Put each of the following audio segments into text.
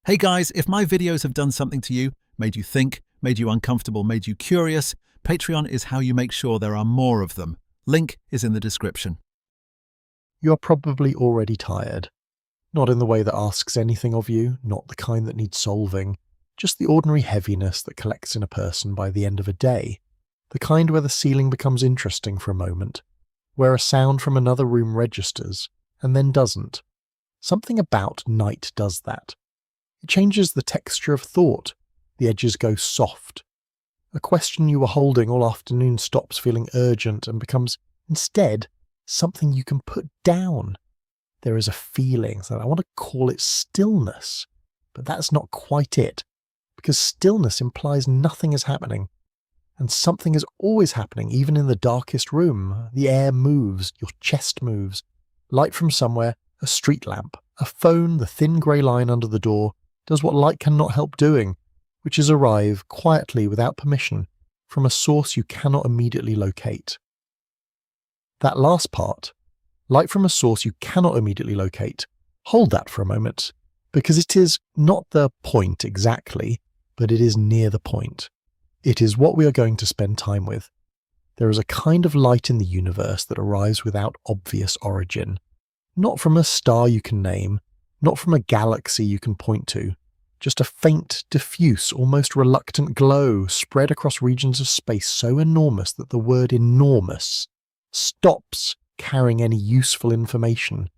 Hey guys, if my videos have done something to you, made you think, made you uncomfortable, made you curious, Patreon is how you make sure there are more of them. Link is in the description. You're probably already tired. Not in the way that asks anything of you, not the kind that needs solving, just the ordinary heaviness that collects in a person by the end of a day. The kind where the ceiling becomes interesting for a moment, where a sound from another room registers, and then doesn't. Something about night does that. It changes the texture of thought. The edges go soft. A question you were holding all afternoon stops feeling urgent and becomes, instead, something you can put down. There is a feeling that I want to call it stillness, but that's not quite it, because stillness implies nothing is happening. And something is always happening, even in the darkest room. The air moves, your chest moves. Light from somewhere, a street lamp, a phone, the thin grey line under the door, does what light cannot help doing, which is arrive, quietly without permission, from a source you cannot immediately locate. That last part, light from a source you cannot immediately locate, hold that for a moment, because it is not the point exactly, but it is near the point. It is what we are going to spend time with. There is a kind of light in the universe that arrives without obvious origin. Not from a star you can name, not from a galaxy you can point to, just a faint, diffuse, almost reluctant glow spread across regions of space so enormous that the word enormous stops carrying any useful information.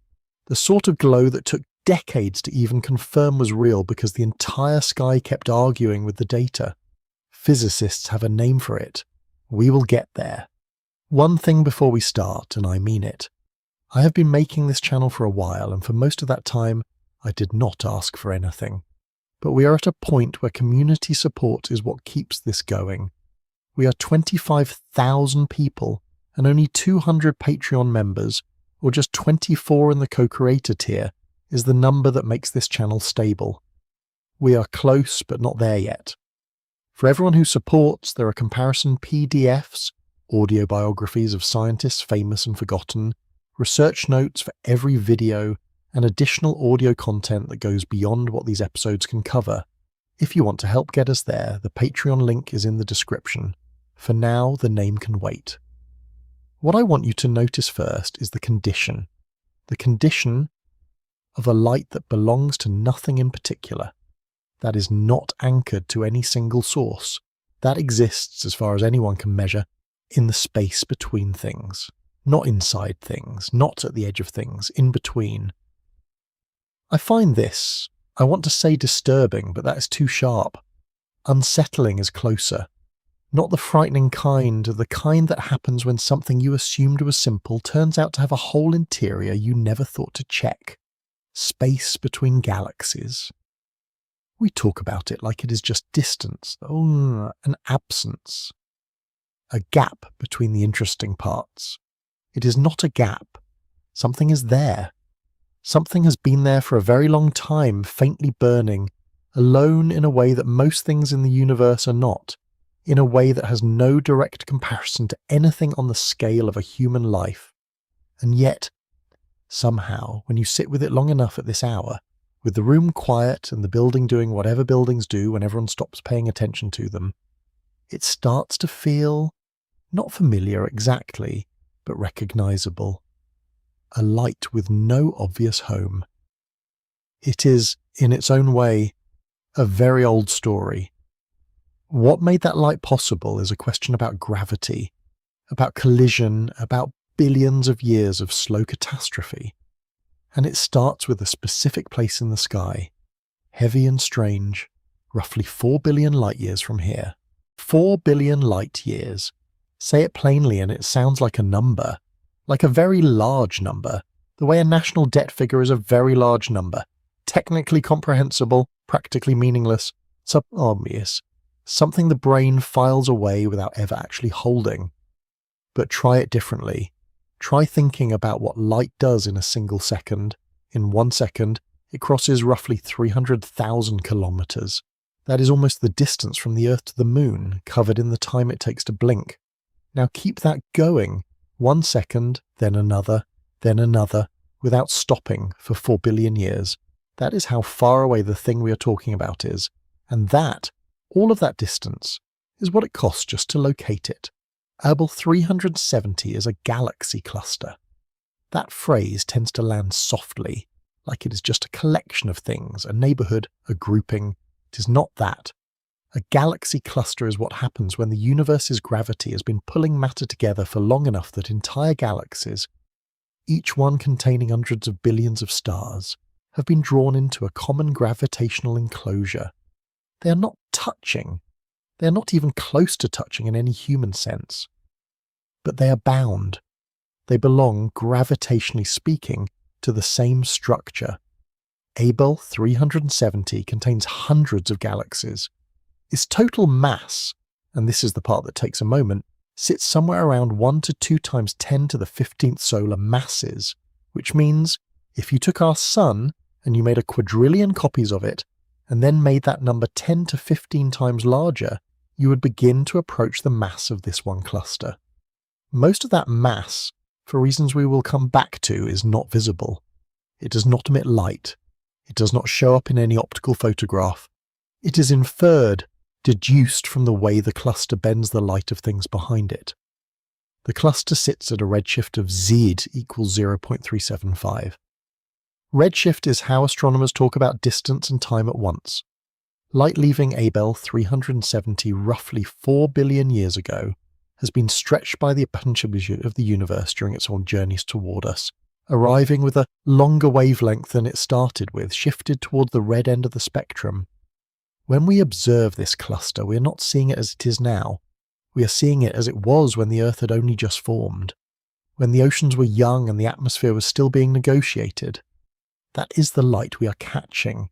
The sort of glow that took decades to even confirm was real because the entire sky kept arguing with the data. Physicists have a name for it. We will get there. One thing before we start, and I mean it. I have been making this channel for a while, and for most of that time, I did not ask for anything. But we are at a point where community support is what keeps this going. We are 25,000 people, and only 200 Patreon members, or just 24 in the co-creator tier, is the number that makes this channel stable. We are close, but not there yet. For everyone who supports, there are comparison PDFs, audio biographies of scientists famous and forgotten, research notes for every video, and additional audio content that goes beyond what these episodes can cover. If you want to help get us there, the Patreon link is in the description. For now, the name can wait. What I want you to notice first is the condition. The condition of a light that belongs to nothing in particular. That is not anchored to any single source. That exists, as far as anyone can measure, in the space between things. Not inside things, not at the edge of things, in between. I find this, I want to say disturbing, but that is too sharp. Unsettling is closer. Not the frightening kind, the kind that happens when something you assumed was simple turns out to have a whole interior you never thought to check. Space between galaxies. We talk about it like it is just distance, an absence. A gap between the interesting parts. It is not a gap. Something is there. Something has been there for a very long time, faintly burning, alone in a way that most things in the universe are not, in a way that has no direct comparison to anything on the scale of a human life. And yet, somehow, when you sit with it long enough at this hour, with the room quiet and the building doing whatever buildings do when everyone stops paying attention to them, it starts to feel not familiar exactly, but recognizable. A light with no obvious home. It is, in its own way, a very old story. What made that light possible is a question about gravity, about collision, about billions of years of slow catastrophe. And it starts with a specific place in the sky, heavy and strange, roughly 4 billion light years from here. 4 billion light years. Say it plainly and it sounds like a number, like a very large number, the way a national debt figure is a very large number, technically comprehensible, practically meaningless, sub-obvious, something the brain files away without ever actually holding. But try it differently. Try thinking about what light does in a single second. In 1 second, it crosses roughly 300,000 kilometers. That is almost the distance from the Earth to the Moon, covered in the time it takes to blink. Now keep that going. 1 second, then another, without stopping for 4 billion years. That is how far away the thing we are talking about is, and that, all of that distance, is what it costs just to locate it. Abell 370 is a galaxy cluster. That phrase tends to land softly, like it is just a collection of things, a neighbourhood, a grouping. It is not that. A galaxy cluster is what happens when the universe's gravity has been pulling matter together for long enough that entire galaxies, each one containing hundreds of billions of stars, have been drawn into a common gravitational enclosure. They are not touching. They are not even close to touching in any human sense. But they are bound. They belong, gravitationally speaking, to the same structure. Abell 370 contains hundreds of galaxies. Its total mass, and this is the part that takes a moment, sits somewhere around 1 to 2 times 10 to the 15th solar masses, which means if you took our Sun and you made a quadrillion copies of it, and then made that number 10 to 15 times larger, you would begin to approach the mass of this one cluster. Most of that mass, for reasons we will come back to, is not visible. It does not emit light. It does not show up in any optical photograph. It is inferred, deduced from the way the cluster bends the light of things behind it. The cluster sits at a redshift of Z equals 0.375. Redshift is how astronomers talk about distance and time at once. Light leaving Abell 370 roughly 4 billion years ago has been stretched by the appenage of the universe during its own journeys toward us, arriving with a longer wavelength than it started with, shifted toward the red end of the spectrum. When we observe this cluster, we are not seeing it as it is now. We are seeing it as it was when the Earth had only just formed, when the oceans were young and the atmosphere was still being negotiated. That is the light we are catching.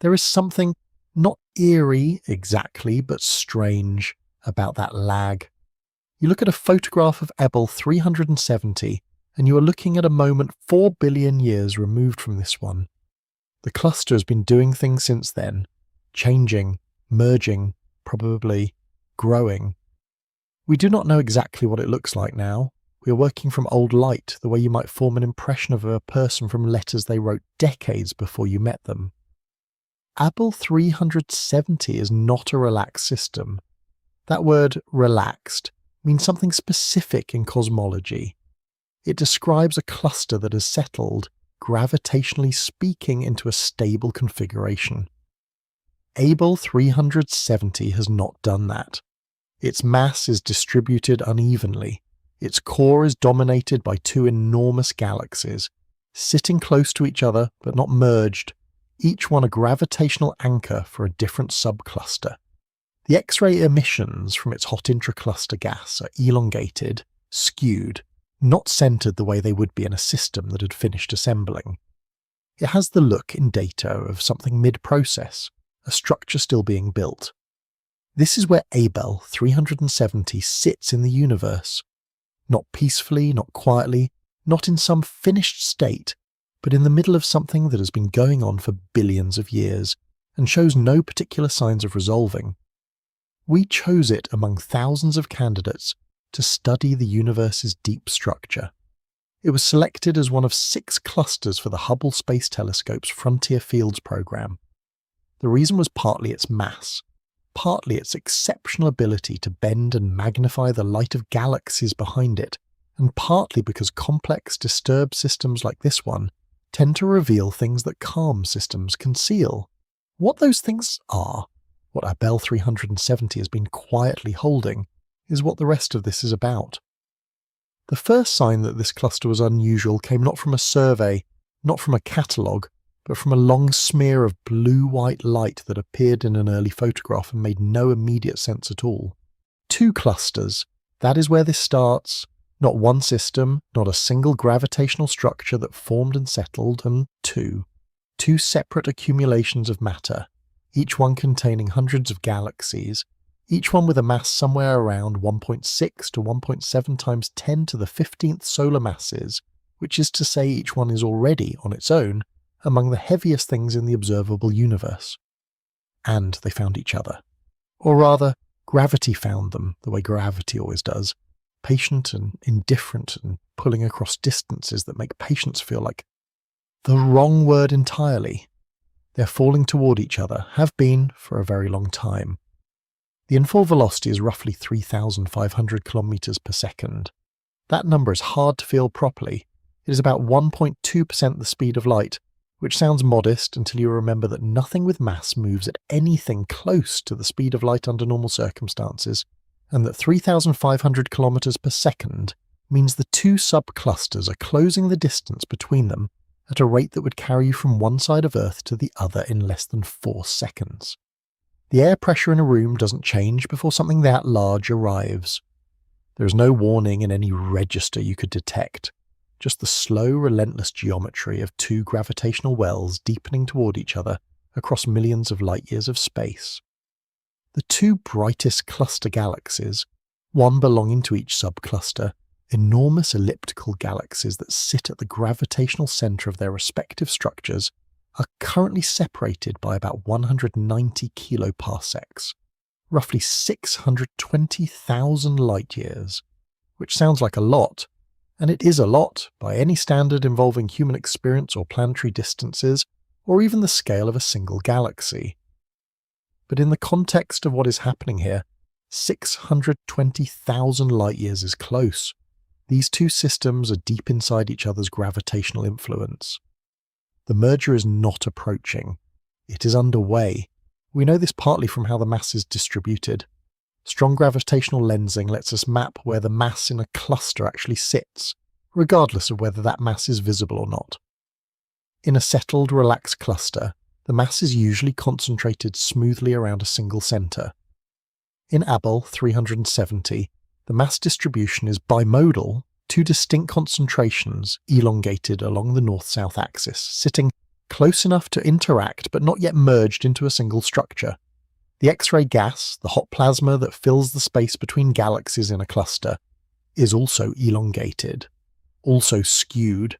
There is something not eerie exactly, but strange about that lag. You look at a photograph of Abell 370, and you are looking at a moment 4 billion years removed from this one. The cluster has been doing things since then, changing, merging, probably growing. We do not know exactly what it looks like now. We are working from old light, the way you might form an impression of a person from letters they wrote decades before you met them. Abell 370 is not a relaxed system. That word, relaxed, means something specific in cosmology. It describes a cluster that has settled, gravitationally speaking, into a stable configuration. Abell 370 has not done that. Its mass is distributed unevenly. Its core is dominated by 2 enormous galaxies, sitting close to each other but not merged, each one a gravitational anchor for a different subcluster. The X-ray emissions from its hot intracluster gas are elongated, skewed, not centered the way they would be in a system that had finished assembling. It has the look in data of something mid-process, a structure still being built. This is where Abell 370 sits in the universe. Not peacefully, not quietly, not in some finished state, but in the middle of something that has been going on for billions of years and shows no particular signs of resolving. We chose it among thousands of candidates to study the universe's deep structure. It was selected as one of 6 clusters for the Hubble Space Telescope's Frontier Fields program. The reason was partly its mass, partly its exceptional ability to bend and magnify the light of galaxies behind it, and partly because complex, disturbed systems like this one tend to reveal things that calm systems conceal. What those things are, what Abell 370 has been quietly holding, is what the rest of this is about. The first sign that this cluster was unusual came not from a survey, not from a catalogue, but from a long smear of blue-white light that appeared in an early photograph and made no immediate sense at all. 2 clusters, that is where this starts. Not one system, not a single gravitational structure that formed and settled, and 2 separate accumulations of matter, each one containing hundreds of galaxies, each one with a mass somewhere around 1.6 to 1.7 times 10 to the 15th solar masses, which is to say each one is already, on its own, among the heaviest things in the observable universe. And they found each other. Or rather, gravity found them, the way gravity always does, patient and indifferent and pulling across distances that make patience feel like the wrong word entirely. They're falling toward each other, have been for a very long time. The infall velocity is roughly 3,500 kilometers per second. That number is hard to feel properly. It is about 1.2% the speed of light, which sounds modest until you remember that nothing with mass moves at anything close to the speed of light under normal circumstances, and that 3,500 kilometers per second means the two subclusters are closing the distance between them at a rate that would carry you from one side of Earth to the other in less than 4 seconds. The air pressure in a room doesn't change before something that large arrives. There is no warning in any register you could detect, just the slow, relentless geometry of two gravitational wells deepening toward each other across millions of light-years of space. The two brightest cluster galaxies, one belonging to each subcluster, enormous elliptical galaxies that sit at the gravitational center of their respective structures, are currently separated by about 190 kiloparsecs, roughly 620,000 light-years, which sounds like a lot, and it is a lot by any standard involving human experience or planetary distances, or even the scale of a single galaxy. But in the context of what is happening here, 620,000 light-years is close. These two systems are deep inside each other's gravitational influence. The merger is not approaching. It is underway. We know this partly from how the mass is distributed. Strong gravitational lensing lets us map where the mass in a cluster actually sits, regardless of whether that mass is visible or not. In a settled, relaxed cluster, the mass is usually concentrated smoothly around a single center. In Abell 370, the mass distribution is bimodal, two distinct concentrations elongated along the north-south axis, sitting close enough to interact but not yet merged into a single structure. The X-ray gas, the hot plasma that fills the space between galaxies in a cluster, is also elongated, also skewed,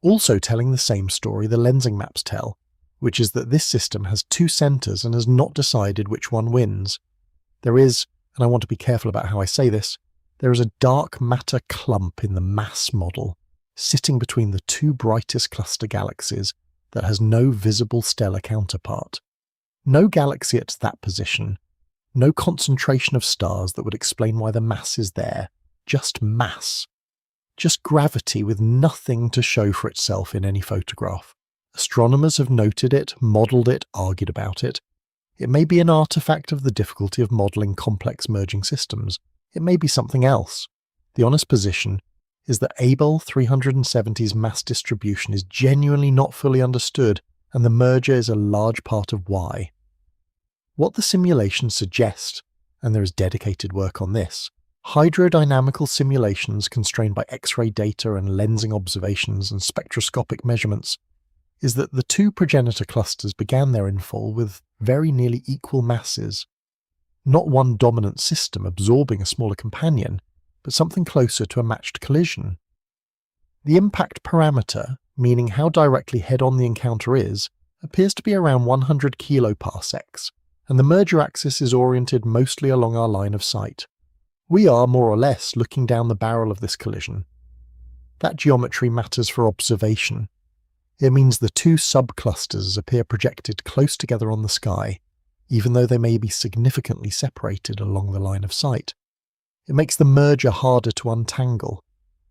also telling the same story the lensing maps tell, which is that this system has two centers and has not decided which one wins. There is, and I want to be careful about how I say this, there is a dark matter clump in the mass model, sitting between the two brightest cluster galaxies that has no visible stellar counterpart. No galaxy at that position, no concentration of stars that would explain why the mass is there, just mass. Just gravity with nothing to show for itself in any photograph. Astronomers have noted it, modelled it, argued about it. It may be an artifact of the difficulty of modelling complex merging systems. It may be something else. The honest position is that Abell 370's mass distribution is genuinely not fully understood, and the merger is a large part of why. What the simulations suggest, and there is dedicated work on this, hydrodynamical simulations constrained by X-ray data and lensing observations and spectroscopic measurements, is that the two progenitor clusters began their infall with very nearly equal masses. Not one dominant system absorbing a smaller companion, but something closer to a matched collision. The impact parameter, meaning how directly head-on the encounter is, appears to be around 100 kiloparsecs, and the merger axis is oriented mostly along our line of sight. We are, more or less, looking down the barrel of this collision. That geometry matters for observation. It means the two subclusters appear projected close together on the sky, even though they may be significantly separated along the line of sight. It makes the merger harder to untangle.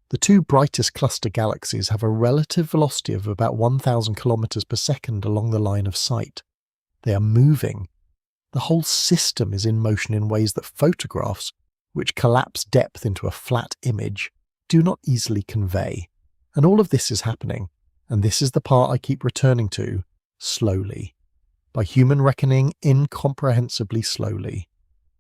The two brightest cluster galaxies have a relative velocity of about 1,000 kilometers per second along the line of sight. They are moving. The whole system is in motion in ways that photographs, which collapse depth into a flat image, do not easily convey. And all of this is happening, and this is the part I keep returning to, slowly. By human reckoning, incomprehensibly slowly.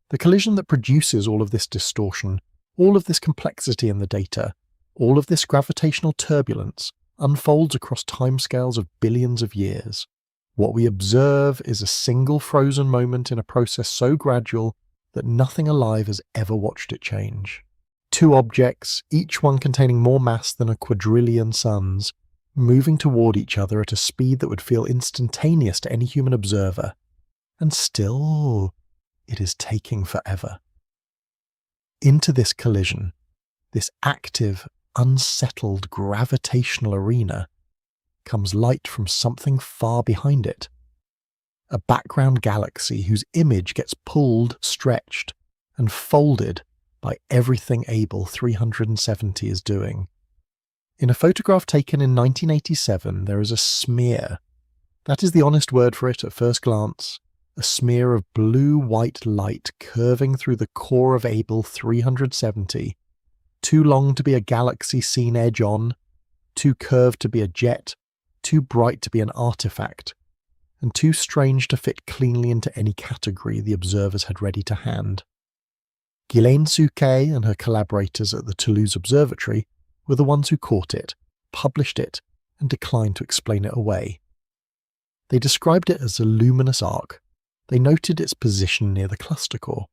The collision that produces all of this distortion, all of this complexity in the data, all of this gravitational turbulence, unfolds across timescales of billions of years. What we observe is a single frozen moment in a process so gradual that nothing alive has ever watched it change. Two objects, each one containing more mass than a quadrillion suns, moving toward each other at a speed that would feel instantaneous to any human observer. And still, it is taking forever. Into this collision, this active, unsettled gravitational arena, comes light from something far behind it, a background galaxy whose image gets pulled, stretched, and folded by everything Abell 370 is doing. In a photograph taken in 1987, there is a smear. That is the honest word for it at first glance. A smear of blue-white light curving through the core of Abell 370, too long to be a galaxy seen edge-on, too curved to be a jet, too bright to be an artifact, and too strange to fit cleanly into any category the observers had ready to hand. Ghislaine Souquet and her collaborators at the Toulouse Observatory were the ones who caught it, published it, and declined to explain it away. They described it as a luminous arc. They noted its position near the cluster core.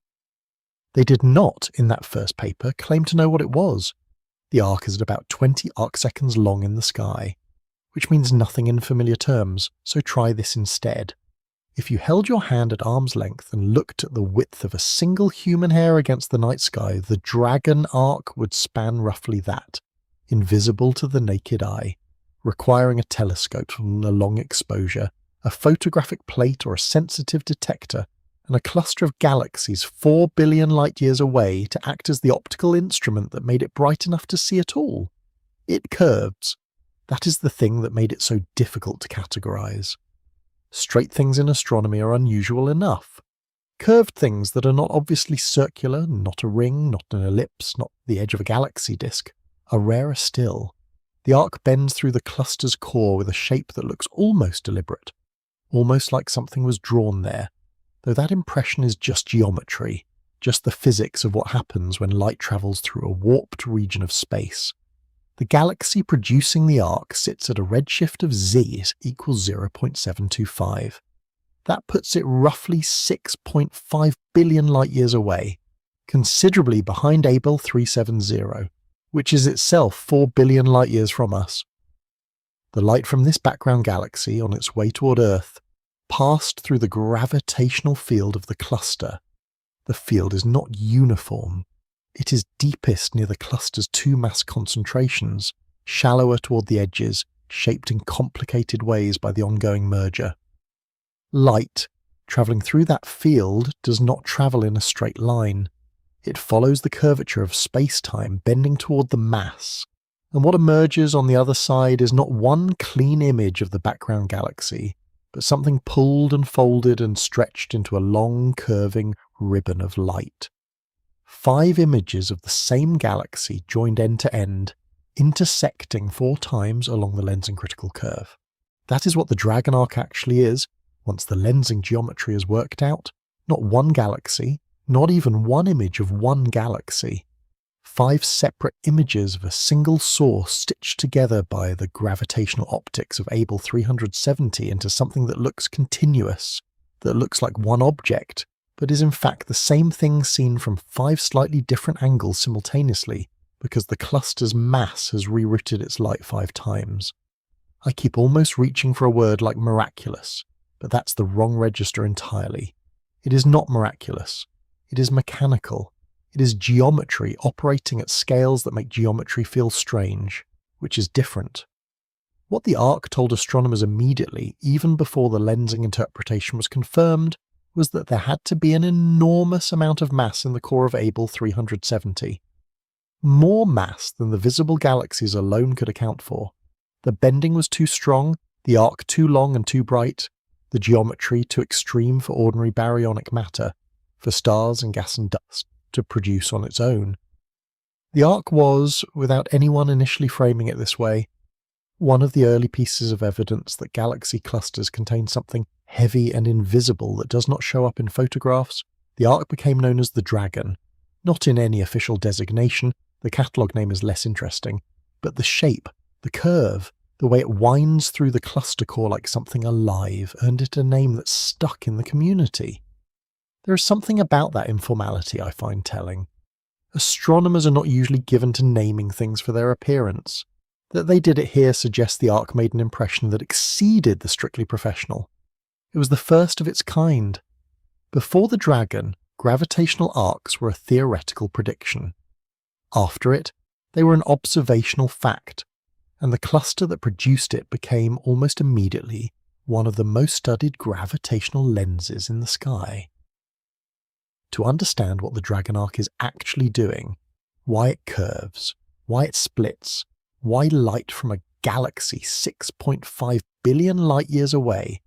They did not, in that first paper, claim to know what it was. The arc is at about 20 arcseconds long in the sky, which means nothing in familiar terms, so try this instead. If you held your hand at arm's length and looked at the width of a single human hair against the night sky, the dragon arc would span roughly that, invisible to the naked eye, requiring a telescope from a long exposure, a photographic plate or a sensitive detector, and a cluster of galaxies 4 billion light-years away to act as the optical instrument that made it bright enough to see at all. It curves. That is the thing that made it so difficult to categorize. Straight things in astronomy are unusual enough. Curved things that are not obviously circular, not a ring, not an ellipse, not the edge of a galaxy disk, are rarer still. The arc bends through the cluster's core with a shape that looks almost deliberate, almost like something was drawn there, though that impression is just geometry, just the physics of what happens when light travels through a warped region of space. The galaxy producing the arc sits at a redshift of z equals 0.725. That puts it roughly 6.5 billion light-years away, considerably behind Abell 370, which is itself 4 billion light-years from us. The light from this background galaxy, on its way toward Earth, passed through the gravitational field of the cluster. The field is not uniform. It is deepest near the cluster's two mass concentrations, shallower toward the edges, shaped in complicated ways by the ongoing merger. Light, travelling through that field, does not travel in a straight line. It follows the curvature of space-time, bending toward the mass, and what emerges on the other side is not one clean image of the background galaxy, but something pulled and folded and stretched into a long, curving ribbon of light. 5 images of the same galaxy joined end to end, intersecting 4 times along the lensing critical curve. That is what the dragon arc actually is, once the lensing geometry is worked out. Not one galaxy, not even one image of one galaxy. 5 separate images of a single source stitched together by the gravitational optics of Abell 370 into something that looks continuous, that looks like one object, but is in fact the same thing seen from 5 slightly different angles simultaneously, because the cluster's mass has rerouted its light 5 times. I keep almost reaching for a word like miraculous, but that's the wrong register entirely. It is not miraculous. It is mechanical. It is geometry operating at scales that make geometry feel strange, which is different. What the arc told astronomers immediately, even before the lensing interpretation was confirmed, was that there had to be an enormous amount of mass in the core of Abell 370. More mass than the visible galaxies alone could account for. The bending was too strong, the arc too long and too bright, the geometry too extreme for ordinary baryonic matter, for stars and gas and dust to produce on its own. The arc was, without anyone initially framing it this way, one of the early pieces of evidence that galaxy clusters contain something heavy and invisible that does not show up in photographs. The arc became known as the Dragon, not in any official designation, the catalogue name is less interesting, but the shape, the curve, the way it winds through the cluster core like something alive earned it a name that stuck in the community. There is something about that informality I find telling. Astronomers are not usually given to naming things for their appearance. That they did it here suggests the arc made an impression that exceeded the strictly professional. It was the first of its kind. Before the Dragon, gravitational arcs were a theoretical prediction. After it, they were an observational fact, and the cluster that produced it became almost immediately one of the most studied gravitational lenses in the sky. To understand what the Dragon Arc is actually doing, why it curves, why it splits, why light from a galaxy 6.5 billion light-years away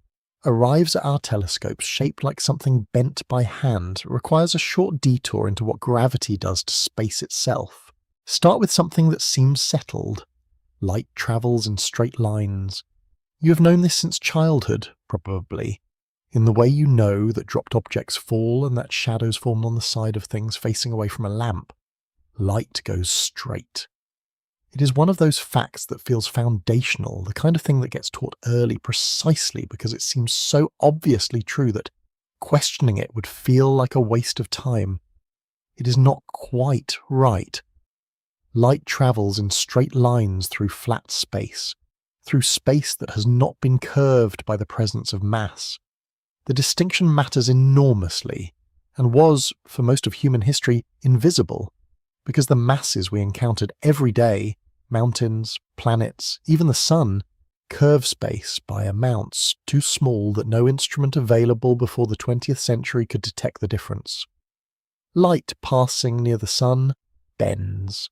arrives at our telescopes shaped like something bent by hand, requires a short detour into what gravity does to space itself. Start with something that seems settled. Light travels in straight lines. You have known this since childhood, probably, in the way you know that dropped objects fall and that shadows form on the side of things facing away from a lamp. Light goes straight. It is one of those facts that feels foundational, the kind of thing that gets taught early precisely because it seems so obviously true that questioning it would feel like a waste of time. It is not quite right. Light travels in straight lines through flat space, through space that has not been curved by the presence of mass. The distinction matters enormously, and was, for most of human history, invisible, because the masses we encountered every day, mountains, planets, even the sun, curve space by amounts too small that no instrument available before the 20th century could detect the difference. Light passing near the sun bends,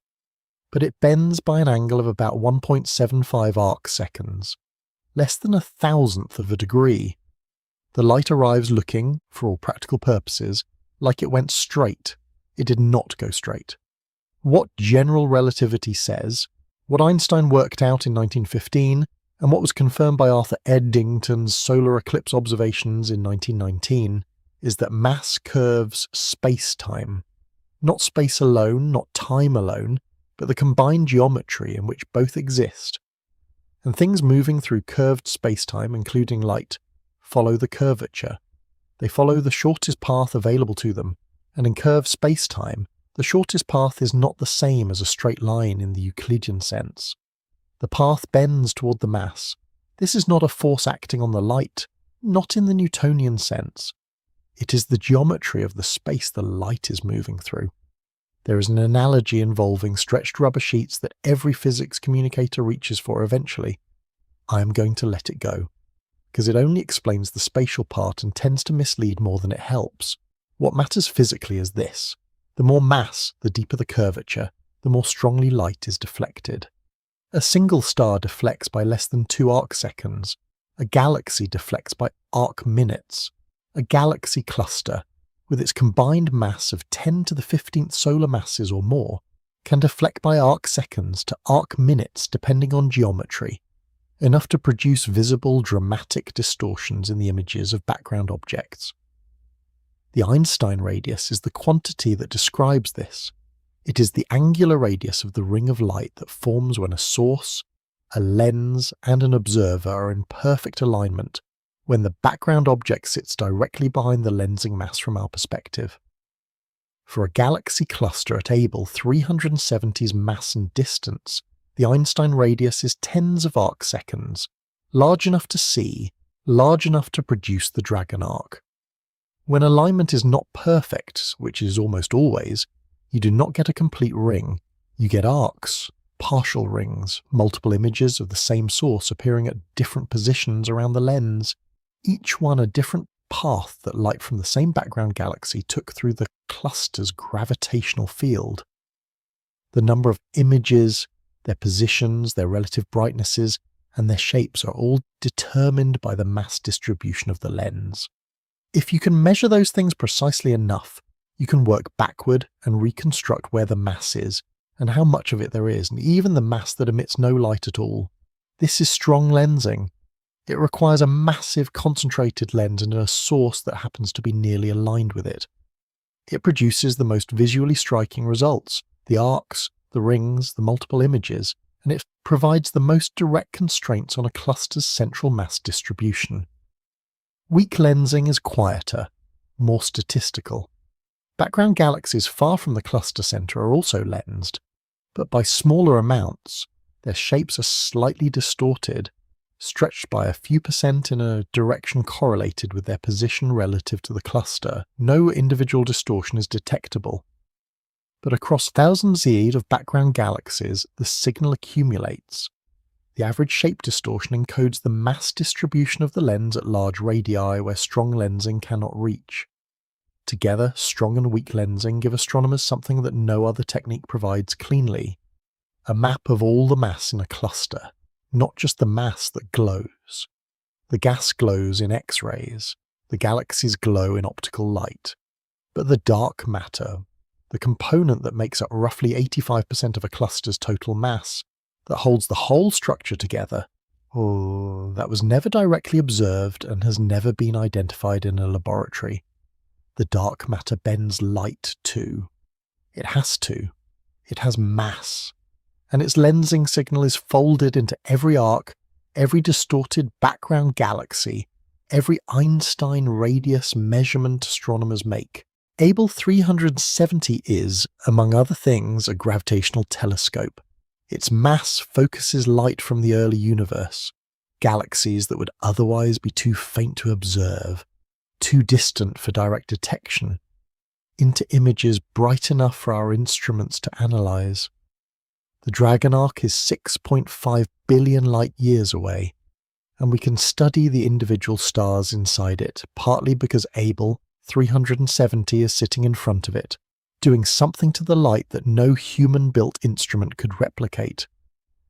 but it bends by an angle of about 1.75 arcseconds, less than 1,000th of a degree. The light arrives looking, for all practical purposes, like it went straight. It did not go straight. What general relativity says, what Einstein worked out in 1915, and what was confirmed by Arthur Eddington's solar eclipse observations in 1919, is that mass curves space-time. Not space alone, not time alone, but the combined geometry in which both exist. And things moving through curved space-time, including light, follow the curvature. They follow the shortest path available to them, and in curved space-time, the shortest path is not the same as a straight line in the Euclidean sense. The path bends toward the mass. This is not a force acting on the light, not in the Newtonian sense. It is the geometry of the space the light is moving through. There is an analogy involving stretched rubber sheets that every physics communicator reaches for eventually. I am going to let it go, because it only explains the spatial part and tends to mislead more than it helps. What matters physically is this. The more mass, the deeper the curvature, the more strongly light is deflected. A single star deflects by less than 2 arcseconds. A galaxy deflects by arc-minutes. A galaxy cluster, with its combined mass of 10 to the 15th solar masses or more, can deflect by arcseconds to arc-minutes depending on geometry, enough to produce visible dramatic distortions in the images of background objects. The Einstein radius is the quantity that describes this. It is the angular radius of the ring of light that forms when a source, a lens, and an observer are in perfect alignment, when the background object sits directly behind the lensing mass from our perspective. For a galaxy cluster at Abell 370's mass and distance, the Einstein radius is tens of arcseconds, large enough to see, large enough to produce the Dragon Arc. When alignment is not perfect, which is almost always, you do not get a complete ring. You get arcs, partial rings, multiple images of the same source appearing at different positions around the lens, each one a different path that light from the same background galaxy took through the cluster's gravitational field. The number of images, their positions, their relative brightnesses, and their shapes are all determined by the mass distribution of the lens. If you can measure those things precisely enough, you can work backward and reconstruct where the mass is, and how much of it there is, and even the mass that emits no light at all. This is strong lensing. It requires a massive concentrated lens and a source that happens to be nearly aligned with it. It produces the most visually striking results, the arcs, the rings, the multiple images, and it provides the most direct constraints on a cluster's central mass distribution. Weak lensing is quieter, more statistical. Background galaxies far from the cluster center are also lensed, but by smaller amounts. Their shapes are slightly distorted, stretched by a few percent in a direction correlated with their position relative to the cluster. No individual distortion is detectable. But across thousands of background galaxies, the signal accumulates. The average shape distortion encodes the mass distribution of the lens at large radii where strong lensing cannot reach. Together, strong and weak lensing give astronomers something that no other technique provides cleanly: a map of all the mass in a cluster, not just the mass that glows. The gas glows in X-rays, the galaxies glow in optical light, but the dark matter, the component that makes up roughly 85% of a cluster's total mass, that holds the whole structure together, that was never directly observed and has never been identified in a laboratory. The dark matter bends light too. It has to. It has mass. And its lensing signal is folded into every arc, every distorted background galaxy, every Einstein radius measurement astronomers make. Abell 370 is, among other things, a gravitational telescope. Its mass focuses light from the early universe, galaxies that would otherwise be too faint to observe, too distant for direct detection, into images bright enough for our instruments to analyze. The Dragon Arc is 6.5 billion light-years away, and we can study the individual stars inside it, partly because Abell 370 is sitting in front of it, doing something to the light that no human-built instrument could replicate.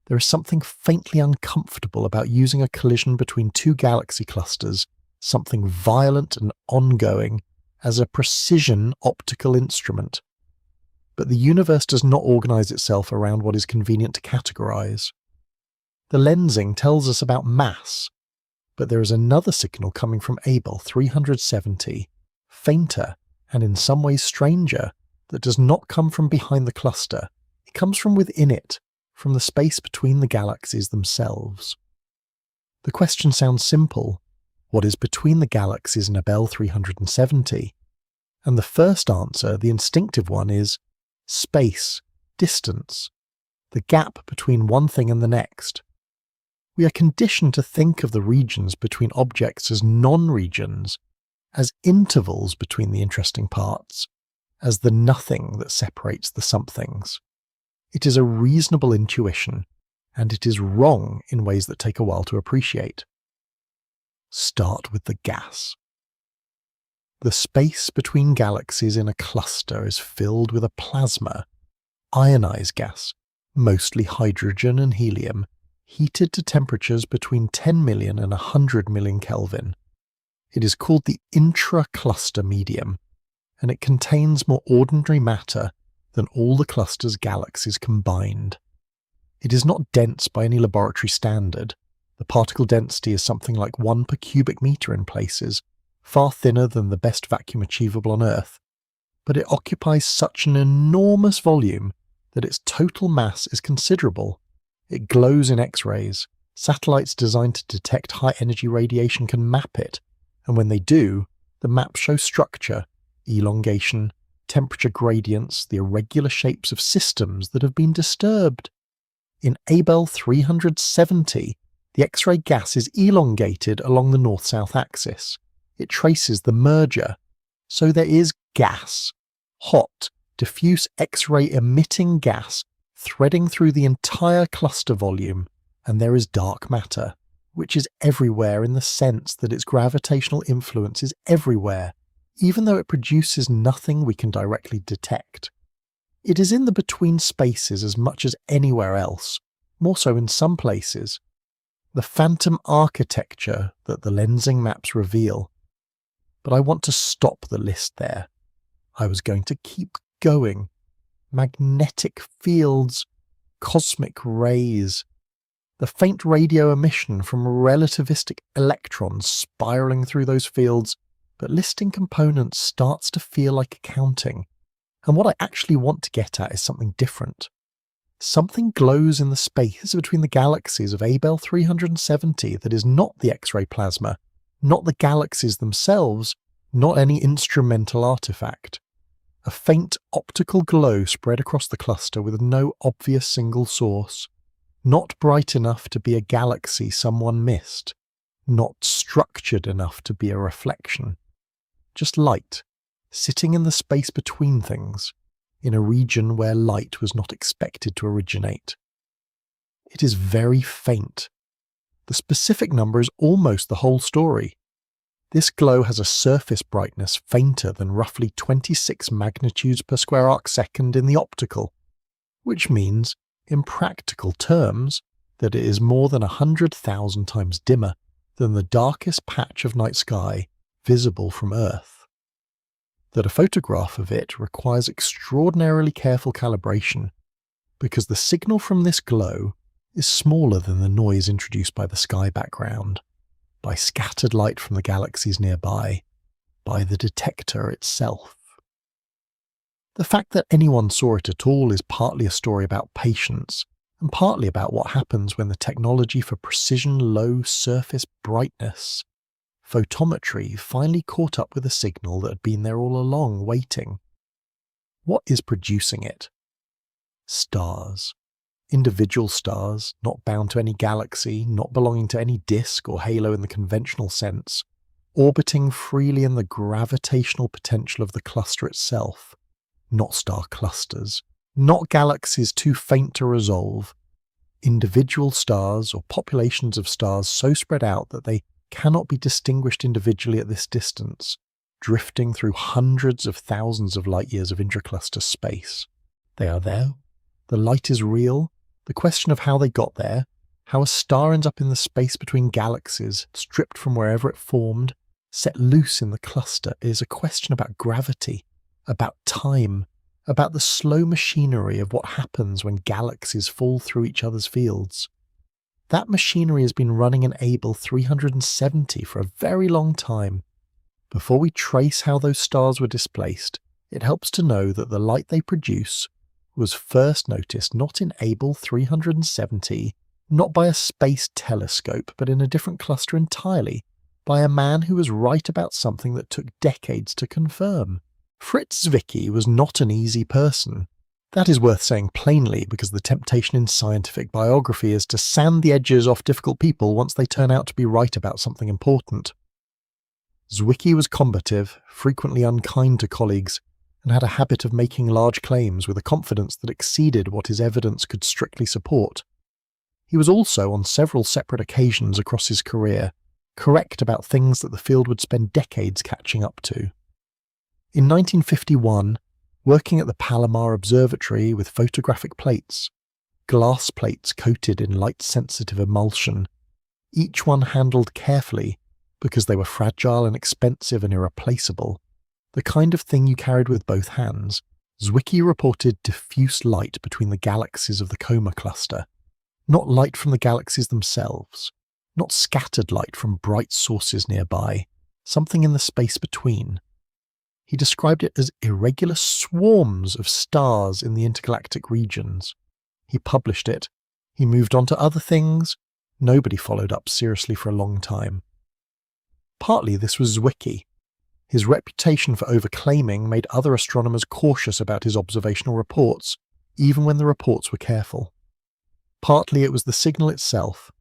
There is something faintly uncomfortable about using a collision between two galaxy clusters, something violent and ongoing, as a precision optical instrument. But the universe does not organize itself around what is convenient to categorize. The lensing tells us about mass, but there is another signal coming from Abell 370, fainter and in some ways stranger, that does not come from behind the cluster. It comes from within it, from the space between the galaxies themselves. The question sounds simple. What is between the galaxies in Abell 370? And the first answer, the instinctive one, is space, distance, the gap between one thing and the next. We are conditioned to think of the regions between objects as non-regions, as intervals between the interesting parts, as the nothing that separates the somethings. It is a reasonable intuition, and it is wrong in ways that take a while to appreciate. Start with the gas. The space between galaxies in a cluster is filled with a plasma, ionized gas, mostly hydrogen and helium, heated to temperatures between 10 million and 100 million Kelvin. It is called the intracluster medium, and it contains more ordinary matter than all the cluster's galaxies combined. It is not dense by any laboratory standard. The particle density is something like 1 per cubic meter in places, far thinner than the best vacuum achievable on Earth. But it occupies such an enormous volume that its total mass is considerable. It glows in X-rays. Satellites designed to detect high-energy radiation can map it, and when they do, the maps show structure, elongation, temperature gradients, the irregular shapes of systems that have been disturbed. In Abell 370, the X-ray gas is elongated along the north-south axis. It traces the merger. So there is gas, hot, diffuse X-ray emitting gas threading through the entire cluster volume, and there is dark matter, which is everywhere in the sense that its gravitational influence is everywhere, even though it produces nothing we can directly detect. It is in the between spaces as much as anywhere else, more so in some places. The phantom architecture that the lensing maps reveal. But I want to stop the list there. I was going to keep going. Magnetic fields, cosmic rays, the faint radio emission from relativistic electrons spiraling through those fields, but listing components starts to feel like accounting. And what I actually want to get at is something different. Something glows in the space between the galaxies of Abell 370 that is not the X-ray plasma, not the galaxies themselves, not any instrumental artifact. A faint optical glow spread across the cluster with no obvious single source. Not bright enough to be a galaxy someone missed. Not structured enough to be a reflection. Just light, sitting in the space between things, in a region where light was not expected to originate. It is very faint. The specific number is almost the whole story. This glow has a surface brightness fainter than roughly 26 magnitudes per square arc second in the optical, which means, in practical terms, that it is more than 100,000 times dimmer than the darkest patch of night sky visible from Earth. That a photograph of it requires extraordinarily careful calibration, because the signal from this glow is smaller than the noise introduced by the sky background, by scattered light from the galaxies nearby, by the detector itself. The fact that anyone saw it at all is partly a story about patience, and partly about what happens when the technology for precision low surface brightness, photometry, finally caught up with a signal that had been there all along, waiting. What is producing it? Stars. Individual stars, not bound to any galaxy, not belonging to any disk or halo in the conventional sense, orbiting freely in the gravitational potential of the cluster itself. Not star clusters, not galaxies too faint to resolve. Individual stars or populations of stars so spread out that they cannot be distinguished individually at this distance, drifting through hundreds of thousands of light years of intracluster space. They are there. The light is real. The question of how they got there, how a star ends up in the space between galaxies, stripped from wherever it formed, set loose in the cluster, is a question about gravity, about time, about the slow machinery of what happens when galaxies fall through each other's fields. That machinery has been running in Abell 370 for a very long time. Before we trace how those stars were displaced, it helps to know that the light they produce was first noticed not in Abell 370, not by a space telescope, but in a different cluster entirely, by a man who was right about something that took decades to confirm. Fritz Zwicky was not an easy person. That is worth saying plainly, because the temptation in scientific biography is to sand the edges off difficult people once they turn out to be right about something important. Zwicky was combative, frequently unkind to colleagues, and had a habit of making large claims with a confidence that exceeded what his evidence could strictly support. He was also, on several separate occasions across his career, correct about things that the field would spend decades catching up to. In 1951, working at the Palomar Observatory with photographic plates, glass plates coated in light-sensitive emulsion, each one handled carefully because they were fragile and expensive and irreplaceable, the kind of thing you carried with both hands, Zwicky reported diffuse light between the galaxies of the Coma cluster, not light from the galaxies themselves, not scattered light from bright sources nearby, something in the space between. He described it as irregular swarms of stars in the intergalactic regions. He published it. He moved on to other things. Nobody followed up seriously for a long time. Partly this was Zwicky. His reputation for overclaiming made other astronomers cautious about his observational reports, even when the reports were careful. Partly it was the signal itself.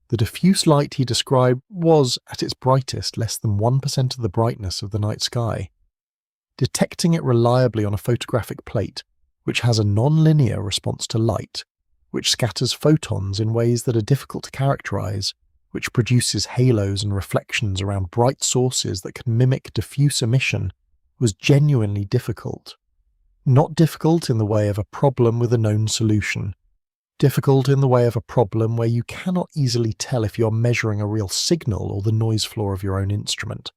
The diffuse light he described was, at its brightest, less than 1% of the brightness of the night sky. Detecting it reliably on a photographic plate, which has a non-linear response to light, which scatters photons in ways that are difficult to characterize, which produces halos and reflections around bright sources that can mimic diffuse emission, was genuinely difficult. Not difficult in the way of a problem with a known solution. Difficult in the way of a problem where you cannot easily tell if you are measuring a real signal or the noise floor of your own instrument.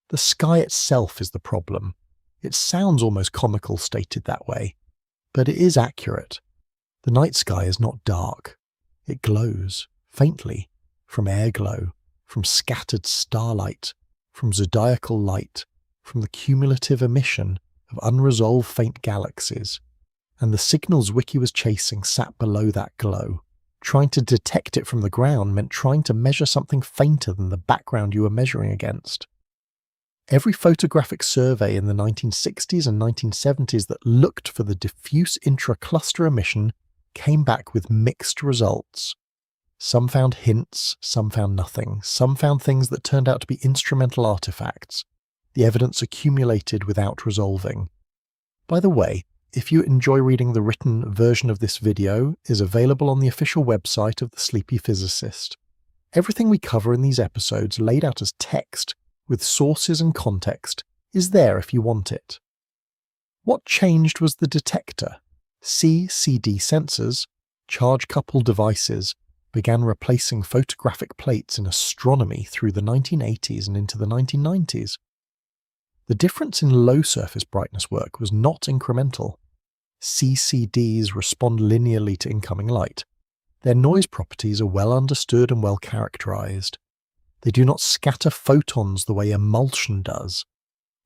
The sky itself is the problem. It sounds almost comical stated that way, but it is accurate. The night sky is not dark. It glows, faintly, from air glow, from scattered starlight, from zodiacal light, from the cumulative emission of unresolved faint galaxies, and the signals Zwicky was chasing sat below that glow. Trying to detect it from the ground meant trying to measure something fainter than the background you were measuring against. Every photographic survey in the 1960s and 1970s that looked for the diffuse intracluster emission came back with mixed results. Some found hints, some found nothing, some found things that turned out to be instrumental artifacts, the evidence accumulated without resolving. By the way, If you enjoy reading, the written version of this video is available on the official website of the Sleepy Physicist. Everything we cover in these episodes, laid out as text, with sources and context, is there if you want it. What changed was the detector. CCD sensors, charge-coupled devices, began replacing photographic plates in astronomy through the 1980s and into the 1990s. The difference in low surface brightness work was not incremental. CCDs respond linearly to incoming light. Their noise properties are well understood and well characterized. They do not scatter photons the way emulsion does.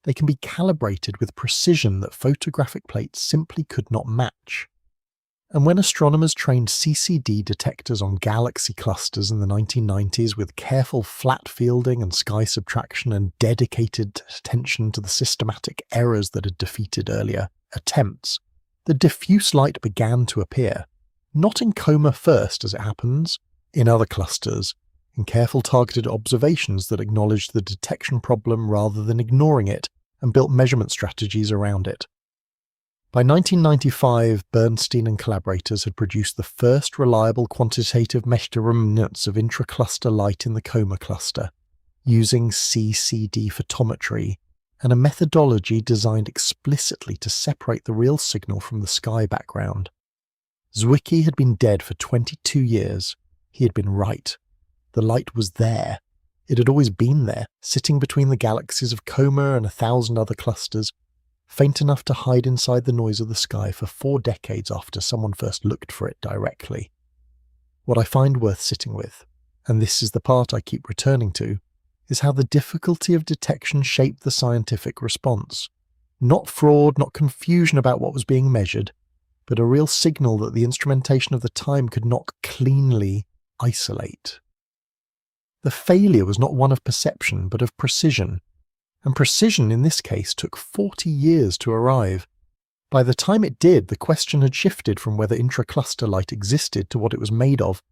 They can be calibrated with precision that photographic plates simply could not match. And when astronomers trained CCD detectors on galaxy clusters in the 1990s with careful flat fielding and sky subtraction and dedicated attention to the systematic errors that had defeated earlier attempts, the diffuse light began to appear, not in coma first as it happens, in other clusters, in careful targeted observations that acknowledged the detection problem rather than ignoring it and built measurement strategies around it. By 1995, Bernstein and collaborators had produced the first reliable quantitative measurements of intracluster light in the coma cluster, using CCD photometry and a methodology designed explicitly to separate the real signal from the sky background. Zwicky had been dead for 22 years. He had been right. The light was there. It had always been there, sitting between the galaxies of Coma and 1,000 other clusters, faint enough to hide inside the noise of the sky for 4 decades after someone first looked for it directly. What I find worth sitting with, and this is the part I keep returning to, is how the difficulty of detection shaped the scientific response. Not fraud, not confusion about what was being measured, but a real signal that the instrumentation of the time could not cleanly isolate. The failure was not one of perception, but of precision. And precision in this case took 40 years to arrive. By the time it did, the question had shifted from whether intracluster light existed to what it was made of,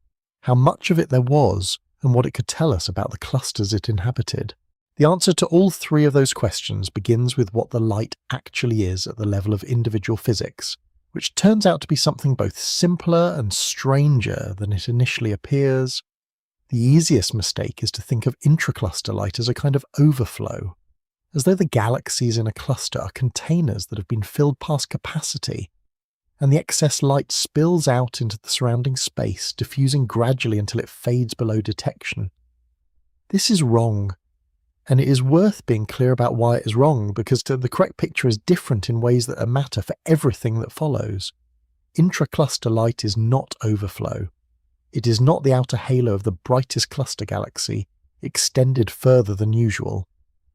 how much of it there was, and what it could tell us about the clusters it inhabited. The answer to all 3 of those questions begins with what the light actually is at the level of individual physics, which turns out to be something both simpler and stranger than it initially appears. The easiest mistake is to think of intracluster light as a kind of overflow, as though the galaxies in a cluster are containers that have been filled past capacity, and the excess light spills out into the surrounding space, diffusing gradually until it fades below detection. This is wrong, and it is worth being clear about why it is wrong, because the correct picture is different in ways that matter for everything that follows. Intracluster light is not overflow. It is not the outer halo of the brightest cluster galaxy, extended further than usual.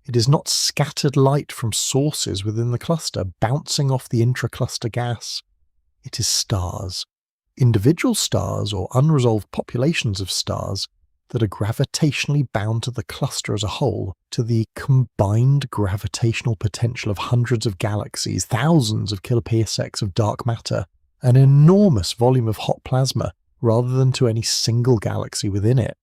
It is not scattered light from sources within the cluster bouncing off the intracluster gas. It is stars. Individual stars or unresolved populations of stars that are gravitationally bound to the cluster as a whole, to the combined gravitational potential of hundreds of galaxies, thousands of kiloparsecs of dark matter, an enormous volume of hot plasma, rather than to any single galaxy within it.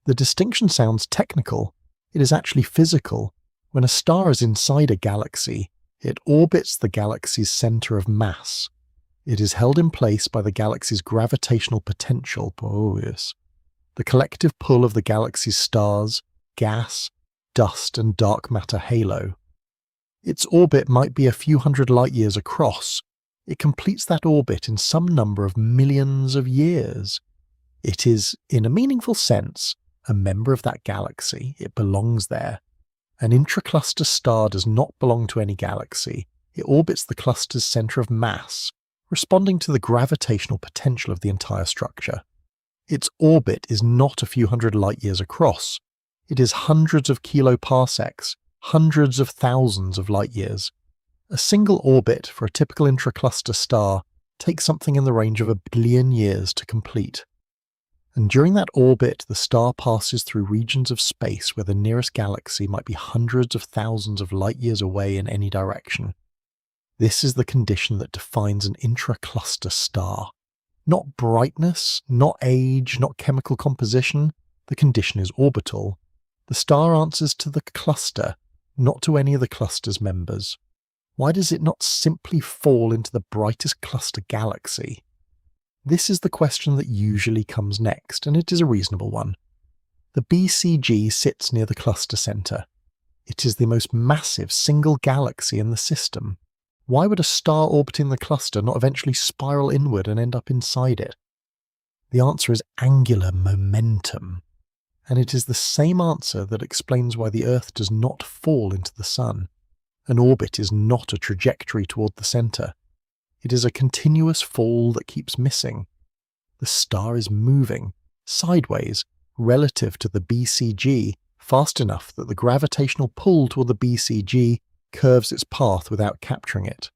The distinction sounds technical. It is actually physical. When a star is inside a galaxy, it orbits the galaxy's center of mass. It is held in place by the galaxy's gravitational potential, the collective pull of the galaxy's stars, gas, dust, and dark matter halo. Its orbit might be a few hundred light years across. It completes that orbit in some number of millions of years. It is, in a meaningful sense, a member of that galaxy. It belongs there. An intracluster star does not belong to any galaxy. It orbits the cluster's center of mass, responding to the gravitational potential of the entire structure. Its orbit is not a few hundred light years across. It is hundreds of kiloparsecs, hundreds of thousands of light years. A single orbit for a typical intracluster star takes something in the range of 1 billion years to complete. And during that orbit, the star passes through regions of space where the nearest galaxy might be hundreds of thousands of light years away in any direction. This is the condition that defines an intracluster star. Not brightness, not age, not chemical composition. The condition is orbital. The star answers to the cluster, not to any of the cluster's members. Why does it not simply fall into the brightest cluster galaxy? This is the question that usually comes next, and it is a reasonable one. The BCG sits near the cluster centre. It is the most massive single galaxy in the system. Why would a star orbiting the cluster not eventually spiral inward and end up inside it? The answer is angular momentum. And it is the same answer that explains why the Earth does not fall into the Sun. An orbit is not a trajectory toward the centre. It is a continuous fall that keeps missing. The star is moving, sideways, relative to the BCG, fast enough that the gravitational pull toward the BCG curves its path without capturing it.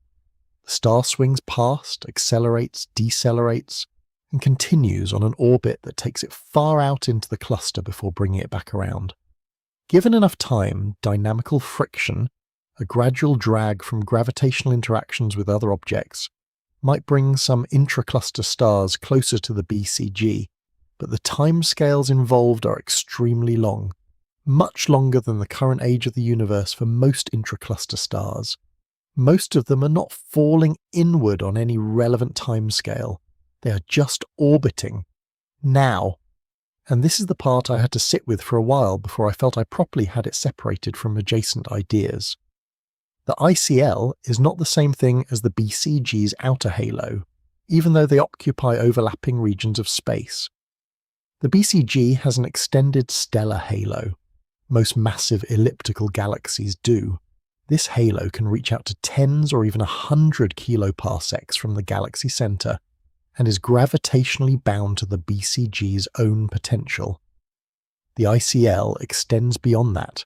The star swings past, accelerates, decelerates, and continues on an orbit that takes it far out into the cluster before bringing it back around. Given enough time, dynamical friction, a gradual drag from gravitational interactions with other objects, might bring some intracluster stars closer to the BCG, but the timescales involved are extremely long, much longer than the current age of the universe for most intracluster stars. Most of them are not falling inward on any relevant timescale. They are just orbiting. Now. And this is the part I had to sit with for a while before I felt I properly had it separated from adjacent ideas. The ICL is not the same thing as the BCG's outer halo, even though they occupy overlapping regions of space. The BCG has an extended stellar halo. Most massive elliptical galaxies do. This halo can reach out to tens or even 100 kiloparsecs from the galaxy centre, and is gravitationally bound to the BCG's own potential. The ICL extends beyond that,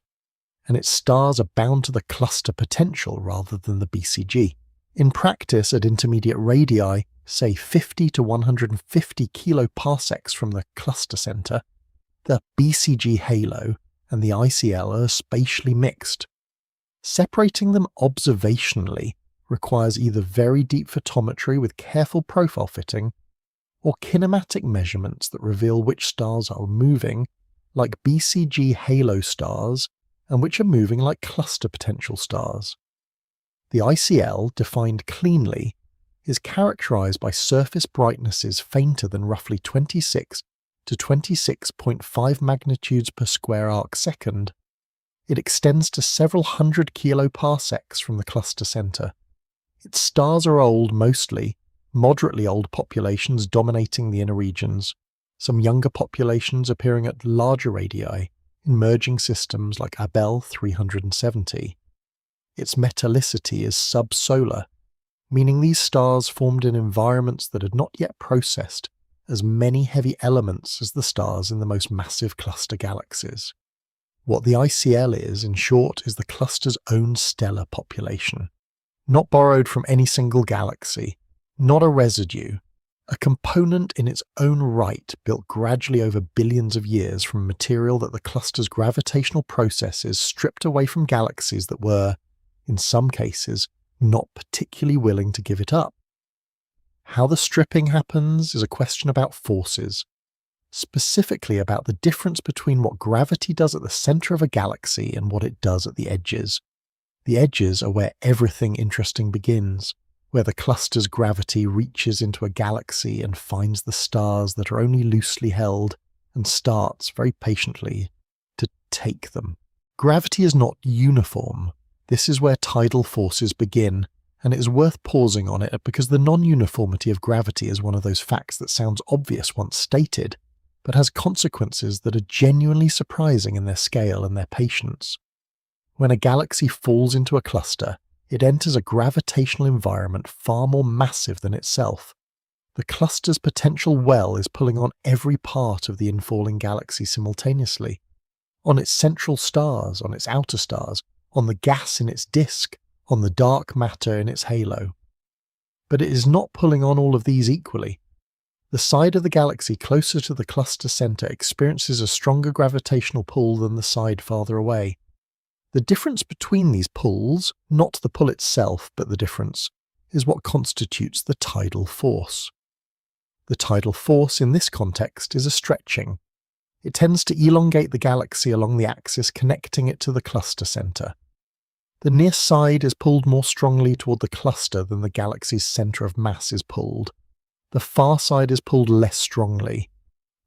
and its stars are bound to the cluster potential rather than the BCG. In practice, at intermediate radii, say 50 to 150 kiloparsecs from the cluster centre, the BCG halo and the ICL are spatially mixed. Separating them observationally requires either very deep photometry with careful profile fitting, or kinematic measurements that reveal which stars are moving like BCG halo stars and which are moving like cluster potential stars. The ICL, defined cleanly, is characterized by surface brightnesses fainter than roughly 26 to 26.5 magnitudes per square arc second. It extends to several hundred kiloparsecs from the cluster centre. Its stars are old mostly, moderately old populations dominating the inner regions, some younger populations appearing at larger radii, in merging systems like Abell 370. Its metallicity is subsolar, meaning these stars formed in environments that had not yet processed as many heavy elements as the stars in the most massive cluster galaxies. What the ICL is, in short, is the cluster's own stellar population. Not borrowed from any single galaxy, not a residue, a component in its own right built gradually over billions of years from material that the cluster's gravitational processes stripped away from galaxies that were, in some cases, not particularly willing to give it up. How the stripping happens is a question about forces, specifically about the difference between what gravity does at the centre of a galaxy and what it does at the edges. The edges are where everything interesting begins, where the cluster's gravity reaches into a galaxy and finds the stars that are only loosely held and starts, very patiently, to take them. Gravity is not uniform. This is where tidal forces begin, and it is worth pausing on it because the non-uniformity of gravity is one of those facts that sounds obvious once stated, but has consequences that are genuinely surprising in their scale and their patience. When a galaxy falls into a cluster, it enters a gravitational environment far more massive than itself. The cluster's potential well is pulling on every part of the infalling galaxy simultaneously. On its central stars, on its outer stars, on the gas in its disk, on the dark matter in its halo. But it is not pulling on all of these equally. The side of the galaxy closer to the cluster centre experiences a stronger gravitational pull than the side farther away. The difference between these pulls, not the pull itself, but the difference, is what constitutes the tidal force. The tidal force in this context is a stretching. It tends to elongate the galaxy along the axis connecting it to the cluster centre. The near side is pulled more strongly toward the cluster than the galaxy's centre of mass is pulled. The far side is pulled less strongly.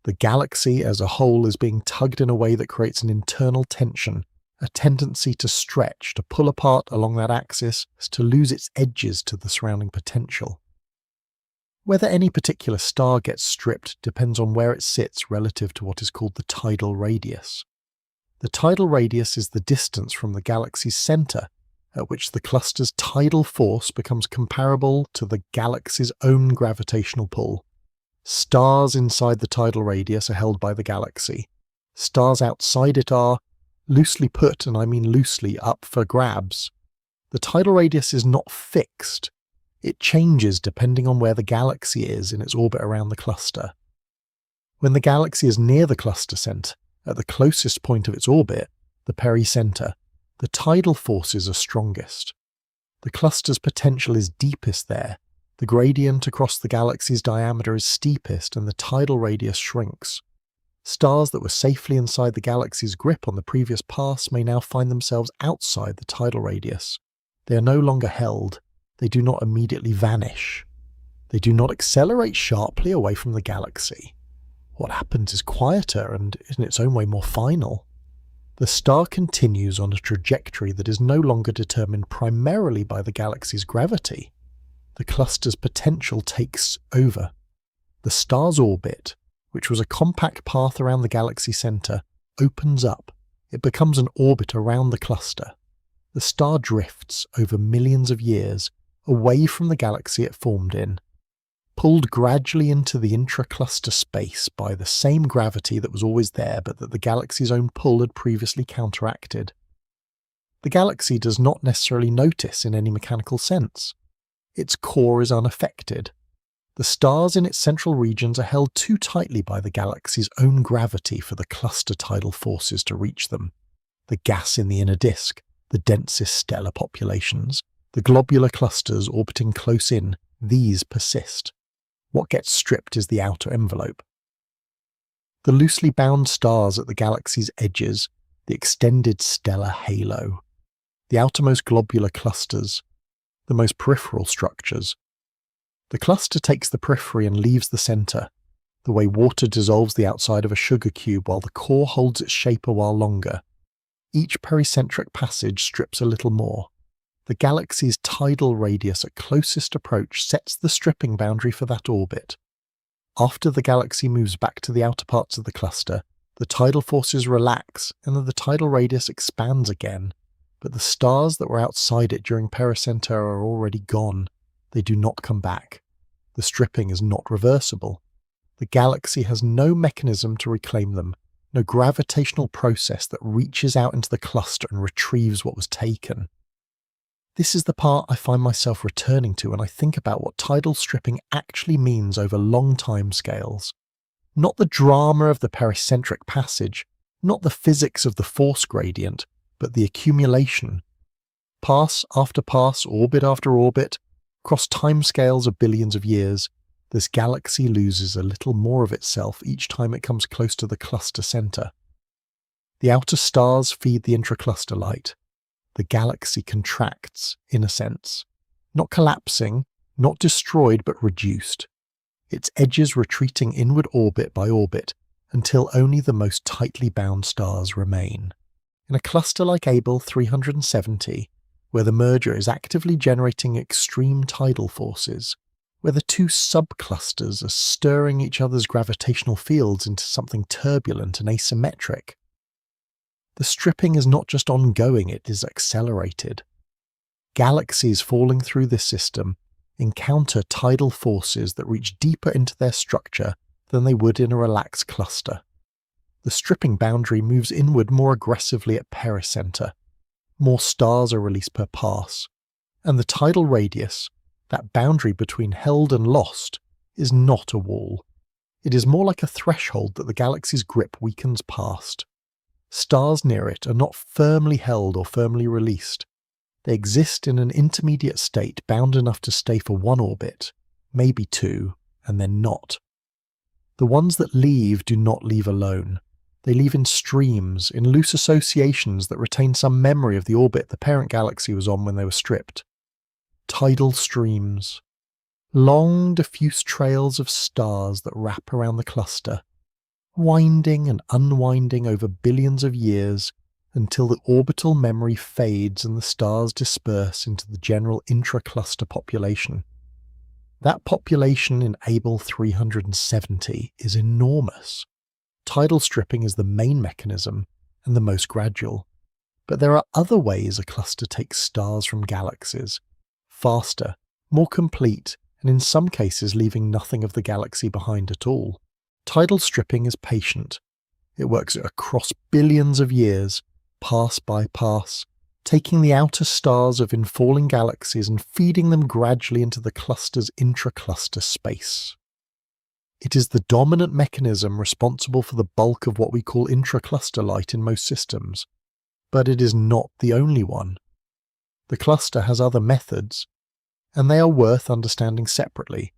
The galaxy as a whole is being tugged in a way that creates an internal tension, a tendency to stretch, to pull apart along that axis, to lose its edges to the surrounding potential. Whether any particular star gets stripped depends on where it sits relative to what is called the tidal radius. The tidal radius is the distance from the galaxy's centre, at which the cluster's tidal force becomes comparable to the galaxy's own gravitational pull. Stars inside the tidal radius are held by the galaxy. Stars outside it are, loosely put, and I mean loosely, up for grabs. The tidal radius is not fixed. It changes depending on where the galaxy is in its orbit around the cluster. When the galaxy is near the cluster centre, at the closest point of its orbit, the pericentre, the tidal forces are strongest. The cluster's potential is deepest there, the gradient across the galaxy's diameter is steepest, and the tidal radius shrinks. Stars that were safely inside the galaxy's grip on the previous pass may now find themselves outside the tidal radius. They are no longer held. They do not immediately vanish. They do not accelerate sharply away from the galaxy. What happens is quieter and, in its own way, more final. The star continues on a trajectory that is no longer determined primarily by the galaxy's gravity. The cluster's potential takes over. The star's orbit, which was a compact path around the galaxy centre, opens up. It becomes an orbit around the cluster. The star drifts over millions of years away from the galaxy it formed in, pulled gradually into the intracluster space by the same gravity that was always there but that the galaxy's own pull had previously counteracted. The galaxy does not necessarily notice in any mechanical sense. Its core is unaffected. The stars in its central regions are held too tightly by the galaxy's own gravity for the cluster tidal forces to reach them. The gas in the inner disk, the densest stellar populations, the globular clusters orbiting close in, these persist. What gets stripped is the outer envelope. The loosely bound stars at the galaxy's edges, the extended stellar halo, the outermost globular clusters, the most peripheral structures. The cluster takes the periphery and leaves the centre, the way water dissolves the outside of a sugar cube while the core holds its shape a while longer. Each pericentric passage strips a little more. The galaxy's tidal radius at closest approach sets the stripping boundary for that orbit. After the galaxy moves back to the outer parts of the cluster, the tidal forces relax and then the tidal radius expands again, but the stars that were outside it during pericentre are already gone. They do not come back. The stripping is not reversible. The galaxy has no mechanism to reclaim them, no gravitational process that reaches out into the cluster and retrieves what was taken. This is the part I find myself returning to when I think about what tidal stripping actually means over long time scales. Not the drama of the pericentric passage, not the physics of the force gradient, but the accumulation. Pass after pass, orbit after orbit, across timescales of billions of years, this galaxy loses a little more of itself each time it comes close to the cluster centre. The outer stars feed the intracluster light. The galaxy contracts, in a sense. Not collapsing, not destroyed, but reduced. Its edges retreating inward orbit by orbit, until only the most tightly bound stars remain. In a cluster like Abell 370, where the merger is actively generating extreme tidal forces, where the two subclusters are stirring each other's gravitational fields into something turbulent and asymmetric, the stripping is not just ongoing, it is accelerated. Galaxies falling through this system encounter tidal forces that reach deeper into their structure than they would in a relaxed cluster. The stripping boundary moves inward more aggressively at pericentre. More stars are released per pass. And the tidal radius, that boundary between held and lost, is not a wall. It is more like a threshold that the galaxy's grip weakens past. Stars near it are not firmly held or firmly released. They exist in an intermediate state bound enough to stay for one orbit, maybe two, and then not. The ones that leave do not leave alone. They leave in streams, in loose associations that retain some memory of the orbit the parent galaxy was on when they were stripped. Tidal streams. Long, diffuse trails of stars that wrap around the cluster, winding and unwinding over billions of years until the orbital memory fades and the stars disperse into the general intracluster population. That population in Abell 370 is enormous. Tidal stripping is the main mechanism and the most gradual. But there are other ways a cluster takes stars from galaxies, faster, more complete, and in some cases leaving nothing of the galaxy behind at all. Tidal stripping is patient. It works across billions of years, pass by pass, taking the outer stars of infalling galaxies and feeding them gradually into the cluster's intracluster space. It is the dominant mechanism responsible for the bulk of what we call intracluster light in most systems, but it is not the only one. The cluster has other methods, and they are worth understanding separately,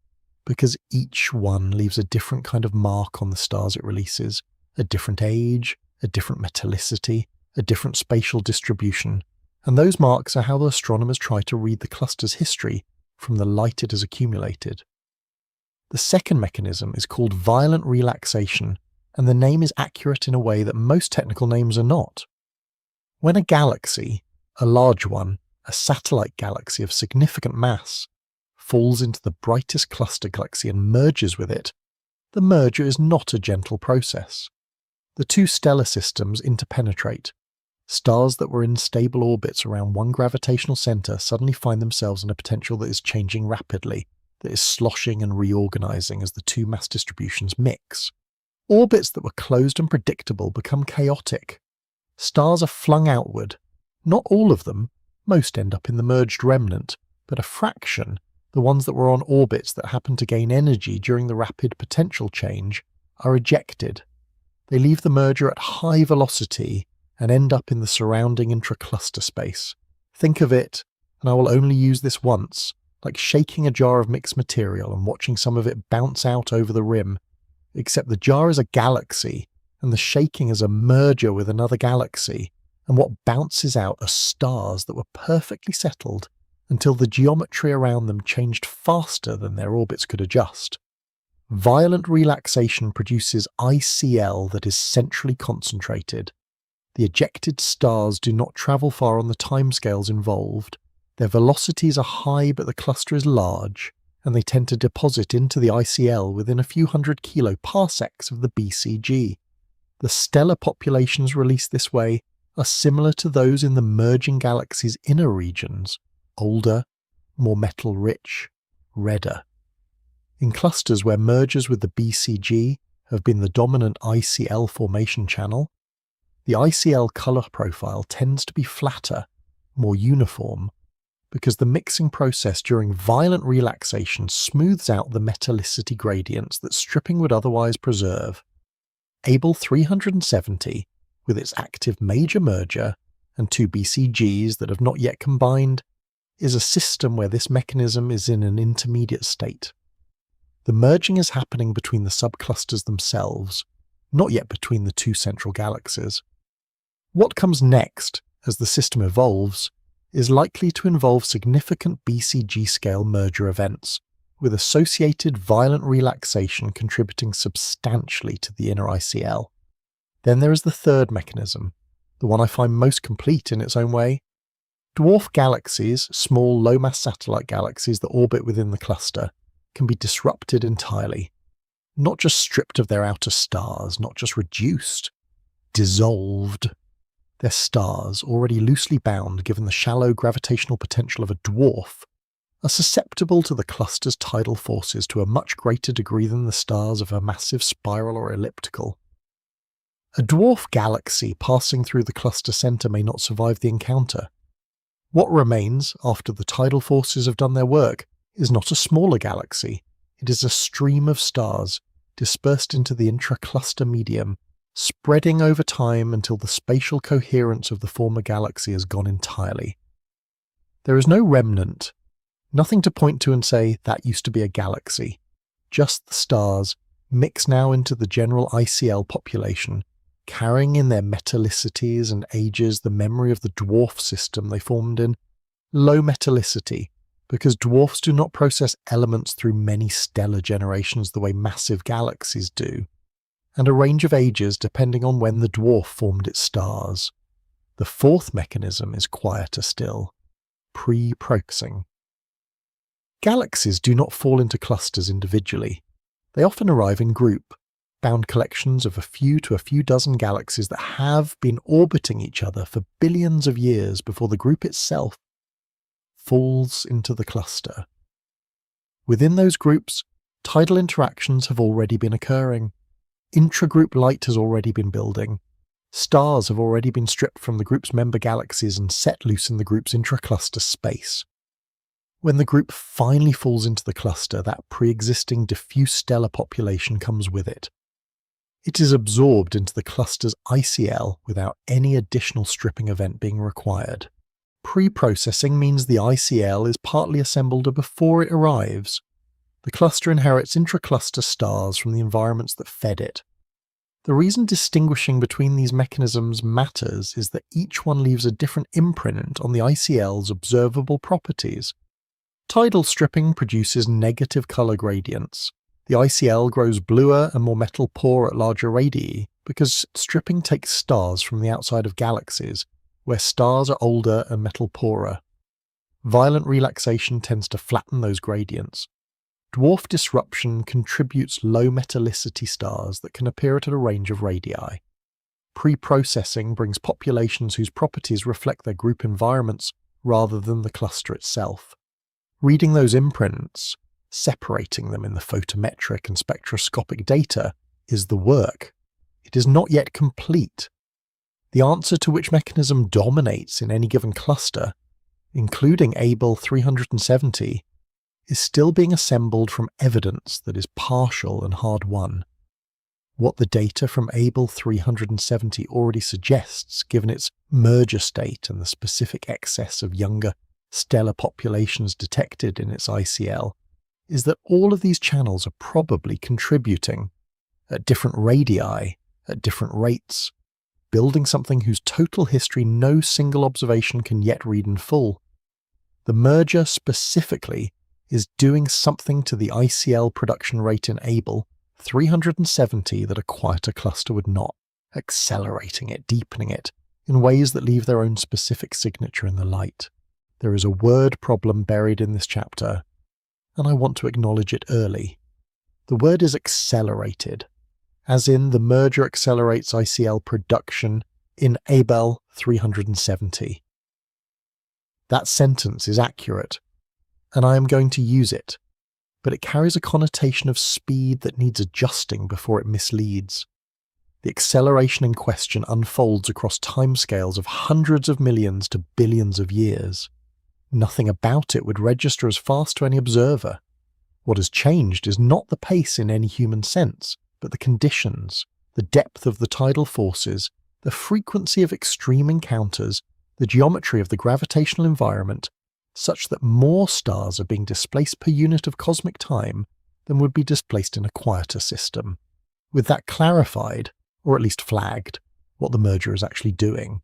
because each one leaves a different kind of mark on the stars it releases, a different age, a different metallicity, a different spatial distribution, and those marks are how the astronomers try to read the cluster's history from the light it has accumulated. The second mechanism is called violent relaxation, and the name is accurate in a way that most technical names are not. When a galaxy, a large one, a satellite galaxy of significant mass, falls into the brightest cluster galaxy and merges with it, the merger is not a gentle process. The two stellar systems interpenetrate. Stars that were in stable orbits around one gravitational center suddenly find themselves in a potential that is changing rapidly, that is sloshing and reorganizing as the two mass distributions mix. Orbits that were closed and predictable become chaotic. Stars are flung outward. Not all of them. Most end up in the merged remnant, but a fraction, the ones that were on orbits that happen to gain energy during the rapid potential change, are ejected. They leave the merger at high velocity and end up in the surrounding intracluster space. Think of it, and I will only use this once, like shaking a jar of mixed material and watching some of it bounce out over the rim, except the jar is a galaxy, and the shaking is a merger with another galaxy, and what bounces out are stars that were perfectly settled until the geometry around them changed faster than their orbits could adjust. Violent relaxation produces ICL that is centrally concentrated. The ejected stars do not travel far on the timescales involved. Their velocities are high, but the cluster is large, and they tend to deposit into the ICL within a few hundred kiloparsecs of the BCG. The stellar populations released this way are similar to those in the merging galaxy's inner regions, older, more metal-rich, redder. In clusters where mergers with the BCG have been the dominant ICL formation channel, the ICL colour profile tends to be flatter, more uniform, because the mixing process during violent relaxation smooths out the metallicity gradients that stripping would otherwise preserve. Abell 370, with its active major merger and two BCGs that have not yet combined, is a system where this mechanism is in an intermediate state. The merging is happening between the subclusters themselves, not yet between the two central galaxies. What comes next, as the system evolves, is likely to involve significant BCG-scale merger events, with associated violent relaxation contributing substantially to the inner ICL. Then there is the third mechanism, the one I find most complete in its own way. Dwarf galaxies, small low-mass satellite galaxies that orbit within the cluster, can be disrupted entirely. Not just stripped of their outer stars, not just reduced, dissolved. Their stars, already loosely bound given the shallow gravitational potential of a dwarf, are susceptible to the cluster's tidal forces to a much greater degree than the stars of a massive spiral or elliptical. A dwarf galaxy passing through the cluster centre may not survive the encounter. What remains, after the tidal forces have done their work, is not a smaller galaxy. It is a stream of stars, dispersed into the intracluster medium, spreading over time until the spatial coherence of the former galaxy has gone entirely. There is no remnant, nothing to point to and say, that used to be a galaxy. Just the stars, mixed now into the general ICL population, carrying in their metallicities and ages the memory of the dwarf system they formed in. Low metallicity, because dwarfs do not process elements through many stellar generations the way massive galaxies do, and a range of ages depending on when the dwarf formed its stars. The fourth mechanism is quieter still, pre-processing. Galaxies do not fall into clusters individually. They often arrive in group, bound collections of a few to a few dozen galaxies that have been orbiting each other for billions of years before the group itself falls into the cluster. Within those groups, tidal interactions have already been occurring. Intragroup light has already been building. Stars have already been stripped from the group's member galaxies and set loose in the group's intracluster space. When the group finally falls into the cluster, that pre-existing diffuse stellar population comes with it. It is absorbed into the cluster's ICL without any additional stripping event being required. Pre-processing means the ICL is partly assembled before it arrives. The cluster inherits intracluster stars from the environments that fed it. The reason distinguishing between these mechanisms matters is that each one leaves a different imprint on the ICL's observable properties. Tidal stripping produces negative color gradients. The ICL grows bluer and more metal poor at larger radii because stripping takes stars from the outside of galaxies, where stars are older and metal poorer. Violent relaxation tends to flatten those gradients. Dwarf disruption contributes low metallicity stars that can appear at a range of radii. Pre-processing brings populations whose properties reflect their group environments rather than the cluster itself. Reading those imprints, separating them in the photometric and spectroscopic data, is the work. It is not yet complete. The answer to which mechanism dominates in any given cluster, including Abell 370, is still being assembled from evidence that is partial and hard-won. What the data from Abell 370 already suggests, given its merger state and the specific excess of younger stellar populations detected in its ICL, is that all of these channels are probably contributing, at different radii, at different rates, building something whose total history no single observation can yet read in full. The merger specifically is doing something to the ICL production rate in Abell 370 that a quieter cluster would not, accelerating it, deepening it, in ways that leave their own specific signature in the light. There is a word problem buried in this chapter, and I want to acknowledge it early. The word is accelerated, as in the merger accelerates ICL production in Abell 370. That sentence is accurate, and I am going to use it, but it carries a connotation of speed that needs adjusting before it misleads. The acceleration in question unfolds across timescales of hundreds of millions to billions of years. Nothing about it would register as fast to any observer. What has changed is not the pace in any human sense, but the conditions, the depth of the tidal forces, the frequency of extreme encounters, the geometry of the gravitational environment, such that more stars are being displaced per unit of cosmic time than would be displaced in a quieter system. With that clarified, or at least flagged, what the merger is actually doing.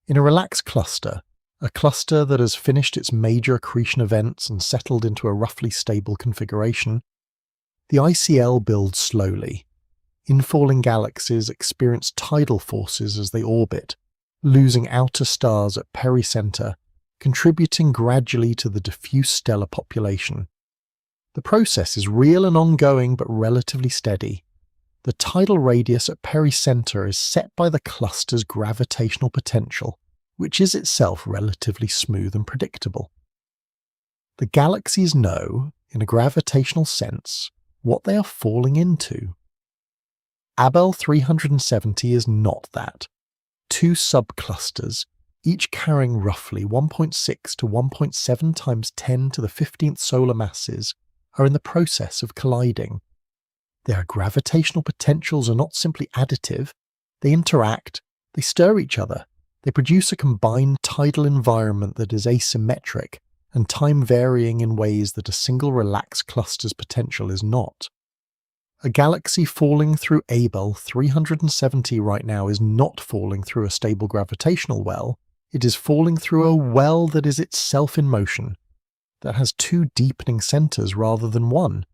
In a relaxed cluster, a cluster that has finished its major accretion events and settled into a roughly stable configuration, the ICL builds slowly. Infalling galaxies experience tidal forces as they orbit, losing outer stars at pericenter, contributing gradually to the diffuse stellar population. The process is real and ongoing but relatively steady. The tidal radius at pericenter is set by the cluster's gravitational potential, which is itself relatively smooth and predictable. The galaxies know, in a gravitational sense, what they are falling into. Abell 370 is not that. Two subclusters, each carrying roughly 1.6 to 1.7 times 10 to the 15th solar masses, are in the process of colliding. Their gravitational potentials are not simply additive, they interact, they stir each other, they produce a combined tidal environment that is asymmetric and time-varying in ways that a single relaxed cluster's potential is not. A galaxy falling through Abell 370 right now is not falling through a stable gravitational well, it is falling through a well that is itself in motion, that has two deepening centres rather than one,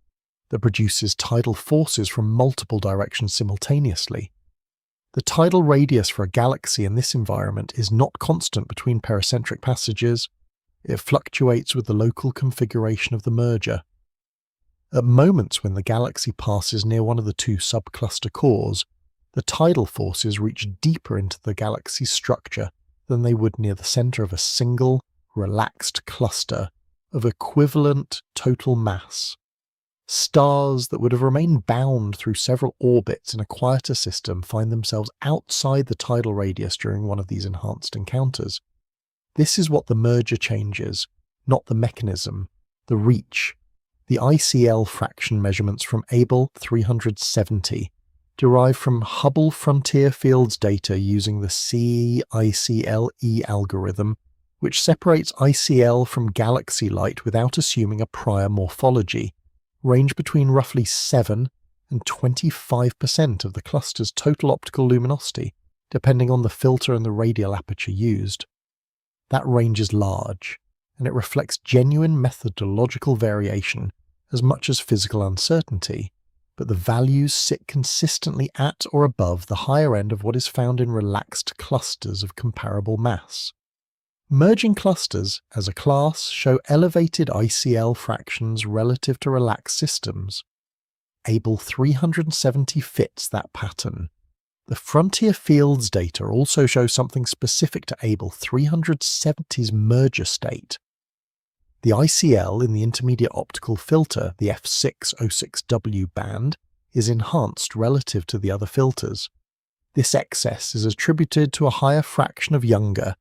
that produces tidal forces from multiple directions simultaneously. The tidal radius for a galaxy in this environment is not constant between pericentric passages, it fluctuates with the local configuration of the merger. At moments when the galaxy passes near one of the two subcluster cores, the tidal forces reach deeper into the galaxy's structure than they would near the centre of a single, relaxed cluster of equivalent total mass. Stars that would have remained bound through several orbits in a quieter system find themselves outside the tidal radius during one of these enhanced encounters. This is what the merger changes, not the mechanism, the reach. The ICL fraction measurements from Abell 370 derive from Hubble frontier fields data using the CICLE algorithm, which separates ICL from galaxy light without assuming a prior morphology, range between roughly 7 and 25% of the cluster's total optical luminosity, depending on the filter and the radial aperture used. That range is large, and it reflects genuine methodological variation as much as physical uncertainty, but the values sit consistently at or above the higher end of what is found in relaxed clusters of comparable mass. Merging clusters, as a class, show elevated ICL fractions relative to relaxed systems. Abell 370 fits that pattern. The frontier fields data also show something specific to Abell 370's merger state. The ICL in the intermediate optical filter, the F606W band, is enhanced relative to the other filters. This excess is attributed to a higher fraction of younger,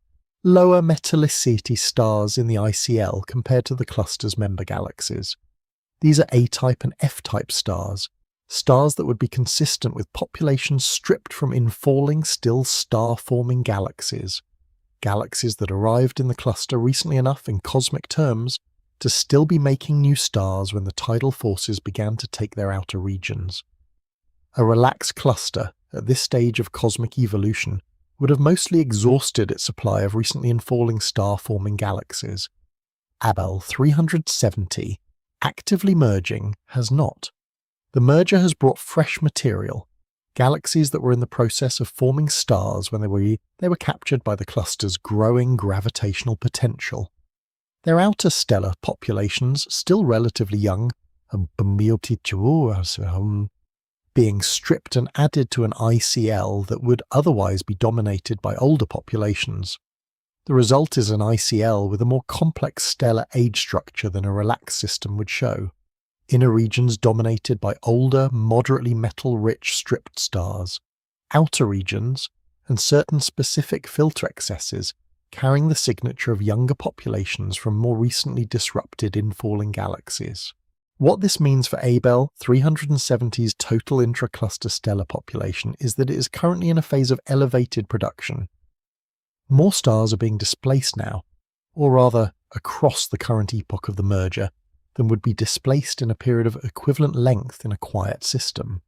lower metallicity stars in the ICL compared to the cluster's member galaxies. These are A-type and F-type stars that would be consistent with populations stripped from infalling still star-forming galaxies that arrived in the cluster recently enough in cosmic terms to still be making new stars when the tidal forces began to take their outer regions. A relaxed cluster, at this stage of cosmic evolution, would have mostly exhausted its supply of recently infalling star-forming galaxies. Abell 370, actively merging, has not. The merger has brought fresh material, galaxies that were in the process of forming stars when they were captured by the cluster's growing gravitational potential. Their outer stellar populations, still relatively young, being stripped and added to an ICL that would otherwise be dominated by older populations. The result is an ICL with a more complex stellar age structure than a relaxed system would show. Inner regions dominated by older, moderately metal-rich stripped stars. Outer regions, and certain specific filter excesses, carrying the signature of younger populations from more recently disrupted infalling galaxies. What this means for Abell 370's total intracluster stellar population is that it is currently in a phase of elevated production. More stars are being displaced now, or rather across the current epoch of the merger, than would be displaced in a period of equivalent length in a quiet system.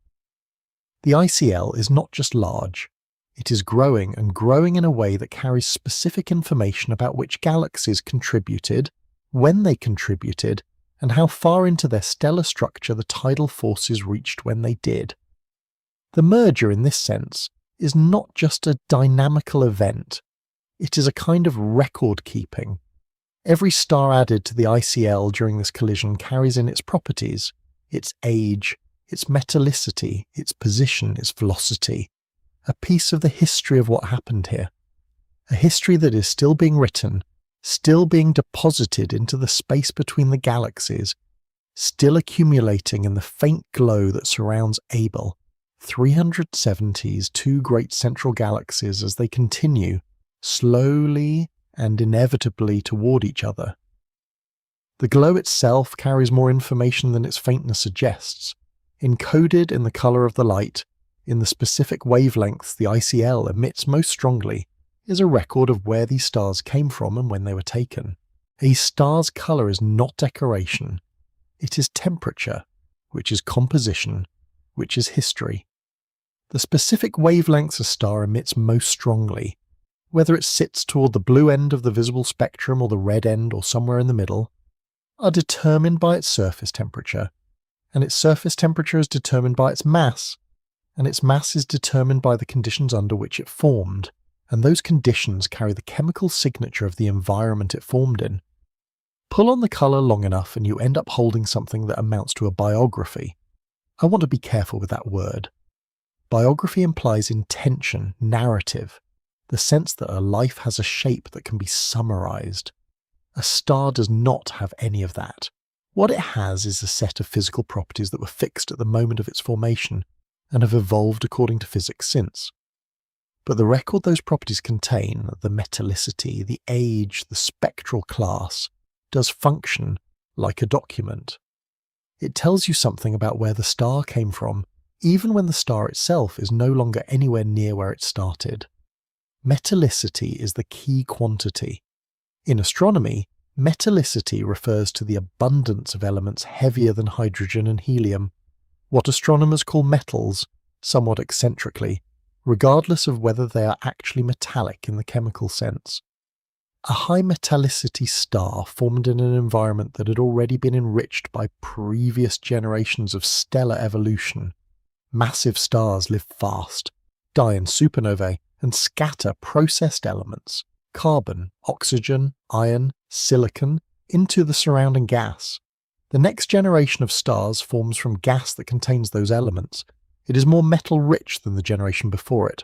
The ICL is not just large, it is growing and growing in a way that carries specific information about which galaxies contributed, when they contributed, and how far into their stellar structure the tidal forces reached when they did. The merger, in this sense, is not just a dynamical event, it is a kind of record-keeping. Every star added to the ICL during this collision carries in its properties, its age, its metallicity, its position, its velocity, a piece of the history of what happened here. A history that is still being written, still being deposited into the space between the galaxies, still accumulating in the faint glow that surrounds Abell 370's two great central galaxies as they continue, slowly and inevitably, toward each other. The glow itself carries more information than its faintness suggests. Encoded in the colour of the light, in the specific wavelengths the ICL emits most strongly, is a record of where these stars came from and when they were taken. A star's colour is not decoration. It is temperature, which is composition, which is history. The specific wavelengths a star emits most strongly, whether it sits toward the blue end of the visible spectrum or the red end or somewhere in the middle, are determined by its surface temperature, and its surface temperature is determined by its mass, and its mass is determined by the conditions under which it formed, and those conditions carry the chemical signature of the environment it formed in. Pull on the colour long enough and you end up holding something that amounts to a biography. I want to be careful with that word. Biography implies intention, narrative, the sense that a life has a shape that can be summarised. A star does not have any of that. What it has is a set of physical properties that were fixed at the moment of its formation and have evolved according to physics since. But the record those properties contain, the metallicity, the age, the spectral class, does function like a document. It tells you something about where the star came from, even when the star itself is no longer anywhere near where it started. Metallicity is the key quantity. In astronomy, metallicity refers to the abundance of elements heavier than hydrogen and helium, what astronomers call metals, somewhat eccentrically, regardless of whether they are actually metallic in the chemical sense. A high metallicity star formed in an environment that had already been enriched by previous generations of stellar evolution. Massive stars live fast, die in supernovae, and scatter processed elements, carbon, oxygen, iron, silicon, into the surrounding gas. The next generation of stars forms from gas that contains those elements. It is more metal-rich than the generation before it.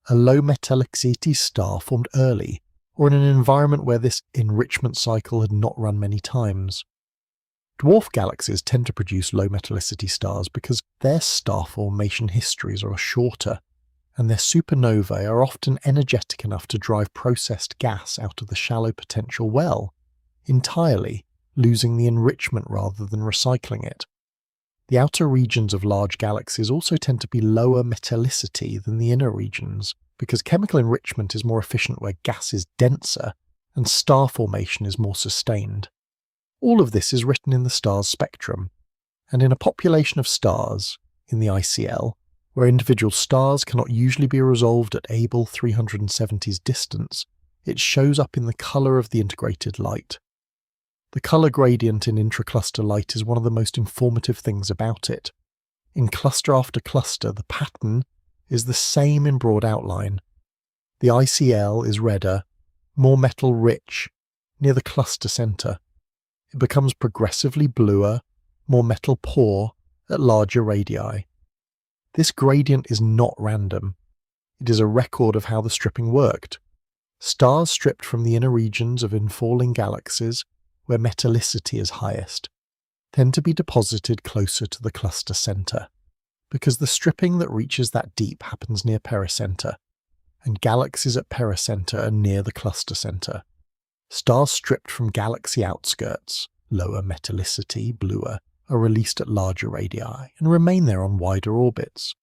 A low metallicity star formed early, or in an environment where this enrichment cycle had not run many times. Dwarf galaxies tend to produce low metallicity stars because their star formation histories are shorter, and their supernovae are often energetic enough to drive processed gas out of the shallow potential well, entirely, losing the enrichment rather than recycling it. The outer regions of large galaxies also tend to be lower metallicity than the inner regions, because chemical enrichment is more efficient where gas is denser and star formation is more sustained. All of this is written in the star's spectrum, and in a population of stars, in the ICL, where individual stars cannot usually be resolved at Abell 370's distance, it shows up in the colour of the integrated light. The colour gradient in intracluster light is one of the most informative things about it. In cluster after cluster, the pattern is the same in broad outline. The ICL is redder, more metal-rich, near the cluster centre. It becomes progressively bluer, more metal-poor, at larger radii. This gradient is not random. It is a record of how the stripping worked. Stars stripped from the inner regions of infalling galaxies, where metallicity is highest, tend to be deposited closer to the cluster centre, because the stripping that reaches that deep happens near pericentre, and galaxies at pericentre are near the cluster centre. Stars stripped from galaxy outskirts, lower metallicity, bluer, are released at larger radii and remain there on wider orbits.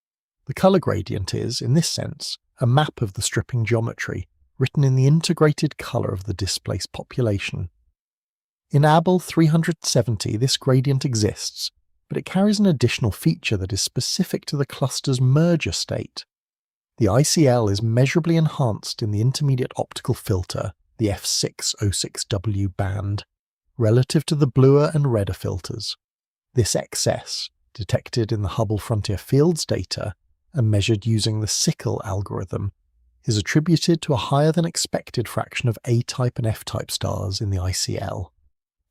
The colour gradient is, in this sense, a map of the stripping geometry, written in the integrated colour of the displaced population. In Abell 370 this gradient exists, but it carries an additional feature that is specific to the cluster's merger state. The ICL is measurably enhanced in the intermediate optical filter, the F606W band, relative to the bluer and redder filters. This excess, detected in the Hubble Frontier Fields data and measured using the Sickle algorithm, is attributed to a higher than expected fraction of A-type and F-type stars in the ICL.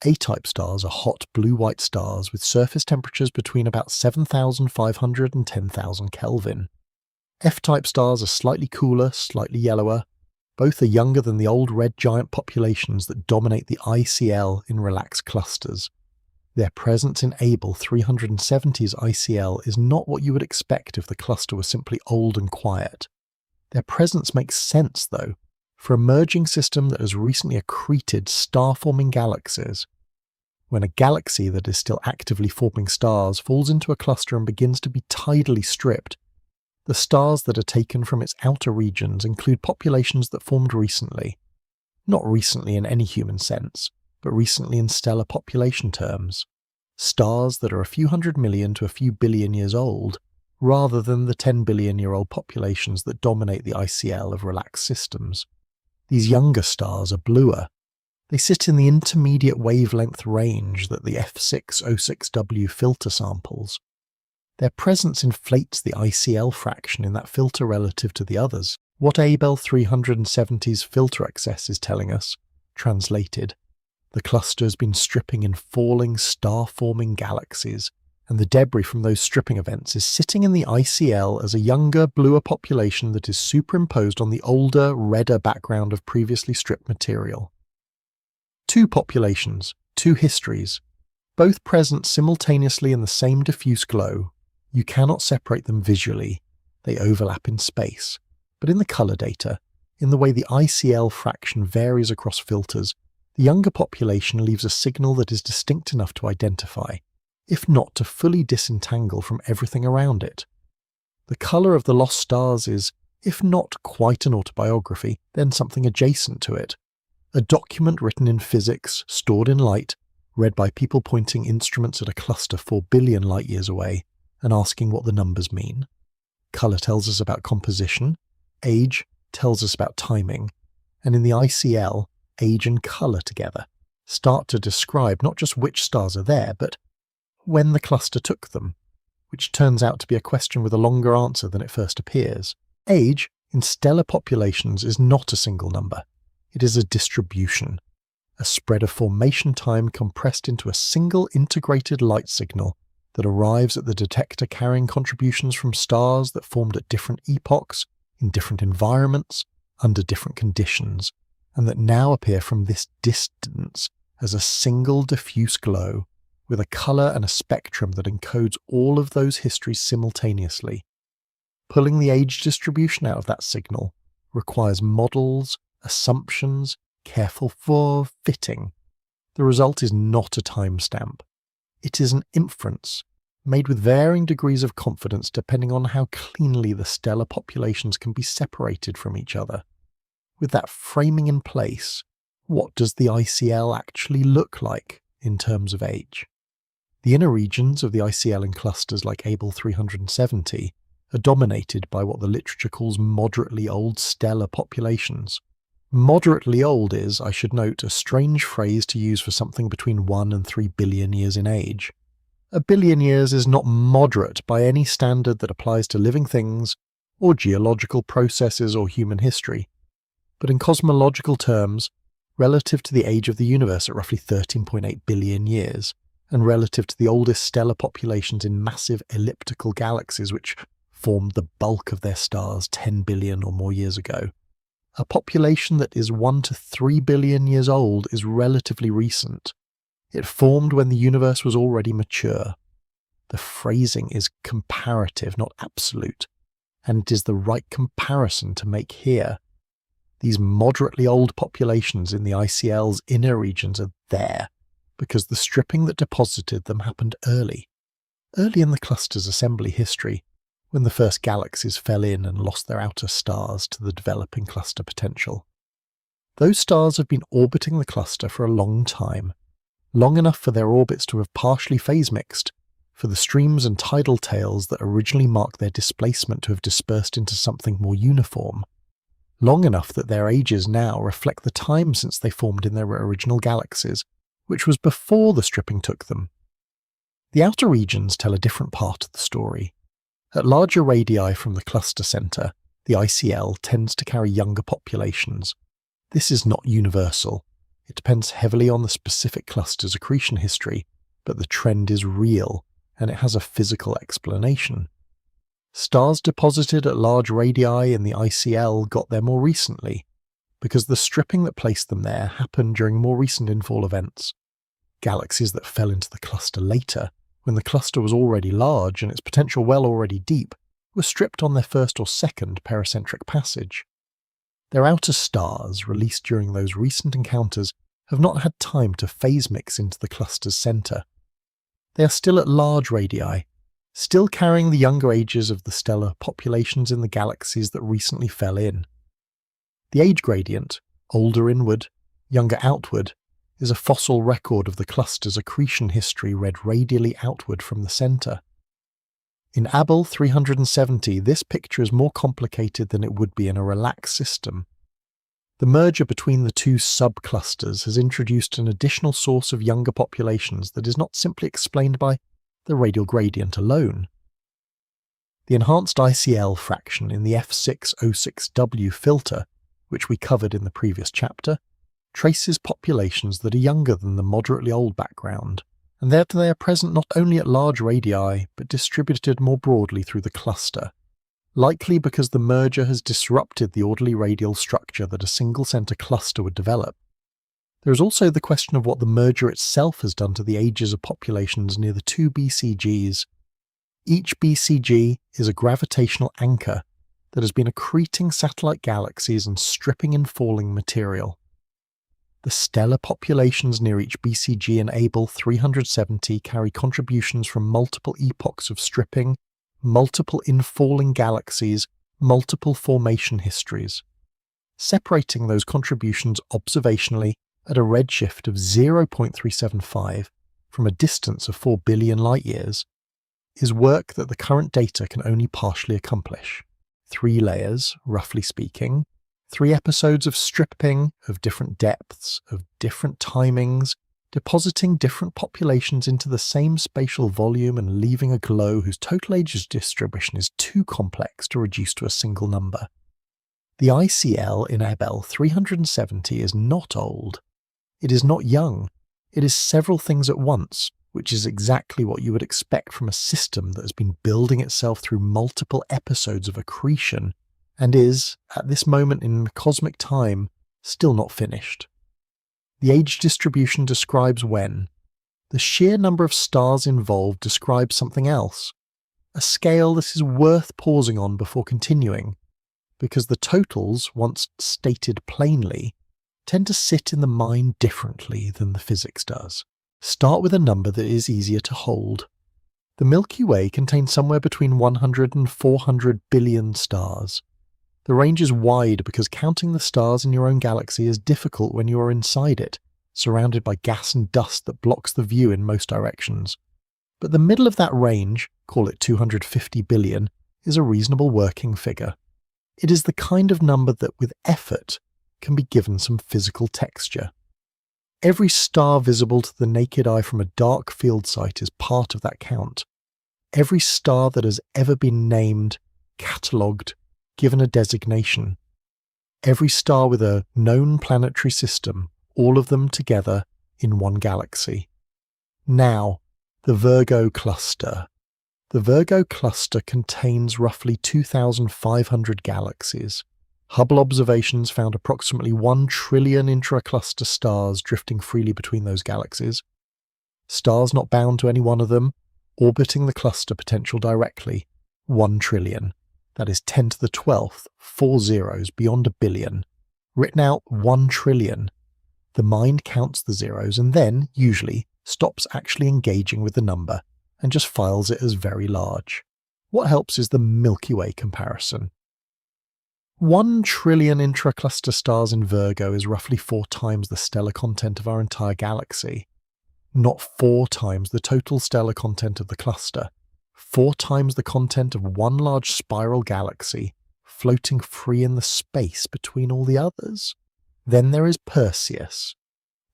A-type stars are hot blue-white stars with surface temperatures between about 7,500 and 10,000 Kelvin. F-type stars are slightly cooler, slightly yellower. Both are younger than the old red giant populations that dominate the ICL in relaxed clusters. Their presence in Abell 370's ICL is not what you would expect if the cluster was simply old and quiet. Their presence makes sense, though, for a merging system that has recently accreted star-forming galaxies. When a galaxy that is still actively forming stars falls into a cluster and begins to be tidally stripped, the stars that are taken from its outer regions include populations that formed recently. Not recently in any human sense, but recently in stellar population terms. stars that are a few 100 million to a few billion years old, rather than the 10 billion-year-old populations that dominate the ICL of relaxed systems. These younger stars are bluer. They sit in the intermediate wavelength range that the F606W filter samples. Their presence inflates the ICL fraction in that filter relative to the others. What Abell 370's filter excess is telling us, translated, the cluster has been stripping in falling star-forming galaxies, and the debris from those stripping events is sitting in the ICL as a younger, bluer population that is superimposed on the older, redder background of previously stripped material. Two populations, two histories, both present simultaneously in the same diffuse glow. You cannot separate them visually. They overlap in space. But in the colour data, in the way the ICL fraction varies across filters, the younger population leaves a signal that is distinct enough to identify, if not to fully disentangle from everything around it. The colour of the lost stars is, if not quite an autobiography, then something adjacent to it. A document written in physics, stored in light, read by people pointing instruments at a cluster 4 billion light-years away, and asking what the numbers mean. Colour tells us about composition, age tells us about timing, and in the ICL, age and colour together start to describe not just which stars are there, but when the cluster took them, which turns out to be a question with a longer answer than it first appears. Age, in stellar populations, is not a single number. It is a distribution, a spread of formation time compressed into a single integrated light signal that arrives at the detector carrying contributions from stars that formed at different epochs, in different environments, under different conditions, and that now appear from this distance as a single diffuse glow, with a colour and a spectrum that encodes all of those histories simultaneously. Pulling the age distribution out of that signal requires models, assumptions, careful for fitting. The result is not a timestamp. It is an inference, made with varying degrees of confidence depending on how cleanly the stellar populations can be separated from each other. With that framing in place, what does the ICL actually look like in terms of age? The inner regions of the ICL in clusters like Abell 370 are dominated by what the literature calls moderately old stellar populations. Moderately old is, I should note, a strange phrase to use for something between 1 and 3 billion years in age. A billion years is not moderate by any standard that applies to living things, or geological processes or human history. But in cosmological terms, relative to the age of the universe at roughly 13.8 billion years, and relative to the oldest stellar populations in massive elliptical galaxies which formed the bulk of their stars 10 billion or more years ago, a population that is 1 to 3 billion years old is relatively recent. It formed when the universe was already mature. The phrasing is comparative, not absolute, and it is the right comparison to make here. These moderately old populations in the ICL's inner regions are there because the stripping that deposited them happened early in the cluster's assembly history, when the first galaxies fell in and lost their outer stars to the developing cluster potential. Those stars have been orbiting the cluster for a long time, long enough for their orbits to have partially phase-mixed, for the streams and tidal tails that originally marked their displacement to have dispersed into something more uniform, long enough that their ages now reflect the time since they formed in their original galaxies, which was before the stripping took them. The outer regions tell a different part of the story. At larger radii from the cluster centre, the ICL tends to carry younger populations. This is not universal. It depends heavily on the specific cluster's accretion history, but the trend is real, and it has a physical explanation. Stars deposited at large radii in the ICL got there more recently, because the stripping that placed them there happened during more recent infall events. Galaxies that fell into the cluster later, when the cluster was already large and its potential well already deep, were stripped on their first or second pericentric passage. Their outer stars, released during those recent encounters, have not had time to phase mix into the cluster's centre. They are still at large radii, still carrying the younger ages of the stellar populations in the galaxies that recently fell in. The age gradient, older inward, younger outward, is a fossil record of the cluster's accretion history read radially outward from the centre. In Abell 370, this picture is more complicated than it would be in a relaxed system. The merger between the two subclusters has introduced an additional source of younger populations that is not simply explained by the radial gradient alone. The enhanced ICL fraction in the F606W filter, which we covered in the previous chapter, traces populations that are younger than the moderately old background, and that they are present not only at large radii, but distributed more broadly through the cluster, likely because the merger has disrupted the orderly radial structure that a single-centre cluster would develop. There is also the question of what the merger itself has done to the ages of populations near the two BCGs. Each BCG is a gravitational anchor that has been accreting satellite galaxies and stripping and falling material. The stellar populations near each BCG in Abell 370 carry contributions from multiple epochs of stripping, multiple infalling galaxies, multiple formation histories. Separating those contributions observationally at a redshift of 0.375 from a distance of 4 billion light-years is work that the current data can only partially accomplish. 3 layers, roughly speaking, 3 episodes of stripping of different depths, of different timings, depositing different populations into the same spatial volume and leaving a glow whose total age distribution is too complex to reduce to a single number. The ICL in Abell 370 is not old. It is not young. It is several things at once, which is exactly what you would expect from a system that has been building itself through multiple episodes of accretion and is, at this moment in cosmic time, still not finished. The age distribution describes when. The sheer number of stars involved describes something else, a scale that is worth pausing on before continuing, because the totals, once stated plainly, tend to sit in the mind differently than the physics does. Start with a number that is easier to hold. The Milky Way contains somewhere between 100 and 400 billion stars. The range is wide because counting the stars in your own galaxy is difficult when you are inside it, surrounded by gas and dust that blocks the view in most directions. But the middle of that range, call it 250 billion, is a reasonable working figure. It is the kind of number that, with effort, can be given some physical texture. Every star visible to the naked eye from a dark field site is part of that count. Every star that has ever been named, catalogued, given a designation. Every star with a known planetary system, all of them together in one galaxy. Now, the Virgo cluster. The Virgo cluster contains roughly 2,500 galaxies. Hubble observations found approximately 1 trillion intracluster stars drifting freely between those galaxies. Stars not bound to any one of them, orbiting the cluster potential directly. 1 trillion. That is 10 to the 12th, 4 zeros beyond a billion. Written out 1 trillion. The mind counts the zeros and then, usually, stops actually engaging with the number and just files it as very large. What helps is the Milky Way comparison. 1 trillion intracluster stars in Virgo is roughly 4 times the stellar content of our entire galaxy. Not 4 times the total stellar content of the cluster. 4 times the content of one large spiral galaxy, floating free in the space between all the others. Then there is Perseus.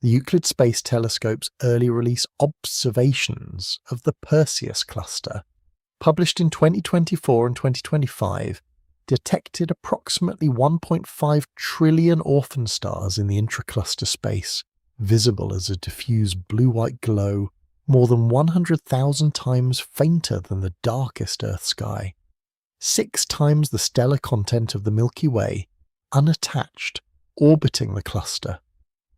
The Euclid Space Telescope's early release observations of the Perseus cluster, published in 2024 and 2025, detected approximately 1.5 trillion orphan stars in the intracluster space, visible as a diffuse blue-white glow, more than 100,000 times fainter than the darkest Earth sky. 6 times the stellar content of the Milky Way, unattached, orbiting the cluster.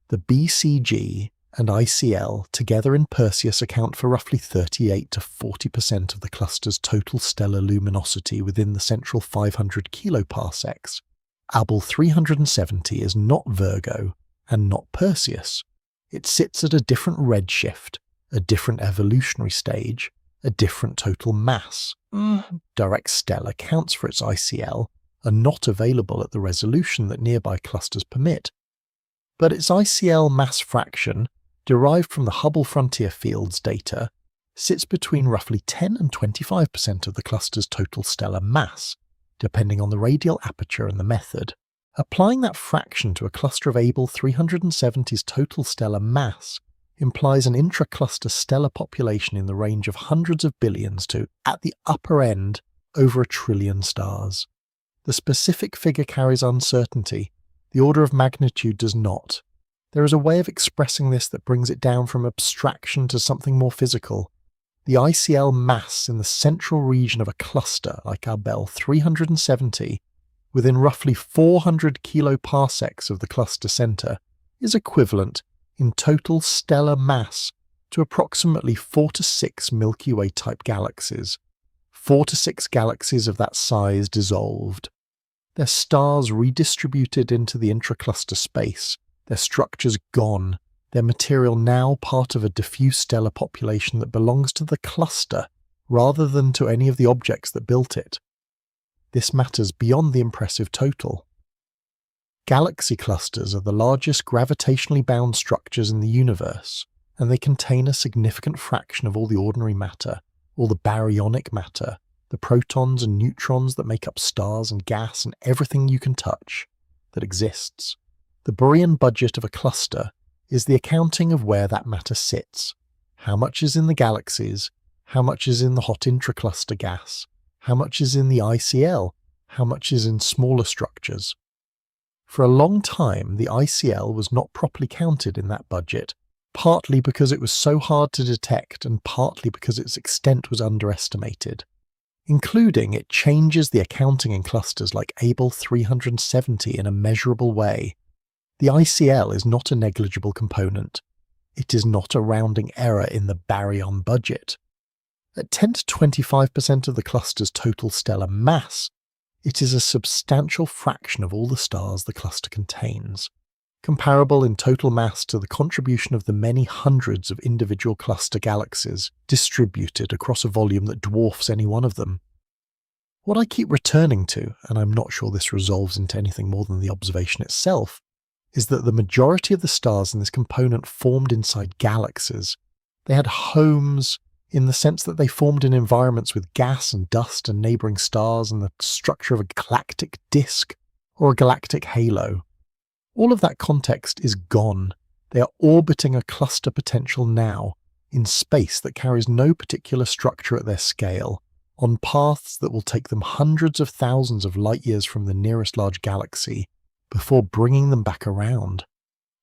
The BCG and ICL together in Perseus account for roughly 38 to 40% of the cluster's total stellar luminosity within the central 500 kiloparsecs. Abell 370 is not Virgo and not Perseus. It sits at a different redshift, a different evolutionary stage, a different total mass. Direct stellar counts for its ICL are not available at the resolution that nearby clusters permit. but its ICL mass fraction, derived from the Hubble frontier fields data, sits between roughly 10 and 25% of the cluster's total stellar mass, depending on the radial aperture and the method. Applying that fraction to a cluster of Abell 370's total stellar mass implies an intracluster stellar population in the range of hundreds of billions to, at the upper end, over 1 trillion stars. The specific figure carries uncertainty, the order of magnitude does not. There is a way of expressing this that brings it down from abstraction to something more physical. The ICL mass in the central region of a cluster like Abell 370, within roughly 400 kiloparsecs of the cluster centre, is equivalent in total stellar mass to approximately 4 to 6 Milky Way type galaxies. 4 to 6 galaxies of that size dissolved. Their stars redistributed into the intracluster space, their structures gone, their material now part of a diffuse stellar population that belongs to the cluster rather than to any of the objects that built it. This matters beyond the impressive total. Galaxy clusters are the largest gravitationally bound structures in the universe, and they contain a significant fraction of all the ordinary matter, all the baryonic matter, the protons and neutrons that make up stars and gas and everything you can touch that exists. The Borean budget of a cluster is the accounting of where that matter sits. How much is in the galaxies, how much is in the hot intracluster gas, how much is in the ICL, how much is in smaller structures. For a long time, the ICL was not properly counted in that budget, partly because it was so hard to detect and partly because its extent was underestimated. Including, it changes the accounting in clusters like Abell 370 in a measurable way. The ICL is not a negligible component. It is not a rounding error in the baryon budget. At 10 to 25% of the cluster's total stellar mass, it is a substantial fraction of all the stars the cluster contains, comparable in total mass to the contribution of the many hundreds of individual cluster galaxies distributed across a volume that dwarfs any one of them. What I keep returning to, and I'm not sure this resolves into anything more than the observation itself, is that the majority of the stars in this component formed inside galaxies. They had homes in the sense that they formed in environments with gas and dust and neighbouring stars and the structure of a galactic disk or a galactic halo. All of that context is gone. They are orbiting a cluster potential now, in space that carries no particular structure at their scale, on paths that will take them hundreds of thousands of light years from the nearest large galaxy, before bringing them back around.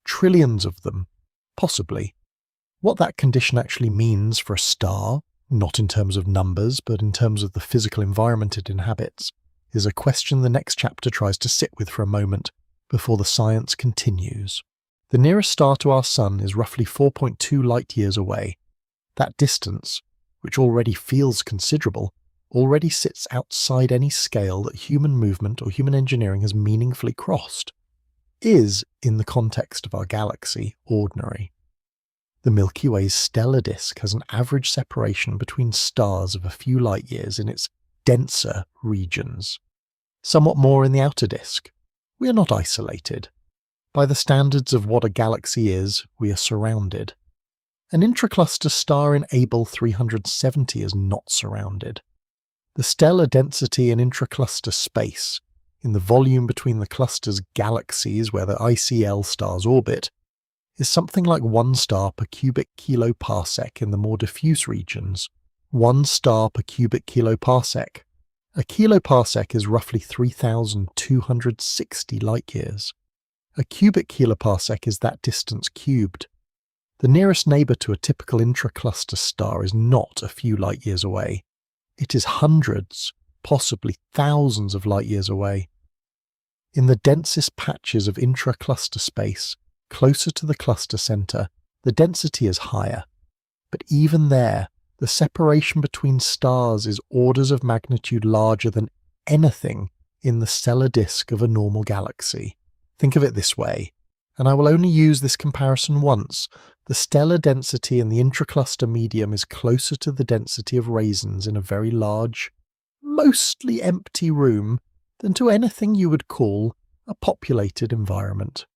Trillions of them, possibly. What that condition actually means for a star, not in terms of numbers, but in terms of the physical environment it inhabits, is a question the next chapter tries to sit with for a moment before the science continues. The nearest star to our Sun is roughly 4.2 light-years away. That distance, which already feels considerable, already sits outside any scale that human movement or human engineering has meaningfully crossed. Is, in the context of our galaxy, ordinary. The Milky Way's stellar disk has an average separation between stars of a few light-years in its denser regions. Somewhat more in the outer disk. We are not isolated. By the standards of what a galaxy is, we are surrounded. An intracluster star in Abell 370 is not surrounded. The stellar density in intracluster space, in the volume between the cluster's galaxies where the ICL stars orbit, is something like 1 star per cubic kiloparsec in the more diffuse regions. 1 star per cubic kiloparsec. A kiloparsec is roughly 3,260 light-years. A cubic kiloparsec is that distance cubed. The nearest neighbour to a typical intracluster star is not a few light-years away. It is hundreds, possibly thousands of light-years away. In the densest patches of intracluster space, closer to the cluster centre, the density is higher. But even there, the separation between stars is orders of magnitude larger than anything in the stellar disk of a normal galaxy. Think of it this way, and I will only use this comparison once. The stellar density in the intracluster medium is closer to the density of raisins in a very large, mostly empty room than to anything you would call a populated environment.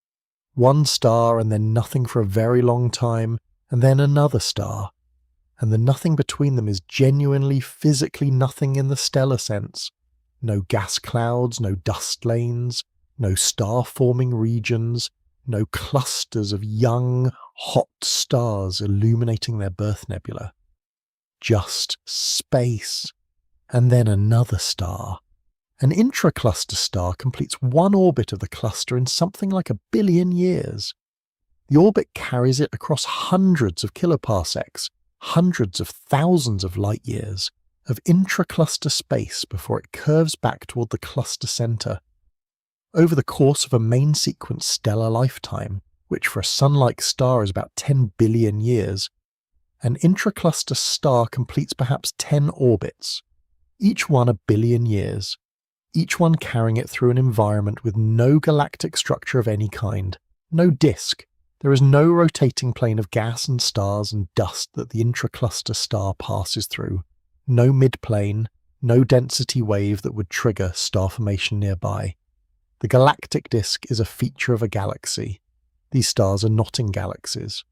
One star and then nothing for a very long time, and then another star. And the nothing between them is genuinely physically nothing in the stellar sense. No gas clouds, no dust lanes, no star-forming regions, no clusters of young, hot stars illuminating their birth nebula. Just space. And then another star. An intracluster star completes one orbit of the cluster in something like 1 billion years. The orbit carries it across hundreds of kiloparsecs, hundreds of thousands of light years, of intracluster space before it curves back toward the cluster center. Over the course of a main sequence stellar lifetime, which for a Sun-like star is about 10 billion years, an intracluster star completes perhaps 10 orbits, each one 1 billion years, each one carrying it through an environment with no galactic structure of any kind, no disk. There is no rotating plane of gas and stars and dust that the intracluster star passes through, no midplane, no density wave that would trigger star formation nearby. The galactic disk is a feature of a galaxy. These stars are not in galaxies.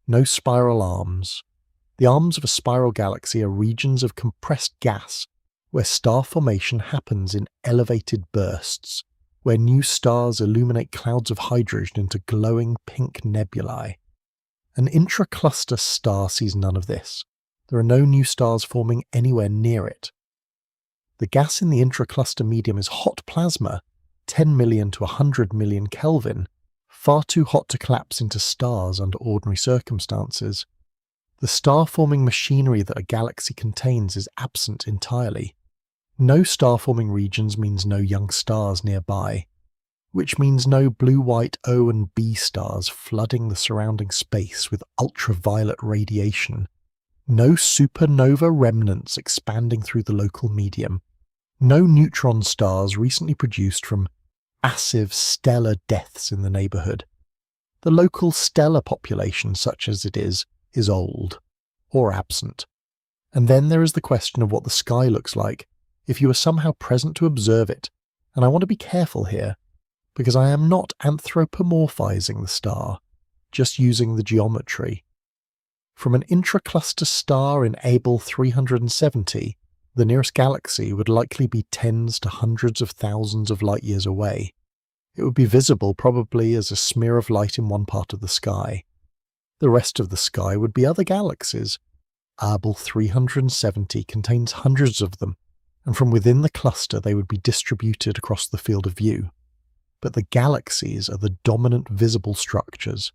No spiral arms. The arms of a spiral galaxy are regions of compressed gas where star formation happens in elevated bursts, where new stars illuminate clouds of hydrogen into glowing pink nebulae. An intracluster star sees none of this. There are no new stars forming anywhere near it. The gas in the intracluster medium is hot plasma, 10 million to 100 million Kelvin, far too hot to collapse into stars under ordinary circumstances. The star-forming machinery that a galaxy contains is absent entirely. No star-forming regions means no young stars nearby, which means no blue-white O and B stars flooding the surrounding space with ultraviolet radiation, no supernova remnants expanding through the local medium, no neutron stars recently produced from massive stellar deaths in the neighbourhood. The local stellar population, such as it is old, or absent. And then there is the question of what the sky looks like if you are somehow present to observe it, and I want to be careful here, because I am not anthropomorphizing the star, just using the geometry. From an intracluster star in Abell 370, the nearest galaxy would likely be tens to hundreds of thousands of light years away. It would be visible probably as a smear of light in one part of the sky. The rest of the sky would be other galaxies. Abell 370 contains hundreds of them, and from within the cluster they would be distributed across the field of view. But the galaxies are the dominant visible structures,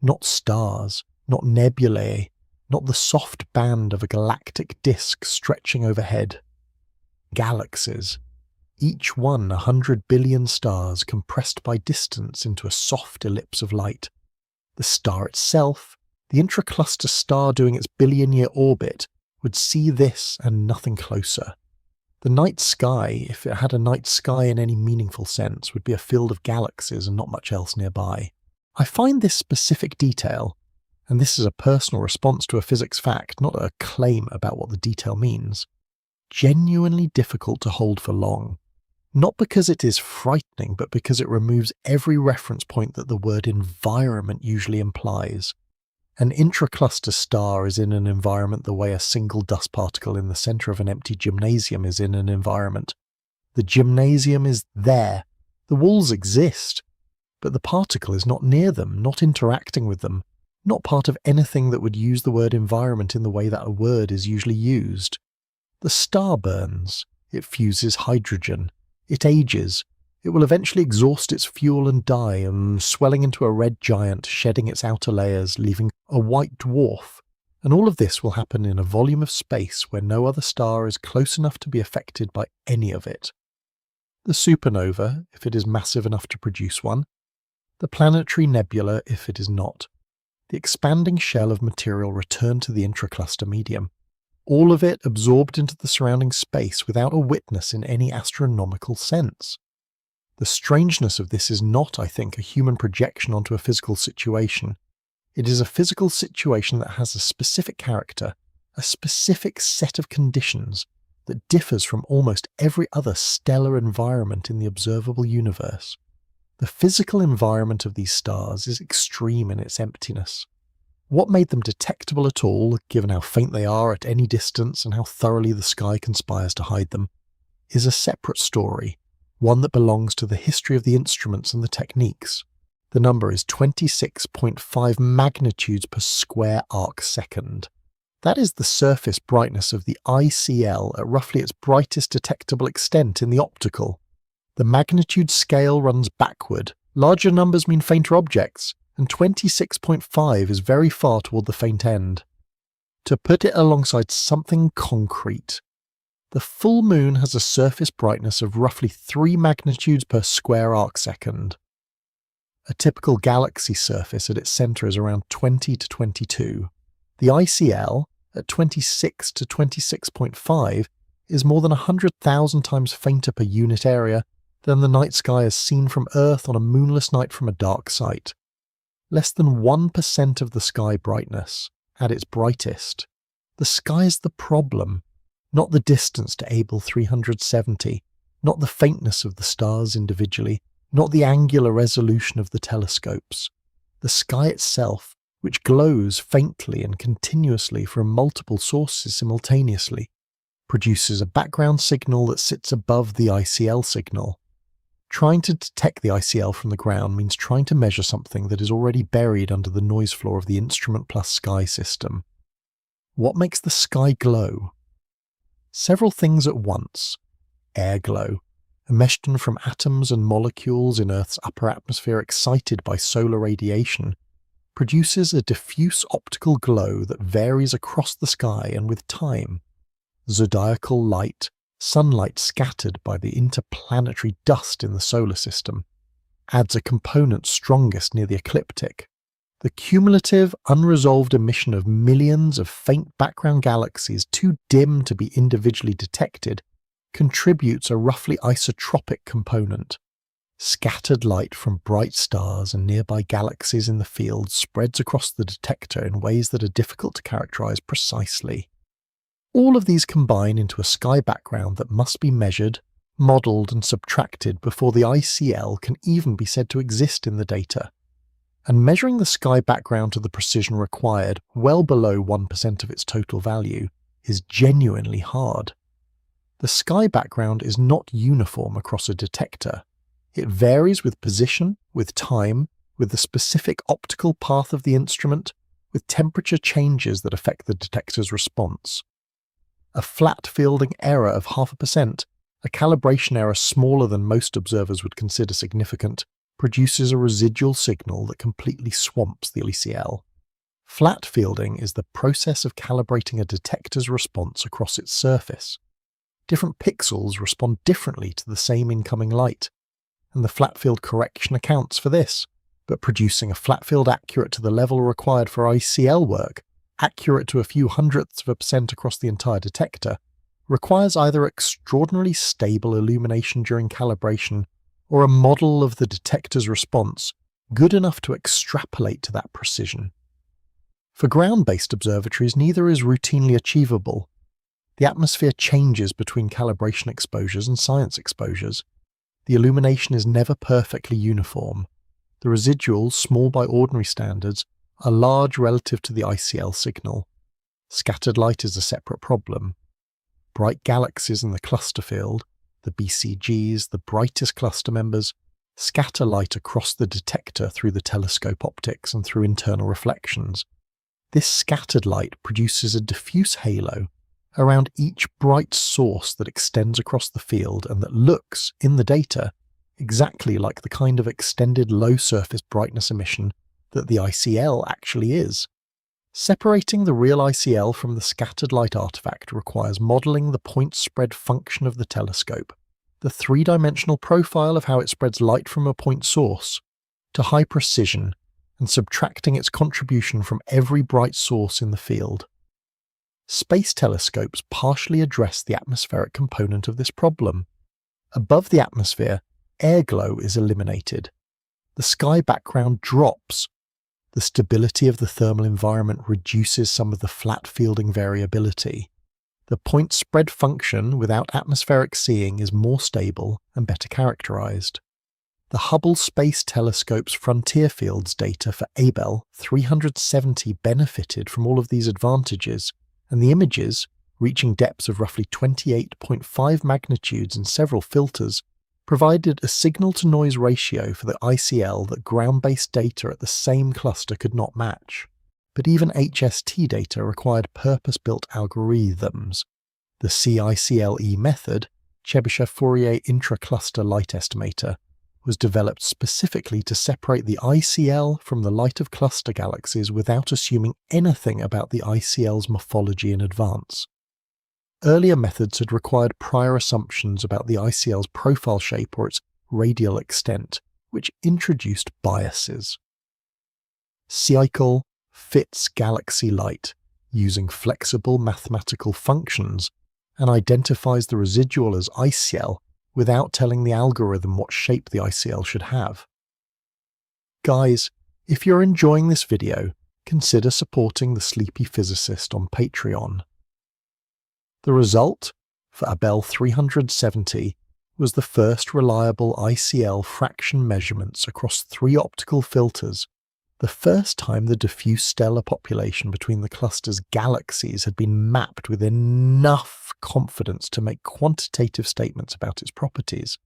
not stars, not nebulae, not the soft band of a galactic disk stretching overhead. Galaxies, each one 100 billion stars compressed by distance into a soft ellipse of light. The star itself, the intracluster star doing its billion-year orbit, would see this and nothing closer. The night sky, if it had a night sky in any meaningful sense, would be a field of galaxies and not much else nearby. I find this specific detail, and this is a personal response to a physics fact, not a claim about what the detail means, genuinely difficult to hold for long. Not because it is frightening, but because it removes every reference point that the word environment usually implies. An intracluster star is in an environment the way a single dust particle in the centre of an empty gymnasium is in an environment. The gymnasium is there. The walls exist. But the particle is not near them, not interacting with them, not part of anything that would use the word environment in the way that a word is usually used. The star burns. It fuses hydrogen. It ages. It will eventually exhaust its fuel and die, swelling into a red giant, shedding its outer layers, leaving a white dwarf. And all of this will happen in a volume of space where no other star is close enough to be affected by any of it. The supernova, if it is massive enough to produce one. The planetary nebula, if it is not. The expanding shell of material returned to the intracluster medium. All of it absorbed into the surrounding space without a witness in any astronomical sense. The strangeness of this is not, I think, a human projection onto a physical situation. It is a physical situation that has a specific character, a specific set of conditions that differs from almost every other stellar environment in the observable universe. The physical environment of these stars is extreme in its emptiness. What made them detectable at all, given how faint they are at any distance and how thoroughly the sky conspires to hide them, is a separate story, one that belongs to the history of the instruments and the techniques. The number is 26.5 magnitudes per square arc second. That is the surface brightness of the ICL at roughly its brightest detectable extent in the optical. The magnitude scale runs backward. Larger numbers mean fainter objects, and 26.5 is very far toward the faint end. To put it alongside something concrete, the full moon has a surface brightness of roughly 3 magnitudes per square arc second. A typical galaxy surface at its centre is around 20 to 22. The ICL, at 26 to 26.5, is more than 100,000 times fainter per unit area than the night sky as seen from Earth on a moonless night from a dark site. Less than 1% of the sky brightness, at its brightest. The sky is the problem, not the distance to Abell 370, not the faintness of the stars individually, not the angular resolution of the telescopes. The sky itself, which glows faintly and continuously from multiple sources simultaneously, produces a background signal that sits above the ICL signal. Trying to detect the ICL from the ground means trying to measure something that is already buried under the noise floor of the instrument plus sky system. What makes the sky glow? Several things at once. Air glow, emission from atoms and molecules in Earth's upper atmosphere excited by solar radiation, produces a diffuse optical glow that varies across the sky and with time. Zodiacal light, sunlight scattered by the interplanetary dust in the solar system, adds a component strongest near the ecliptic. The cumulative, unresolved emission of millions of faint background galaxies too dim to be individually detected contributes a roughly isotropic component. Scattered light from bright stars and nearby galaxies in the field spreads across the detector in ways that are difficult to characterize precisely. All of these combine into a sky background that must be measured, modelled and subtracted before the ICL can even be said to exist in the data. And measuring the sky background to the precision required, well below 1% of its total value, is genuinely hard. The sky background is not uniform across a detector. It varies with position, with time, with the specific optical path of the instrument, with temperature changes that affect the detector's response. A flat fielding error of 0.5%, a calibration error smaller than most observers would consider significant, produces a residual signal that completely swamps the ICL. Flat fielding is the process of calibrating a detector's response across its surface. Different pixels respond differently to the same incoming light, and the flat field correction accounts for this, but producing a flat field accurate to the level required for ICL work, accurate to a few hundredths of a percent across the entire detector, requires either extraordinarily stable illumination during calibration or a model of the detector's response good enough to extrapolate to that precision. For ground-based observatories, neither is routinely achievable. The atmosphere changes between calibration exposures and science exposures. The illumination is never perfectly uniform. The residuals, small by ordinary standards, are large relative to the ICL signal. Scattered light is a separate problem. Bright galaxies in the cluster field, the BCGs, the brightest cluster members, scatter light across the detector through the telescope optics and through internal reflections. This scattered light produces a diffuse halo around each bright source that extends across the field and that looks, in the data, exactly like the kind of extended low-surface brightness emission that the ICL actually is. Separating the real ICL from the scattered light artifact requires modelling the point spread function of the telescope, the three-dimensional profile of how it spreads light from a point source, to high precision, and subtracting its contribution from every bright source in the field. Space telescopes partially address the atmospheric component of this problem. Above the atmosphere, air glow is eliminated. The sky background drops. The stability of the thermal environment reduces some of the flat fielding variability. The point spread function without atmospheric seeing is more stable and better characterized. The Hubble Space Telescope's frontier fields data for Abell 370 benefited from all of these advantages, and the images, reaching depths of roughly 28.5 magnitudes in several filters, provided a signal-to-noise ratio for the ICL that ground-based data at the same cluster could not match. But even HST data required purpose-built algorithms. The CICLE method, Chebyshev-Fourier Intracluster Light Estimator, was developed specifically to separate the ICL from the light of cluster galaxies without assuming anything about the ICL's morphology in advance. Earlier methods had required prior assumptions about the ICL's profile shape or its radial extent, which introduced biases. CICLE fits galaxy light using flexible mathematical functions and identifies the residual as ICL without telling the algorithm what shape the ICL should have. Guys, if you're enjoying this video, consider supporting the Sleepy Physicist on Patreon. The result, for Abell 370, was the first reliable ICL fraction measurements across 3 optical filters, the first time the diffuse stellar population between the cluster's galaxies had been mapped with enough confidence to make quantitative statements about its properties.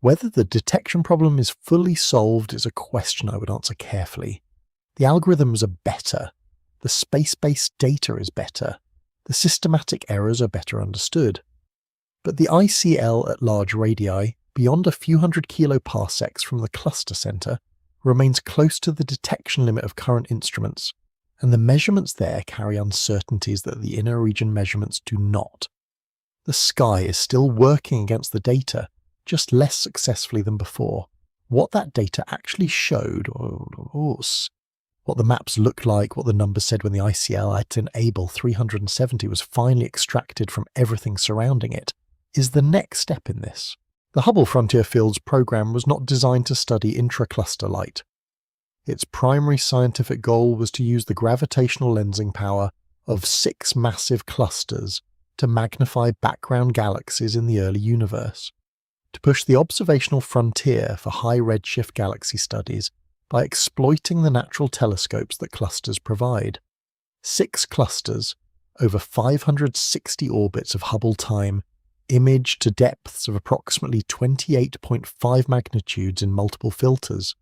Whether the detection problem is fully solved is a question I would answer carefully. The algorithms are better, the space-based data is better, the systematic errors are better understood. But the ICL at large radii, beyond a few hundred kiloparsecs from the cluster center, remains close to the detection limit of current instruments, and the measurements there carry uncertainties that the inner region measurements do not. The sky is still working against the data, just less successfully than before. What that data actually showed, what the maps looked like, what the numbers said when the ICL at Abell 370 was finally extracted from everything surrounding it, is the next step in this. The Hubble Frontier Fields program was not designed to study intracluster light. Its primary scientific goal was to use the gravitational lensing power of 6 massive clusters to magnify background galaxies in the early universe, to push the observational frontier for high redshift galaxy studies by exploiting the natural telescopes that clusters provide. 6 clusters, over 560 orbits of Hubble time, imaged to depths of approximately 28.5 magnitudes in multiple filters.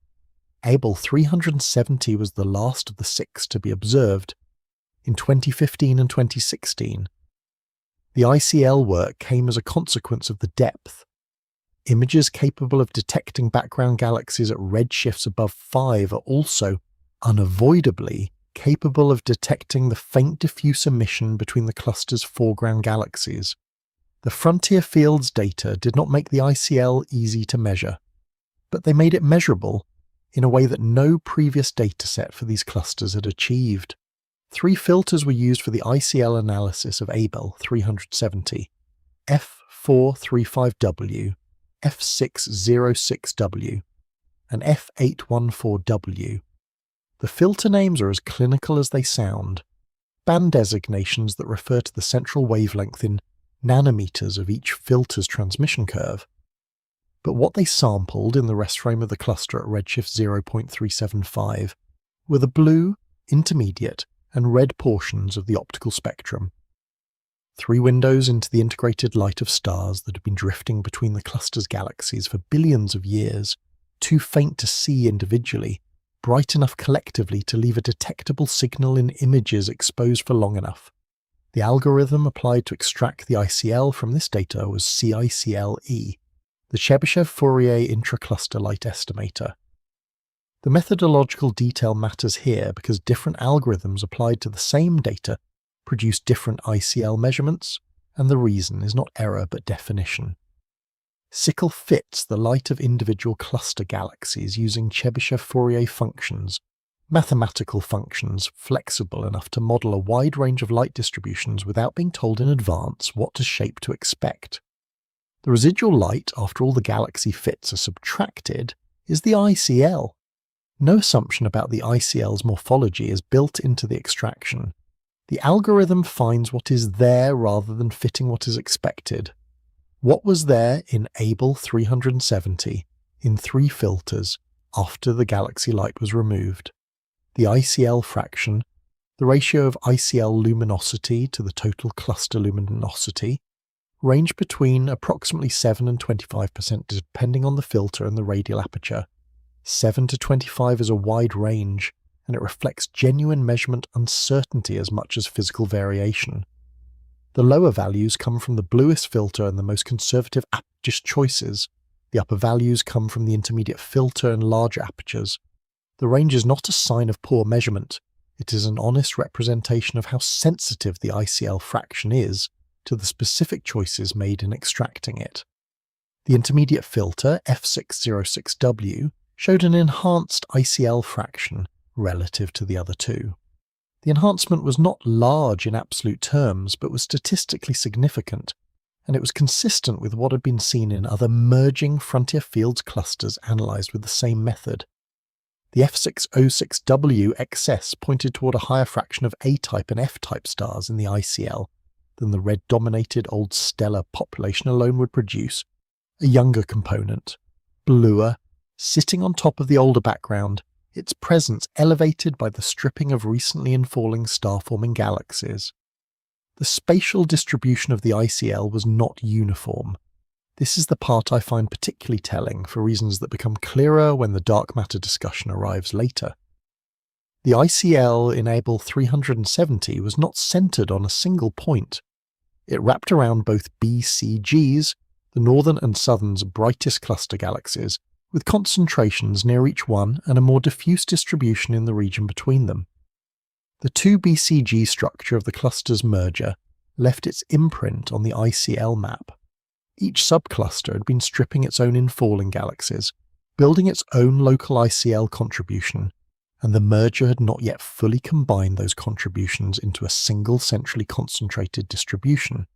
Abell 370 was the last of the 6 to be observed. In 2015 and 2016, the ICL work came as a consequence of the depth. Images capable of detecting background galaxies at redshifts above 5 are also, unavoidably, capable of detecting the faint diffuse emission between the cluster's foreground galaxies. The frontier fields data did not make the ICL easy to measure, but they made it measurable in a way that no previous dataset for these clusters had achieved. 3 filters were used for the ICL analysis of Abell 370, F435W, F606W, and F814W. The filter names are as clinical as they sound, band designations that refer to the central wavelength in nanometers of each filter's transmission curve. But what they sampled in the rest frame of the cluster at redshift 0.375 were the blue, intermediate, and red portions of the optical spectrum. 3 windows into the integrated light of stars that have been drifting between the cluster's galaxies for billions of years, too faint to see individually, bright enough collectively to leave a detectable signal in images exposed for long enough. The algorithm applied to extract the ICL from this data was CICLE, the Chebyshev-Fourier Intracluster Light Estimator. The methodological detail matters here because different algorithms applied to the same data produce different ICL measurements, and the reason is not error but definition. SICLE fits the light of individual cluster galaxies using Chebyshev-Fourier functions, mathematical functions flexible enough to model a wide range of light distributions without being told in advance what shape to expect. The residual light, after all the galaxy fits are subtracted, is the ICL. No assumption about the ICL's morphology is built into the extraction. The algorithm finds what is there rather than fitting what is expected. What was there in Abell 370 in 3 filters after the galaxy light was removed. The ICL fraction, the ratio of ICL luminosity to the total cluster luminosity, range between approximately 7 and 25% depending on the filter and the radial aperture. 7 to 25 is a wide range, and it reflects genuine measurement uncertainty as much as physical variation. The lower values come from the bluest filter and the most conservative aperture choices. The upper values come from the intermediate filter and larger apertures. The range is not a sign of poor measurement. It is an honest representation of how sensitive the ICL fraction is to the specific choices made in extracting it. The intermediate filter, F606W, showed an enhanced ICL fraction relative to the other two. The enhancement was not large in absolute terms, but was statistically significant, and it was consistent with what had been seen in other merging frontier fields clusters analysed with the same method. The F606W excess pointed toward a higher fraction of A-type and F-type stars in the ICL than the red-dominated old stellar population alone would produce. A younger component, bluer, sitting on top of the older background, its presence elevated by the stripping of recently infalling star-forming galaxies. The spatial distribution of the ICL was not uniform. This is the part I find particularly telling for reasons that become clearer when the dark matter discussion arrives later. The ICL in Abell 370 was not centred on a single point. It wrapped around both BCGs, the northern and southern's brightest cluster galaxies, with concentrations near each one and a more diffuse distribution in the region between them. The 2 BCG structure of the cluster's merger left its imprint on the ICL map. Each subcluster had been stripping its own infalling galaxies, building its own local ICL contribution, and the merger had not yet fully combined those contributions into a single centrally concentrated distribution.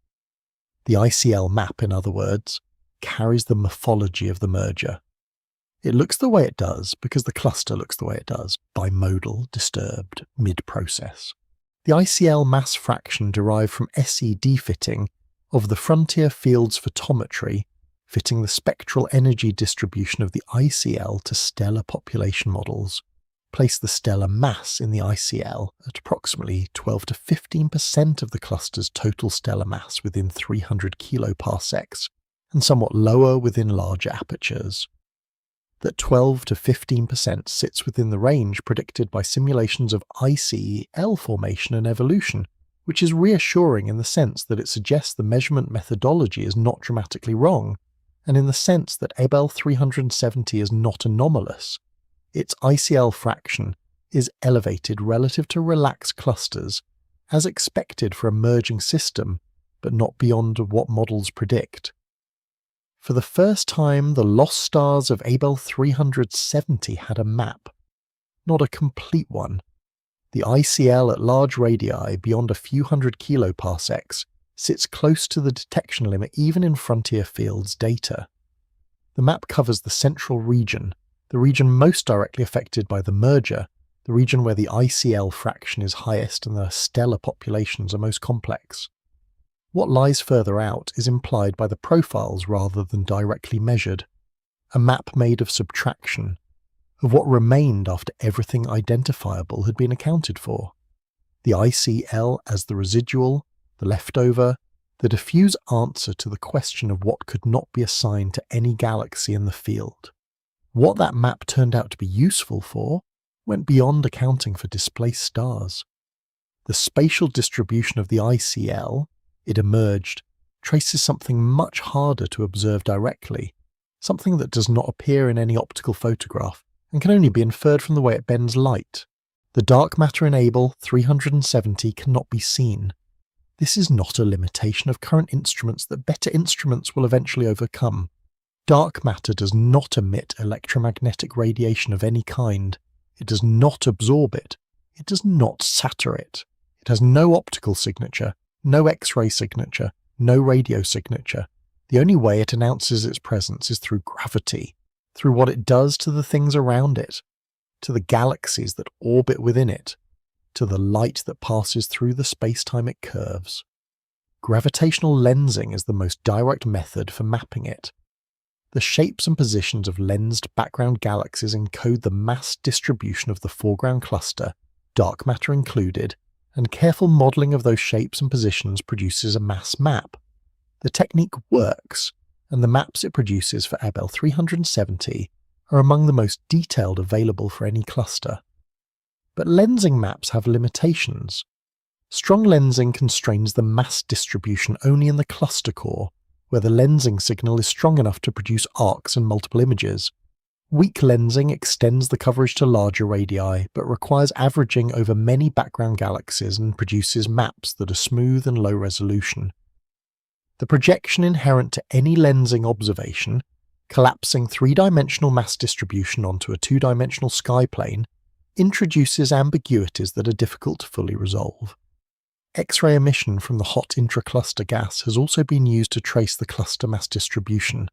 The ICL map, in other words, carries the morphology of the merger. It looks the way it does because the cluster looks the way it does, bimodal, disturbed, mid-process. The ICL mass fraction derived from SED fitting of the frontier fields photometry, fitting the spectral energy distribution of the ICL to stellar population models, place the stellar mass in the ICL at approximately 12 to 15% of the cluster's total stellar mass within 300 kiloparsecs, and somewhat lower within larger apertures. That 12 to 15% sits within the range predicted by simulations of ICL formation and evolution, which is reassuring in the sense that it suggests the measurement methodology is not dramatically wrong, and in the sense that Abell 370 is not anomalous. Its ICL fraction is elevated relative to relaxed clusters, as expected for a merging system, but not beyond what models predict. For the first time, the lost stars of Abell 370 had a map, not a complete one. The ICL at large radii beyond a few hundred kiloparsecs sits close to the detection limit even in frontier fields data. The map covers the central region, the region most directly affected by the merger, the region where the ICL fraction is highest and the stellar populations are most complex. What lies further out is implied by the profiles rather than directly measured, a map made of subtraction, of what remained after everything identifiable had been accounted for. The ICL as the residual, the leftover, the diffuse answer to the question of what could not be assigned to any galaxy in the field. What that map turned out to be useful for went beyond accounting for displaced stars. The spatial distribution of the ICL, it emerged, traces something much harder to observe directly, something that does not appear in any optical photograph and can only be inferred from the way it bends light. The dark matter in Abell 370 cannot be seen. This is not a limitation of current instruments that better instruments will eventually overcome. Dark matter does not emit electromagnetic radiation of any kind. It does not absorb it. It does not scatter it. It has no optical signature, no X-ray signature, no radio signature. The only way it announces its presence is through gravity, through what it does to the things around it, to the galaxies that orbit within it, to the light that passes through the space-time it curves. Gravitational lensing is the most direct method for mapping it. The shapes and positions of lensed background galaxies encode the mass distribution of the foreground cluster, dark matter included, and careful modelling of those shapes and positions produces a mass map. The technique works, and the maps it produces for Abell 370 are among the most detailed available for any cluster. But lensing maps have limitations. Strong lensing constrains the mass distribution only in the cluster core, where the lensing signal is strong enough to produce arcs and multiple images. Weak lensing extends the coverage to larger radii, but requires averaging over many background galaxies and produces maps that are smooth and low resolution. The projection inherent to any lensing observation, collapsing three-dimensional mass distribution onto a two-dimensional sky plane, introduces ambiguities that are difficult to fully resolve. X-ray emission from the hot intracluster gas has also been used to trace the cluster mass distribution,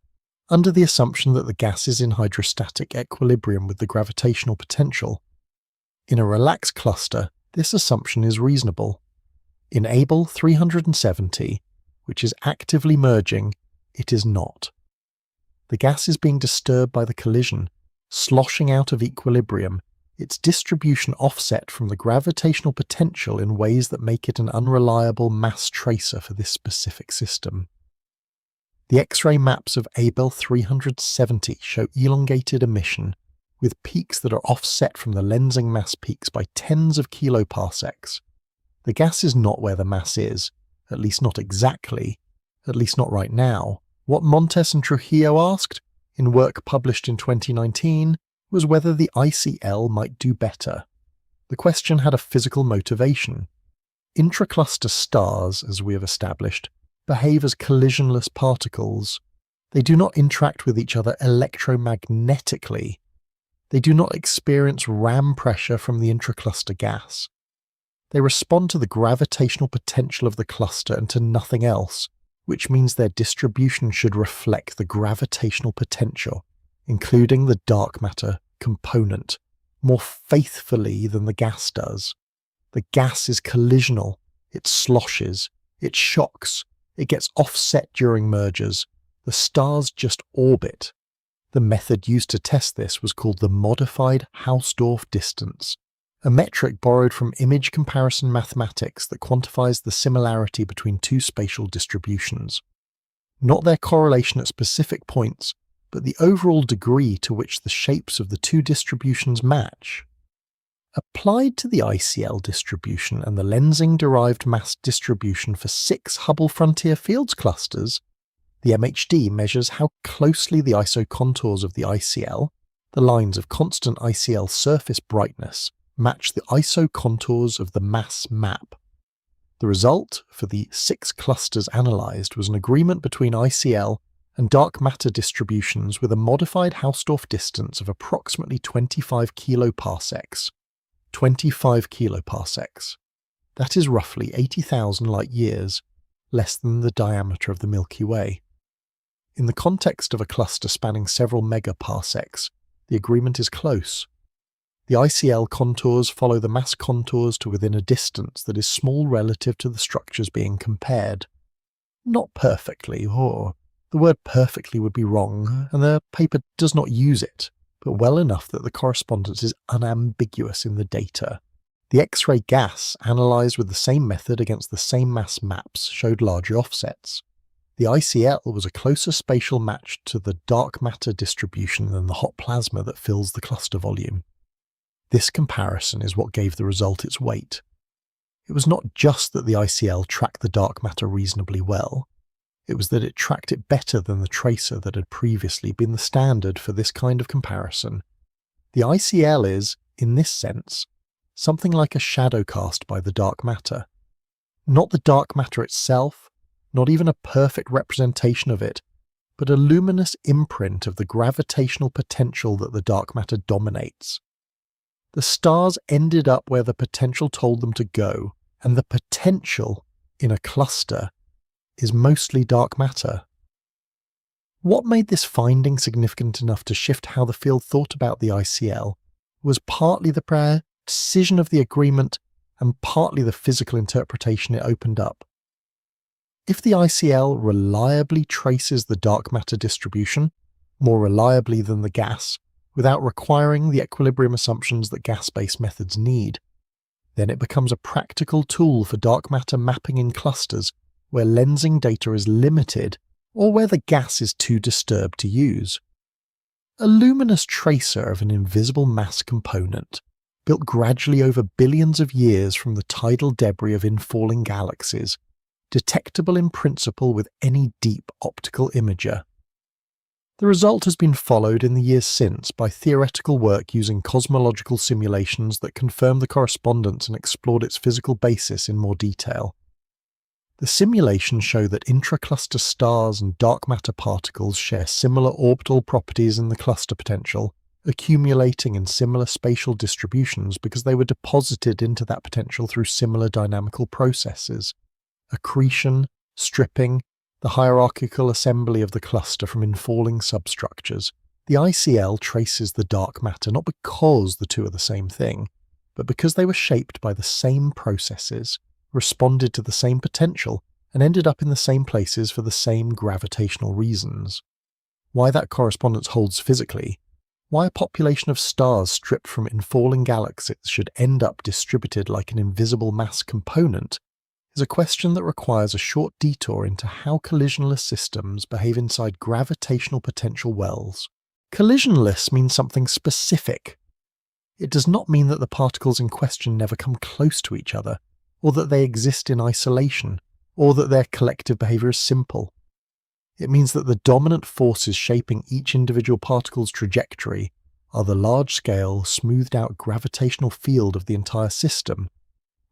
under the assumption that the gas is in hydrostatic equilibrium with the gravitational potential. In a relaxed cluster, this assumption is reasonable. In Abell 370, which is actively merging, it is not. The gas is being disturbed by the collision, sloshing out of equilibrium, its distribution offset from the gravitational potential in ways that make it an unreliable mass tracer for this specific system. The X-ray maps of Abell 370 show elongated emission, with peaks that are offset from the lensing mass peaks by tens of kiloparsecs. The gas is not where the mass is, at least not exactly, at least not right now. What Montes and Trujillo asked, in work published in 2019, was whether the ICL might do better. The question had a physical motivation. Intracluster stars, as we have established, behave as collisionless particles. They do not interact with each other electromagnetically. They do not experience ram pressure from the intracluster gas. They respond to the gravitational potential of the cluster and to nothing else, which means their distribution should reflect the gravitational potential, including the dark matter component, more faithfully than the gas does. The gas is collisional, it sloshes, it shocks, it gets offset during mergers. The stars just orbit. The method used to test this was called the modified Hausdorff distance, a metric borrowed from image comparison mathematics that quantifies the similarity between two spatial distributions. Not their correlation at specific points, but the overall degree to which the shapes of the two distributions match. Applied to the ICL distribution and the lensing-derived mass distribution for 6 Hubble frontier fields clusters, the MHD measures how closely the isocontours of the ICL, the lines of constant ICL surface brightness, match the isocontours of the mass map. The result for the 6 clusters analysed was an agreement between ICL and dark matter distributions with a modified Hausdorff distance of approximately 25 kiloparsecs. 25 kiloparsecs. That is roughly 80,000 light-years, less than the diameter of the Milky Way. In the context of a cluster spanning several megaparsecs, the agreement is close. The ICL contours follow the mass contours to within a distance that is small relative to the structures being compared. Not perfectly, or the word perfectly would be wrong, and the paper does not use it, but well enough that the correspondence is unambiguous in the data. The X-ray gas, analysed with the same method against the same mass maps, showed larger offsets. The ICL was a closer spatial match to the dark matter distribution than the hot plasma that fills the cluster volume. This comparison is what gave the result its weight. It was not just that the ICL tracked the dark matter reasonably well, it was that it tracked it better than the tracer that had previously been the standard for this kind of comparison. The ICL is, in this sense, something like a shadow cast by the dark matter. Not the dark matter itself, not even a perfect representation of it, but a luminous imprint of the gravitational potential that the dark matter dominates. The stars ended up where the potential told them to go, and the potential, in a cluster, is mostly dark matter. What made this finding significant enough to shift how the field thought about the ICL was partly the precision of the agreement and partly the physical interpretation it opened up. If the ICL reliably traces the dark matter distribution, more reliably than the gas, without requiring the equilibrium assumptions that gas-based methods need. Then it becomes a practical tool for dark matter mapping in clusters where lensing data is limited or where the gas is too disturbed to use. A luminous tracer of an invisible mass component, built gradually over billions of years from the tidal debris of infalling galaxies, detectable in principle with any deep optical imager. The result has been followed in the years since by theoretical work using cosmological simulations that confirm the correspondence and explored its physical basis in more detail. The simulations show that intracluster stars and dark matter particles share similar orbital properties in the cluster potential, accumulating in similar spatial distributions because they were deposited into that potential through similar dynamical processes: accretion, stripping, the hierarchical assembly of the cluster from infalling substructures. The ICL traces the dark matter not because the two are the same thing, but because they were shaped by the same processes, responded to the same potential, and ended up in the same places for the same gravitational reasons. Why that correspondence holds physically, why a population of stars stripped from infalling galaxies should end up distributed like an invisible mass component, is a question that requires a short detour into how collisionless systems behave inside gravitational potential wells. Collisionless means something specific. It does not mean that the particles in question never come close to each other, or that they exist in isolation, or that their collective behavior is simple. It means that the dominant forces shaping each individual particle's trajectory are the large-scale, smoothed-out gravitational field of the entire system,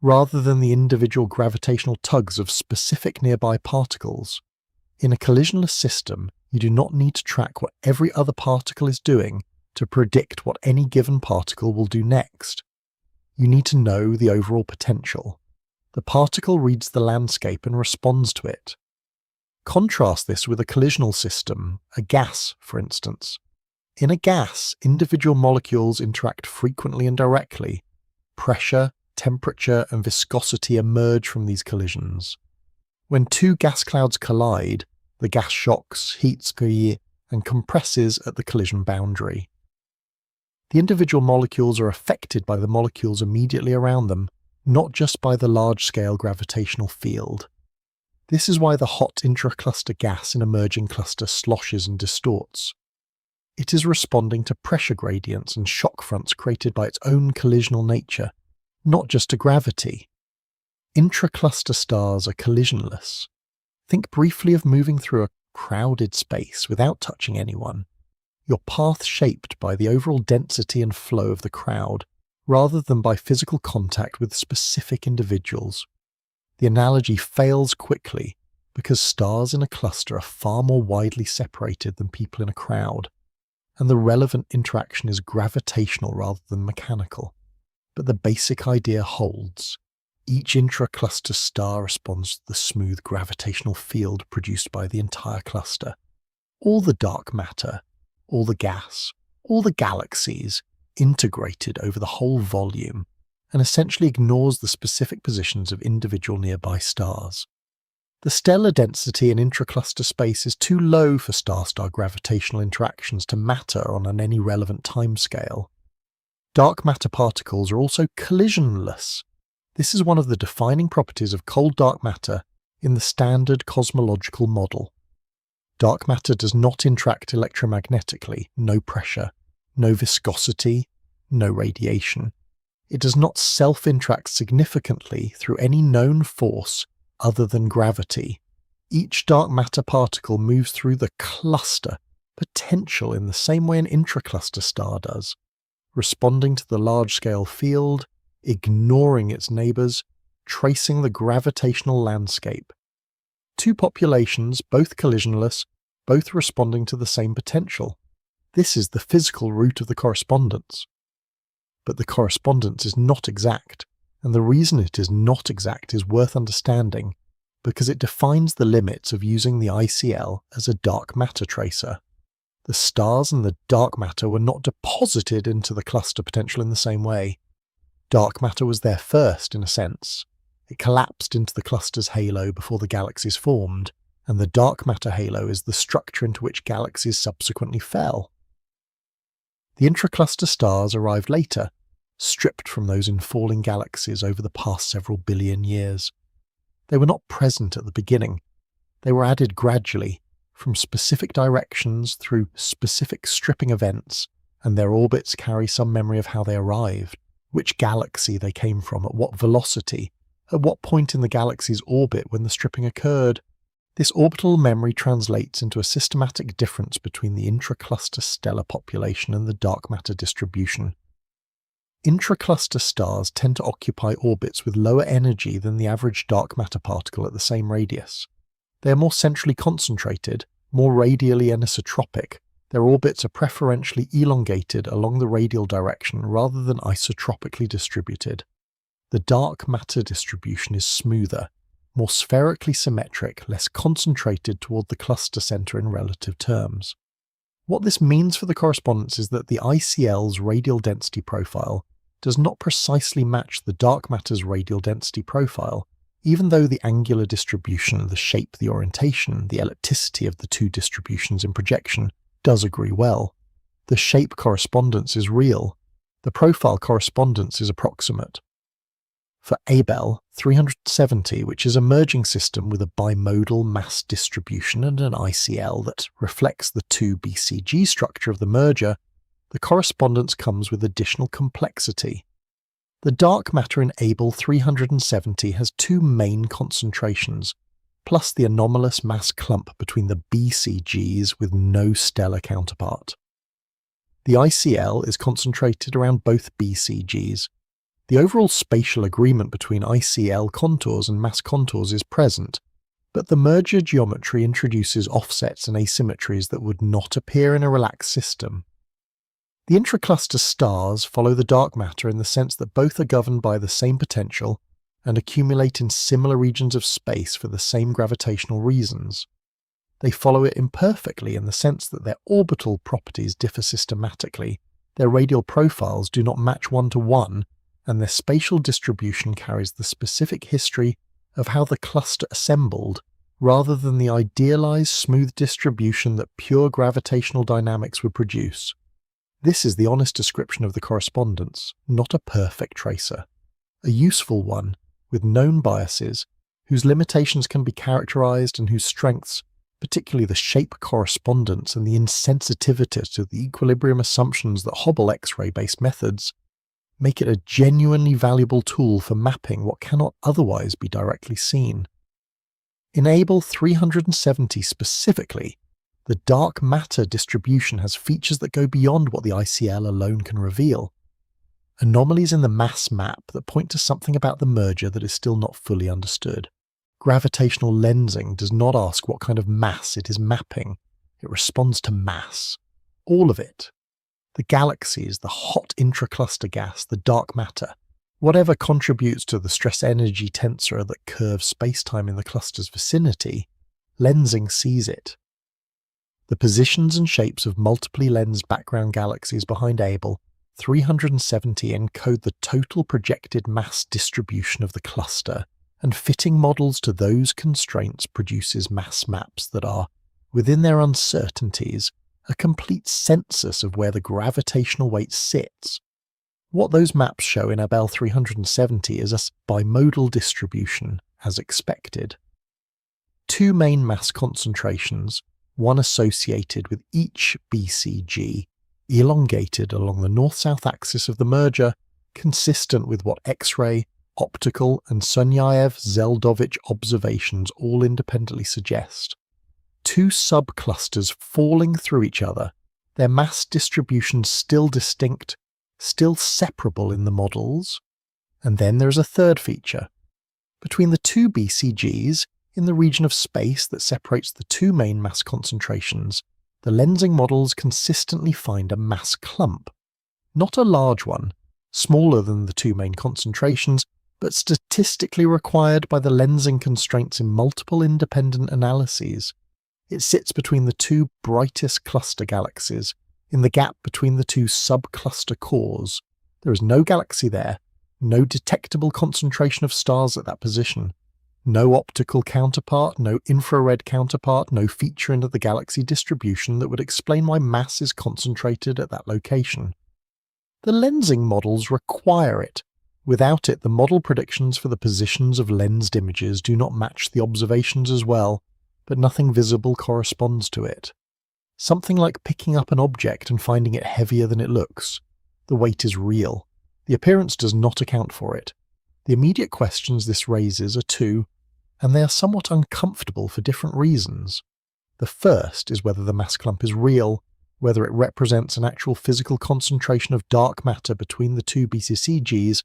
rather than the individual gravitational tugs of specific nearby particles. In a collisionless system, you do not need to track what every other particle is doing to predict what any given particle will do next. You need to know the overall potential. The particle reads the landscape and responds to it. Contrast this with a collisional system, a gas, for instance. In a gas, individual molecules interact frequently and directly. Pressure, temperature, and viscosity emerge from these collisions. When two gas clouds collide, the gas shocks, heats, and compresses at the collision boundary. The individual molecules are affected by the molecules immediately around them, not just by the large-scale gravitational field. This is why the hot intracluster gas in a merging cluster sloshes and distorts. It is responding to pressure gradients and shock fronts created by its own collisional nature, not just to gravity. Intracluster stars are collisionless. Think briefly of moving through a crowded space without touching anyone. Your path shaped by the overall density and flow of the crowd, rather than by physical contact with specific individuals. The analogy fails quickly because stars in a cluster are far more widely separated than people in a crowd, and the relevant interaction is gravitational rather than mechanical. But the basic idea holds. Each intracluster star responds to the smooth gravitational field produced by the entire cluster. All the dark matter, all the gas, all the galaxies, integrated over the whole volume, and essentially ignores the specific positions of individual nearby stars. The stellar density in intracluster space is too low for star-star gravitational interactions to matter on any relevant timescale. Dark matter particles are also collisionless. This is one of the defining properties of cold dark matter in the standard cosmological model. Dark matter does not interact electromagnetically, no pressure, no viscosity, no radiation. It does not self-interact significantly through any known force other than gravity. Each dark matter particle moves through the cluster potential in the same way an intracluster star does, responding to the large-scale field, ignoring its neighbours, tracing the gravitational landscape. Two populations, both collisionless, both responding to the same potential. This is the physical root of the correspondence. But the correspondence is not exact, and the reason it is not exact is worth understanding, because it defines the limits of using the ICL as a dark matter tracer. The stars and the dark matter were not deposited into the cluster potential in the same way. Dark matter was there first, in a sense. It collapsed into the cluster's halo before the galaxies formed, and the dark matter halo is the structure into which galaxies subsequently fell. The intracluster stars arrived later, stripped from those infalling galaxies over the past several billion years. They were not present at the beginning. They were added gradually, from specific directions through specific stripping events, and their orbits carry some memory of how they arrived, which galaxy they came from, at what velocity, at what point in the galaxy's orbit when the stripping occurred. This orbital memory translates into a systematic difference between the intracluster stellar population and the dark matter distribution. Intracluster stars tend to occupy orbits with lower energy than the average dark matter particle at the same radius. They are more centrally concentrated, more radially anisotropic. Their orbits are preferentially elongated along the radial direction rather than isotropically distributed. The dark matter distribution is smoother, more spherically symmetric, less concentrated toward the cluster center in relative terms. What this means for the correspondence is that the ICL's radial density profile does not precisely match the dark matter's radial density profile, even though the angular distribution, the shape, the orientation, the ellipticity of the two distributions in projection does agree well. The shape correspondence is real. The profile correspondence is approximate. For Abell 370, which is a merging system with a bimodal mass distribution and an ICL that reflects the 2 BCG structure of the merger, the correspondence comes with additional complexity. The dark matter in Abell 370 has 2 main concentrations, plus the anomalous mass clump between the BCGs with no stellar counterpart. The ICL is concentrated around both BCGs. The overall spatial agreement between ICL contours and mass contours is present, but the merger geometry introduces offsets and asymmetries that would not appear in a relaxed system. The intracluster stars follow the dark matter in the sense that both are governed by the same potential and accumulate in similar regions of space for the same gravitational reasons. They follow it imperfectly in the sense that their orbital properties differ systematically, their radial profiles do not match one-to-one, and their spatial distribution carries the specific history of how the cluster assembled, rather than the idealized smooth distribution that pure gravitational dynamics would produce. This is the honest description of the correspondence, not a perfect tracer. A useful one, with known biases, whose limitations can be characterized and whose strengths, particularly the shape correspondence and the insensitivity to the equilibrium assumptions that hobble X-ray-based methods, make it a genuinely valuable tool for mapping what cannot otherwise be directly seen. In Abell 370 specifically, the dark matter distribution has features that go beyond what the ICL alone can reveal. Anomalies in the mass map that point to something about the merger that is still not fully understood. Gravitational lensing does not ask what kind of mass it is mapping. It responds to mass. All of it. The galaxies, the hot intracluster gas, the dark matter, whatever contributes to the stress-energy tensor that curves spacetime in the cluster's vicinity, lensing sees it. The positions and shapes of multiply lensed background galaxies behind Abell 370 encode the total projected mass distribution of the cluster, and fitting models to those constraints produces mass maps that are, within their uncertainties, a complete census of where the gravitational weight sits. What those maps show in Abell 370 is a bimodal distribution, as expected. 2 main mass concentrations, one associated with each BCG, elongated along the north-south axis of the merger, consistent with what X-ray, optical, and Sunyaev-Zeldovich observations all independently suggest. 2 subclusters falling through each other, their mass distributions still distinct, still separable in the models. And then there is a third feature. Between the 2 BCGs, in the region of space that separates the 2 main mass concentrations, the lensing models consistently find a mass clump. Not a large one, smaller than the 2 main concentrations, but statistically required by the lensing constraints in multiple independent analyses. It sits between the 2 brightest cluster galaxies, in the gap between the 2 subcluster cores. There is no galaxy there, no detectable concentration of stars at that position, No optical counterpart, no infrared counterpart, no feature into the galaxy distribution that would explain why mass is concentrated at that location. The lensing models require it. Without it, the model predictions for the positions of lensed images do not match the observations as well, but nothing visible corresponds to it. Something like picking up an object and finding it heavier than it looks. The weight is real. The appearance does not account for it. The immediate questions this raises are two, and they are somewhat uncomfortable for different reasons. The first is whether the mass clump is real, whether it represents an actual physical concentration of dark matter between the two BCCGs,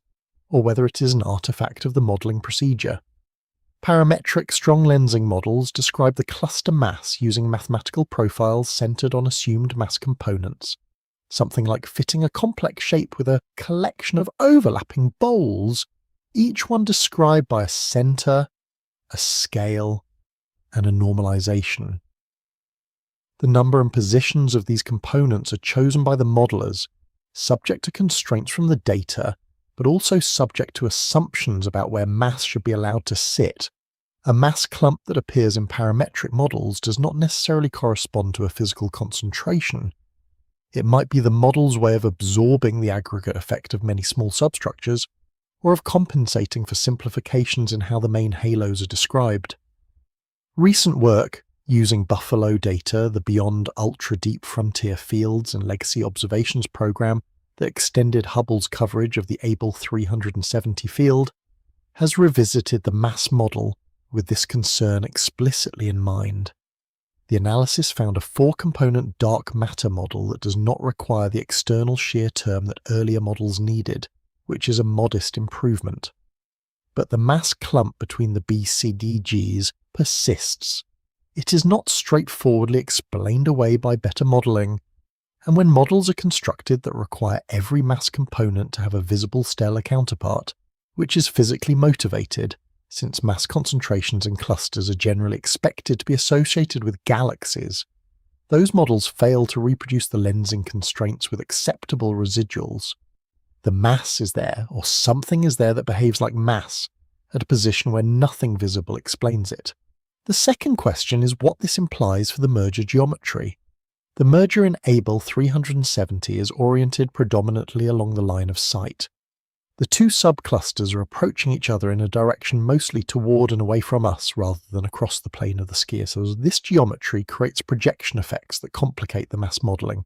or whether it is an artifact of the modelling procedure. Parametric strong lensing models describe the cluster mass using mathematical profiles centred on assumed mass components, something like fitting a complex shape with a collection of overlapping bowls, each one described by a centre, a scale, and a normalization. The number and positions of these components are chosen by the modelers, subject to constraints from the data, but also subject to assumptions about where mass should be allowed to sit. A mass clump that appears in parametric models does not necessarily correspond to a physical concentration. It might be the model's way of absorbing the aggregate effect of many small substructures, or of compensating for simplifications in how the main halos are described. Recent work, using Buffalo data, the Beyond Ultra-Deep Frontier Fields and Legacy Observations program that extended Hubble's coverage of the Abell 370 field, has revisited the mass model with this concern explicitly in mind. The analysis found a 4-component dark matter model that does not require the external shear term that earlier models needed, which is a modest improvement. But the mass clump between the BCDGs persists. It is not straightforwardly explained away by better modelling, and when models are constructed that require every mass component to have a visible stellar counterpart, which is physically motivated, since mass concentrations in clusters are generally expected to be associated with galaxies, those models fail to reproduce the lensing constraints with acceptable residuals. The mass is there, or something is there that behaves like mass, at a position where nothing visible explains it. The second question is what this implies for the merger geometry. The merger in Abell 370 is oriented predominantly along the line of sight. The two subclusters are approaching each other in a direction mostly toward and away from us rather than across the plane of the skier, so this geometry creates projection effects that complicate the mass modelling.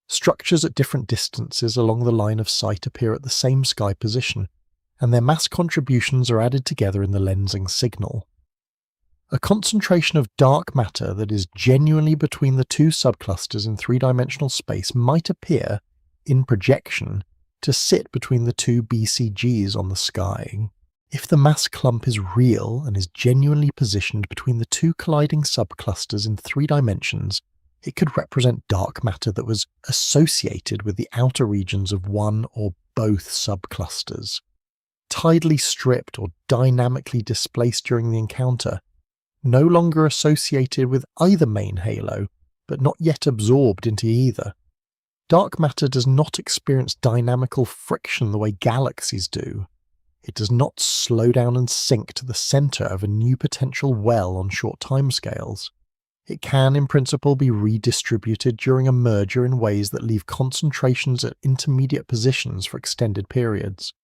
Structures at different distances along the line of sight appear at the same sky position, and their mass contributions are added together in the lensing signal. A concentration of dark matter that is genuinely between the two subclusters in three-dimensional space might appear, in projection, to sit between the two BCGs on the sky. If the mass clump is real and is genuinely positioned between the two colliding subclusters in 3 dimensions, it could represent dark matter that was associated with the outer regions of one or both subclusters. Tidally stripped or dynamically displaced during the encounter, no longer associated with either main halo, but not yet absorbed into either. Dark matter does not experience dynamical friction the way galaxies do. It does not slow down and sink to the centre of a new potential well on short timescales. It can, in principle, be redistributed during a merger in ways that leave concentrations at intermediate positions for extended periods.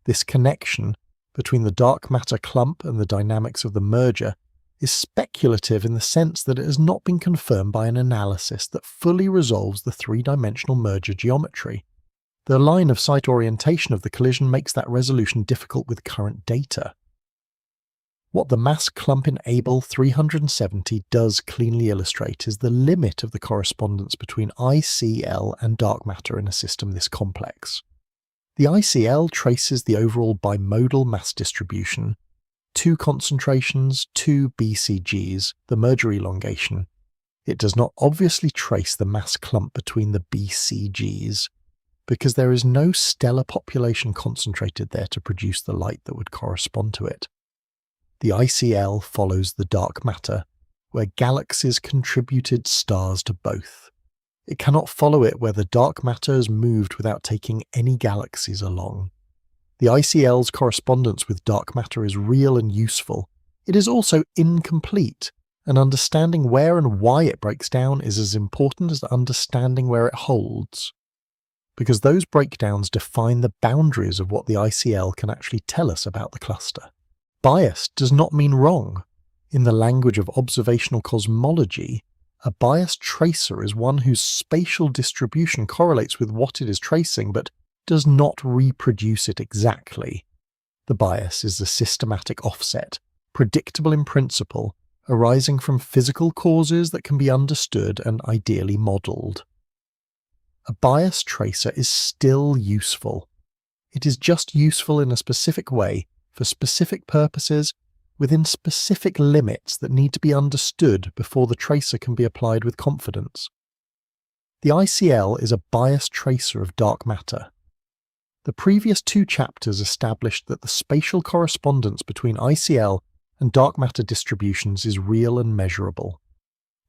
This connection between the dark matter clump and the dynamics of the merger is speculative in the sense that it has not been confirmed by an analysis that fully resolves the 3-dimensional merger geometry. The line of sight orientation of the collision makes that resolution difficult with current data. What the mass clump in Abell 370 does cleanly illustrate is the limit of the correspondence between ICL and dark matter in a system this complex. The ICL traces the overall bimodal mass distribution, 2 concentrations, 2 BCGs, the merger elongation. It does not obviously trace the mass clump between the BCGs, because there is no stellar population concentrated there to produce the light that would correspond to it. The ICL follows the dark matter, where galaxies contributed stars to both. It cannot follow it where the dark matter has moved without taking any galaxies along. The ICL's correspondence with dark matter is real and useful, It is also incomplete, and understanding where and why it breaks down is as important as understanding where it holds, because those breakdowns define the boundaries of what the ICL can actually tell us about the cluster. Bias does not mean wrong. In the language of observational cosmology, a biased tracer is one whose spatial distribution correlates with what it is tracing but does not reproduce it exactly. The bias is a systematic offset, predictable in principle, arising from physical causes that can be understood and ideally modelled. A biased tracer is still useful. It is just useful in a specific way, for specific purposes, within specific limits that need to be understood before the tracer can be applied with confidence. The ICL is a biased tracer of dark matter. The previous 2 chapters established that the spatial correspondence between ICL and dark matter distributions is real and measurable.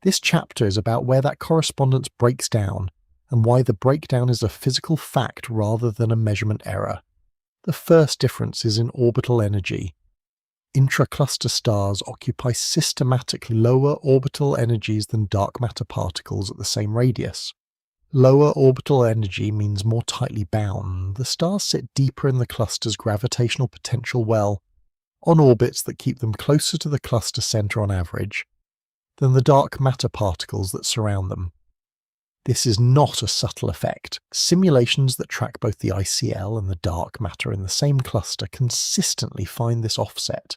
This chapter is about where that correspondence breaks down, and why the breakdown is a physical fact rather than a measurement error. The first difference is in orbital energy. Intracluster stars occupy systematically lower orbital energies than dark matter particles at the same radius. Lower orbital energy means more tightly bound. The stars sit deeper in the cluster's gravitational potential well, on orbits that keep them closer to the cluster centre on average, than the dark matter particles that surround them. This is not a subtle effect. Simulations that track both the ICL and the dark matter in the same cluster consistently find this offset.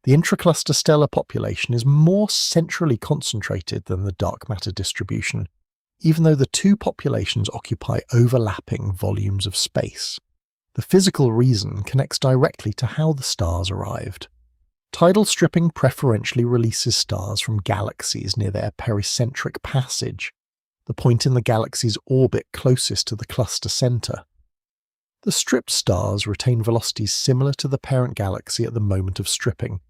The intracluster stellar population is more centrally concentrated than the dark matter distribution, even though the 2 populations occupy overlapping volumes of space. The physical reason connects directly to how the stars arrived. Tidal stripping preferentially releases stars from galaxies near their pericentric passage, the point in the galaxy's orbit closest to the cluster centre. The stripped stars retain velocities similar to the parent galaxy at the moment of stripping,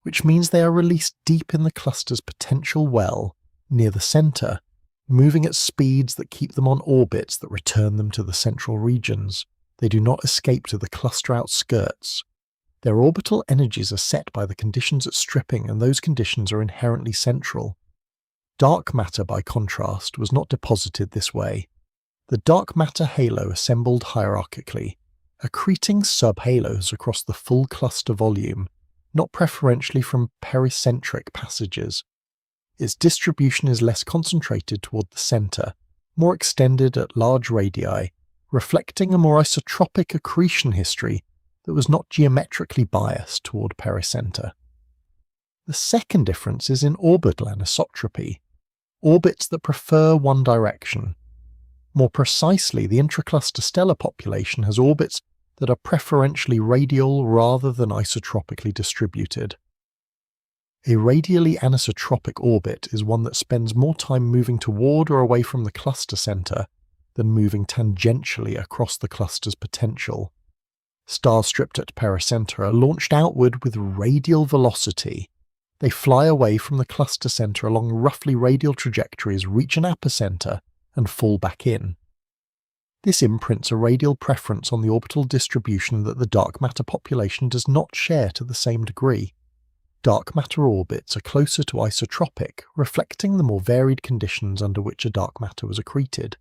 which means they are released deep in the cluster's potential well, near the centre, moving at speeds that keep them on orbits that return them to the central regions. They do not escape to the cluster outskirts. Their orbital energies are set by the conditions at stripping, and those conditions are inherently central. Dark matter, by contrast, was not deposited this way. The dark matter halo assembled hierarchically, accreting subhalos across the full cluster volume, not preferentially from pericentric passages. Its distribution is less concentrated toward the centre, more extended at large radii, reflecting a more isotropic accretion history that was not geometrically biased toward pericentre. The second difference is in orbital anisotropy, orbits that prefer one direction. More precisely, the intracluster stellar population has orbits that are preferentially radial rather than isotropically distributed. A radially anisotropic orbit is one that spends more time moving toward or away from the cluster centre than moving tangentially across the cluster's potential. Stars stripped at pericentre are launched outward with radial velocity. They fly away from the cluster centre along roughly radial trajectories, reach an apocentre, and fall back in. This imprints a radial preference on the orbital distribution that the dark matter population does not share to the same degree. Dark matter orbits are closer to isotropic, reflecting the more varied conditions under which a dark matter was accreted.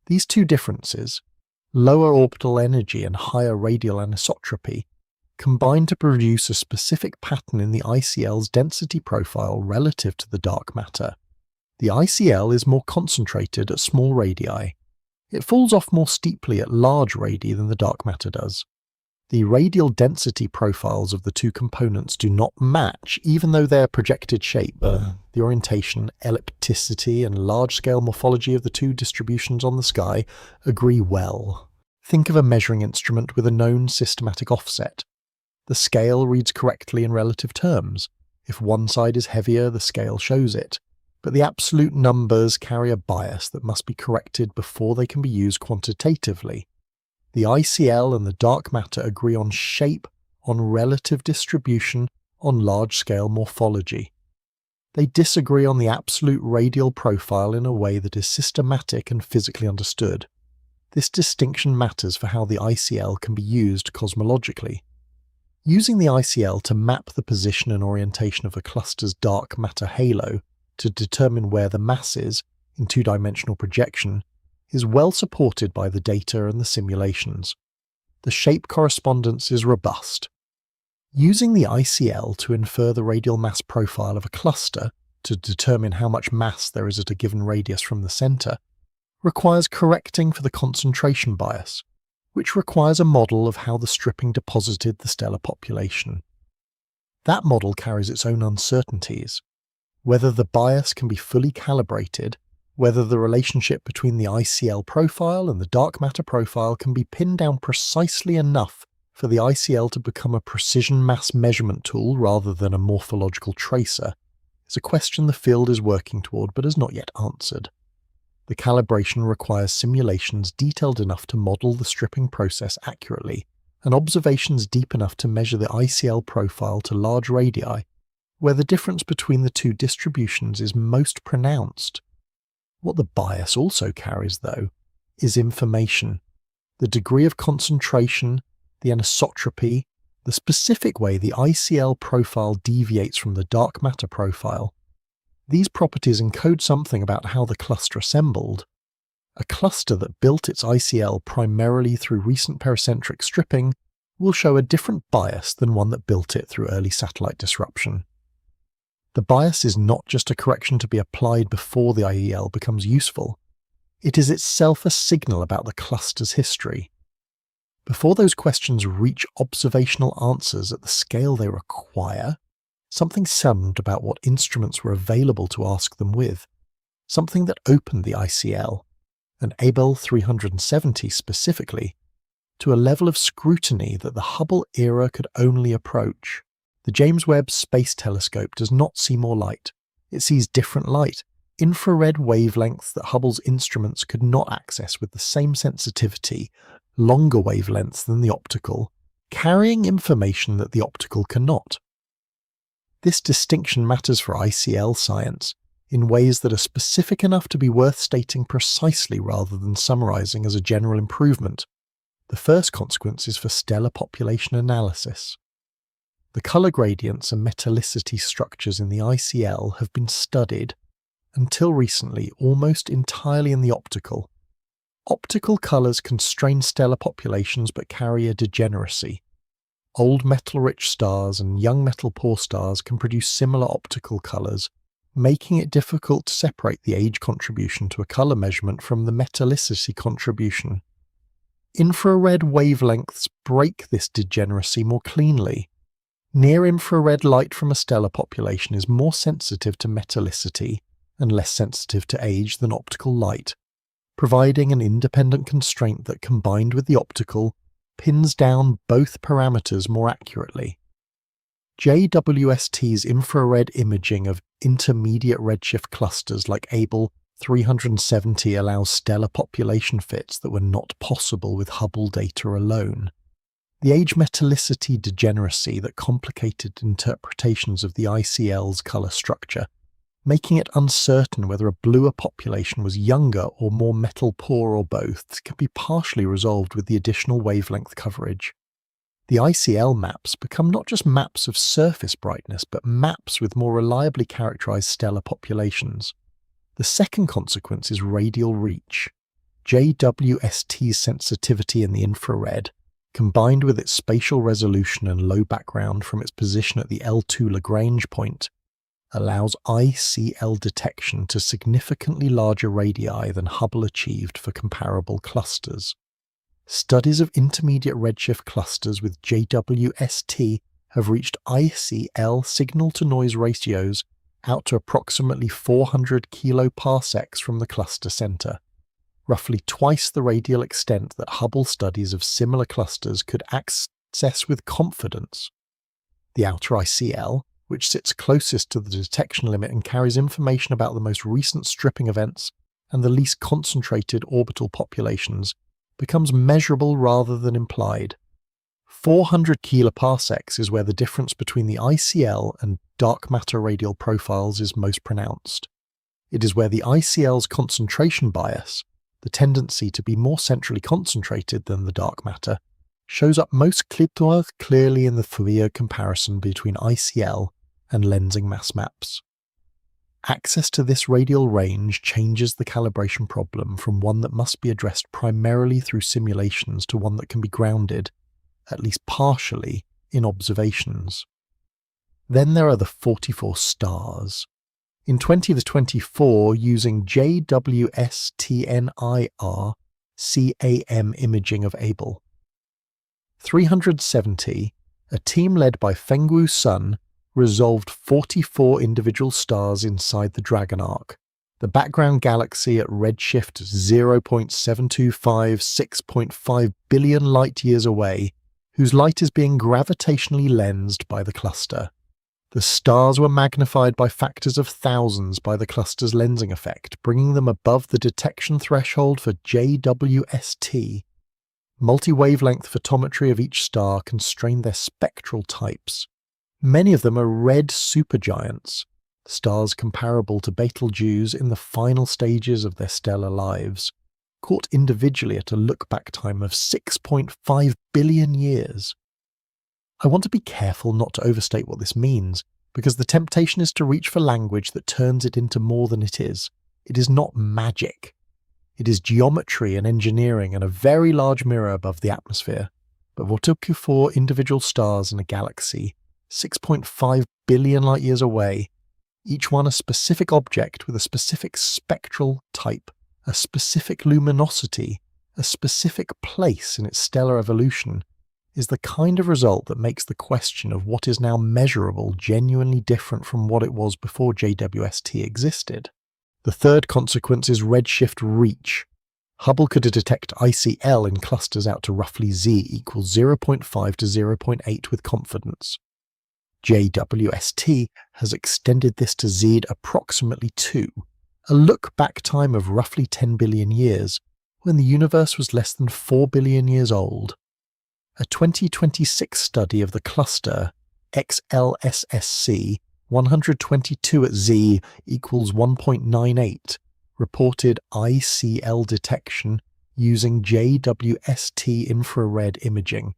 These 2 differences, lower orbital energy and higher radial anisotropy, combine to produce a specific pattern in the ICL's density profile relative to the dark matter. The ICL is more concentrated at small radii. It falls off more steeply at large radii than the dark matter does. The radial density profiles of the 2 components do not match, even though their projected shape, the orientation, ellipticity, and large-scale morphology of the 2 distributions on the sky agree well. Think of a measuring instrument with a known systematic offset. The scale reads correctly in relative terms. If one side is heavier, the scale shows it. But the absolute numbers carry a bias that must be corrected before they can be used quantitatively. The ICL and the dark matter agree on shape, on relative distribution, on large-scale morphology. They disagree on the absolute radial profile in a way that is systematic and physically understood. This distinction matters for how the ICL can be used cosmologically. Using the ICL to map the position and orientation of the cluster's dark matter halo to determine where the mass is in two-dimensional projection is well supported by the data and the simulations. The shape correspondence is robust. Using the ICL to infer the radial mass profile of a cluster to determine how much mass there is at a given radius from the centre requires correcting for the concentration bias, which requires a model of how the stripping deposited the stellar population. That model carries its own uncertainties. Whether the bias can be fully calibrated, whether the relationship between the ICL profile and the dark matter profile can be pinned down precisely enough for the ICL to become a precision mass measurement tool rather than a morphological tracer, is a question the field is working toward but has not yet answered. The calibration requires simulations detailed enough to model the stripping process accurately, and observations deep enough to measure the ICL profile to large radii, where the difference between the two distributions is most pronounced. What the bias also carries, though, is information. The degree of concentration, the anisotropy, the specific way the ICL profile deviates from the dark matter profile. These properties encode something about how the cluster assembled. A cluster that built its ICL primarily through recent pericentric stripping will show a different bias than one that built it through early satellite disruption. The bias is not just a correction to be applied before the IEL becomes useful. It is itself a signal about the cluster's history. Before those questions reach observational answers at the scale they require, something summed about what instruments were available to ask them with, something that opened the ICL, and Abell 370 specifically, to a level of scrutiny that the Hubble era could only approach. The James Webb Space Telescope does not see more light. It sees different light, infrared wavelengths that Hubble's instruments could not access with the same sensitivity, longer wavelengths than the optical, carrying information that the optical cannot. This distinction matters for ICL science in ways that are specific enough to be worth stating precisely rather than summarizing as a general improvement. The first consequence is for stellar population analysis. The color gradients and metallicity structures in the ICL have been studied, until recently, almost entirely in the optical. Optical colors constrain stellar populations but carry a degeneracy. Old metal-rich stars and young metal-poor stars can produce similar optical colors, making it difficult to separate the age contribution to a color measurement from the metallicity contribution. Infrared wavelengths break this degeneracy more cleanly. Near-infrared light from a stellar population is more sensitive to metallicity and less sensitive to age than optical light, providing an independent constraint that, combined with the optical, pins down both parameters more accurately. JWST's infrared imaging of intermediate redshift clusters like Abell 370 allows stellar population fits that were not possible with Hubble data alone. The age metallicity degeneracy that complicated interpretations of the ICL's color structure, making it uncertain whether a bluer population was younger or more metal-poor or both, can be partially resolved with the additional wavelength coverage. The ICL maps become not just maps of surface brightness, but maps with more reliably characterized stellar populations. The second consequence is radial reach. JWST's sensitivity in the infrared, combined with its spatial resolution and low background from its position at the L2 Lagrange point, allows ICL detection to significantly larger radii than Hubble achieved for comparable clusters. Studies of intermediate redshift clusters with JWST have reached ICL signal-to-noise ratios out to approximately 400 kiloparsecs from the cluster center, roughly twice the radial extent that Hubble studies of similar clusters could access with confidence. The outer ICL, which sits closest to the detection limit and carries information about the most recent stripping events and the least concentrated orbital populations, becomes measurable rather than implied. 400 kiloparsecs is where the difference between the ICL and dark matter radial profiles is most pronounced. It is where the ICL's concentration bias, the tendency to be more centrally concentrated than the dark matter, shows up most clearly in the Fourier comparison between ICL and lensing mass maps. Access to this radial range changes the calibration problem from one that must be addressed primarily through simulations to one that can be grounded, at least partially, in observations. Then there are the 44 stars. In 2024, using JWST CAM imaging of Abell. 370, a team led by Fengwu Sun, resolved 44 individual stars inside the Dragon Arc, the background galaxy at redshift 0.7256.5 billion light-years away, whose light is being gravitationally lensed by the cluster. The stars were magnified by factors of thousands by the cluster's lensing effect, bringing them above the detection threshold for JWST. Multi-wavelength photometry of each star constrained their spectral types. Many of them are red supergiants, stars comparable to Betelgeuse in the final stages of their stellar lives, caught individually at a look-back time of 6.5 billion years. I want to be careful not to overstate what this means, because the temptation is to reach for language that turns it into more than it is. It is not magic. It is geometry and engineering and a very large mirror above the atmosphere. But 44 individual stars in a galaxy, 6.5 billion light-years away, each one a specific object with a specific spectral type, a specific luminosity, a specific place in its stellar evolution, is the kind of result that makes the question of what is now measurable genuinely different from what it was before JWST existed. The third consequence is redshift reach. Hubble could detect ICL in clusters out to roughly z equals 0.5 to 0.8 with confidence. JWST has extended this to z at approximately 2, a look-back time of roughly 10 billion years, when the universe was less than 4 billion years old. A 2026 study of the cluster LSST 122 at z equals 1.98 reported ICL detection using JWST infrared imaging,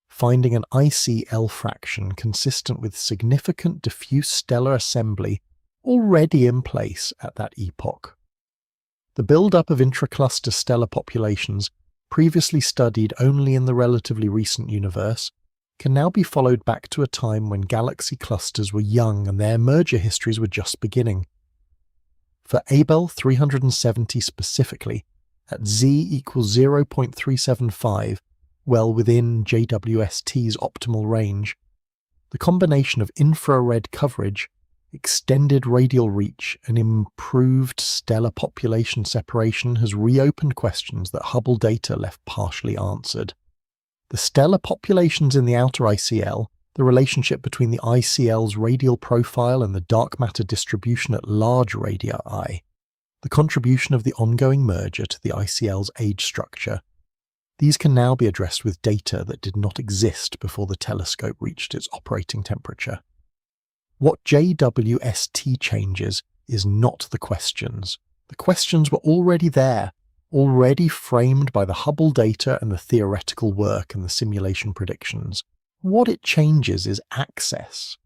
finding an ICL fraction consistent with significant diffuse stellar assembly already in place at that epoch. The build-up of intracluster stellar populations, previously studied only in the relatively recent universe, can now be followed back to a time when galaxy clusters were young and their merger histories were just beginning. For Abell 370 specifically, at z equals 0.375, well within JWST's optimal range, the combination of infrared coverage, extended radial reach, and improved stellar population separation has reopened questions that Hubble data left partially answered. The stellar populations in the outer ICL, the relationship between the ICL's radial profile and the dark matter distribution at large radii, the contribution of the ongoing merger to the ICL's age structure. These can now be addressed with data that did not exist before the telescope reached its operating temperature. What JWST changes is not the questions. The questions were already there, already framed by the Hubble data and the theoretical work and the simulation predictions. What it changes is access.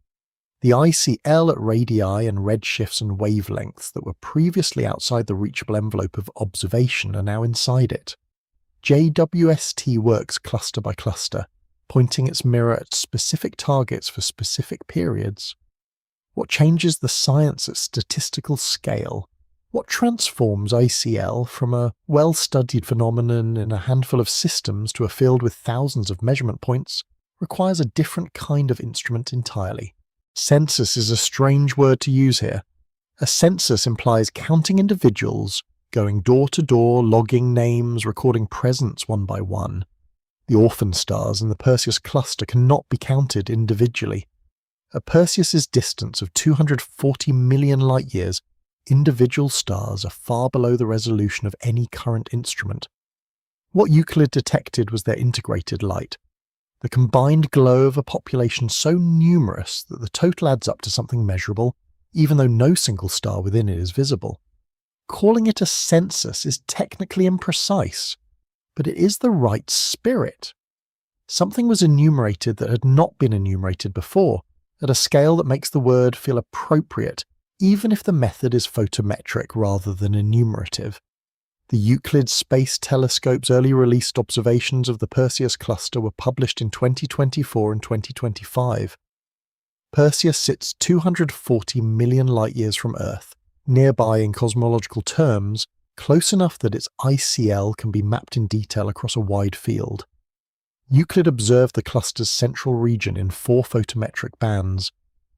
The ICL at radii and redshifts and wavelengths that were previously outside the reachable envelope of observation are now inside it. JWST works cluster by cluster, pointing its mirror at specific targets for specific periods. What changes the science at statistical scale? What transforms ICL from a well-studied phenomenon in a handful of systems to a field with thousands of measurement points requires a different kind of instrument entirely. Census is a strange word to use here. A census implies counting individuals, going door to door, logging names, recording presence one by one. The orphan stars in the Perseus cluster cannot be counted individually. At Perseus's distance of 240 million light-years, individual stars are far below the resolution of any current instrument. What Euclid detected was their integrated light, the combined glow of a population so numerous that the total adds up to something measurable, even though no single star within it is visible. Calling it a census is technically imprecise, but it is the right spirit. Something was enumerated that had not been enumerated before, at a scale that makes the word feel appropriate, even if the method is photometric rather than enumerative. The Euclid Space Telescope's early released observations of the Perseus cluster were published in 2024 and 2025. Perseus sits 240 million light-years from Earth, nearby in cosmological terms, close enough that its ICL can be mapped in detail across a wide field. Euclid observed the cluster's central region in 4 photometric bands,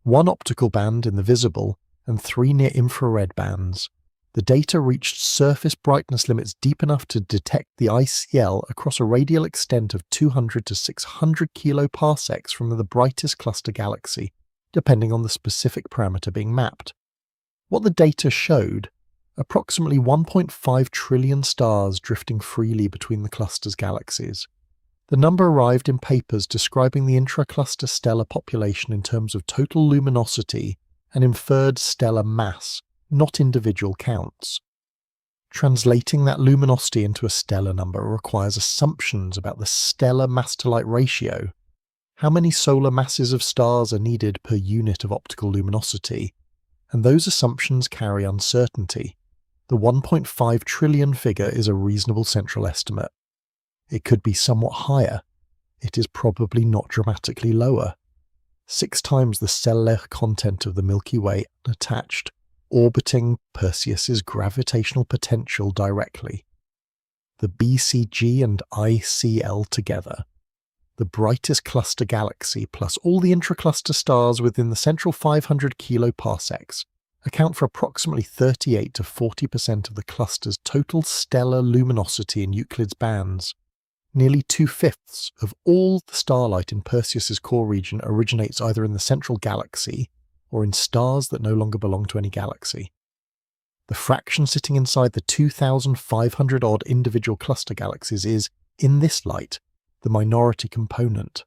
1 optical band in the visible, and 3 near-infrared bands. The data reached surface brightness limits deep enough to detect the ICL across a radial extent of 200 to 600 kiloparsecs from the brightest cluster galaxy, depending on the specific parameter being mapped. What the data showed: approximately 1.5 trillion stars drifting freely between the cluster's galaxies. The number arrived in papers describing the intracluster stellar population in terms of total luminosity and inferred stellar mass, not individual counts. Translating that luminosity into a stellar number requires assumptions about the stellar mass-to-light ratio. How many solar masses of stars are needed per unit of optical luminosity? And those assumptions carry uncertainty. The 1.5 trillion figure is a reasonable central estimate. It could be somewhat higher. It is probably not dramatically lower. 6 times the stellar content of the Milky Way unattached, orbiting Perseus's gravitational potential directly. The BCG and ICL together, the brightest cluster galaxy plus all the intracluster stars within the central 500 kiloparsecs, account for approximately 38 to 40% of the cluster's total stellar luminosity in Euclid's bands. Nearly 2/5 of all the starlight in Perseus's core region originates either in the central galaxy or in stars that no longer belong to any galaxy. The fraction sitting inside the 2,500-odd individual cluster galaxies is, in this light, the minority component.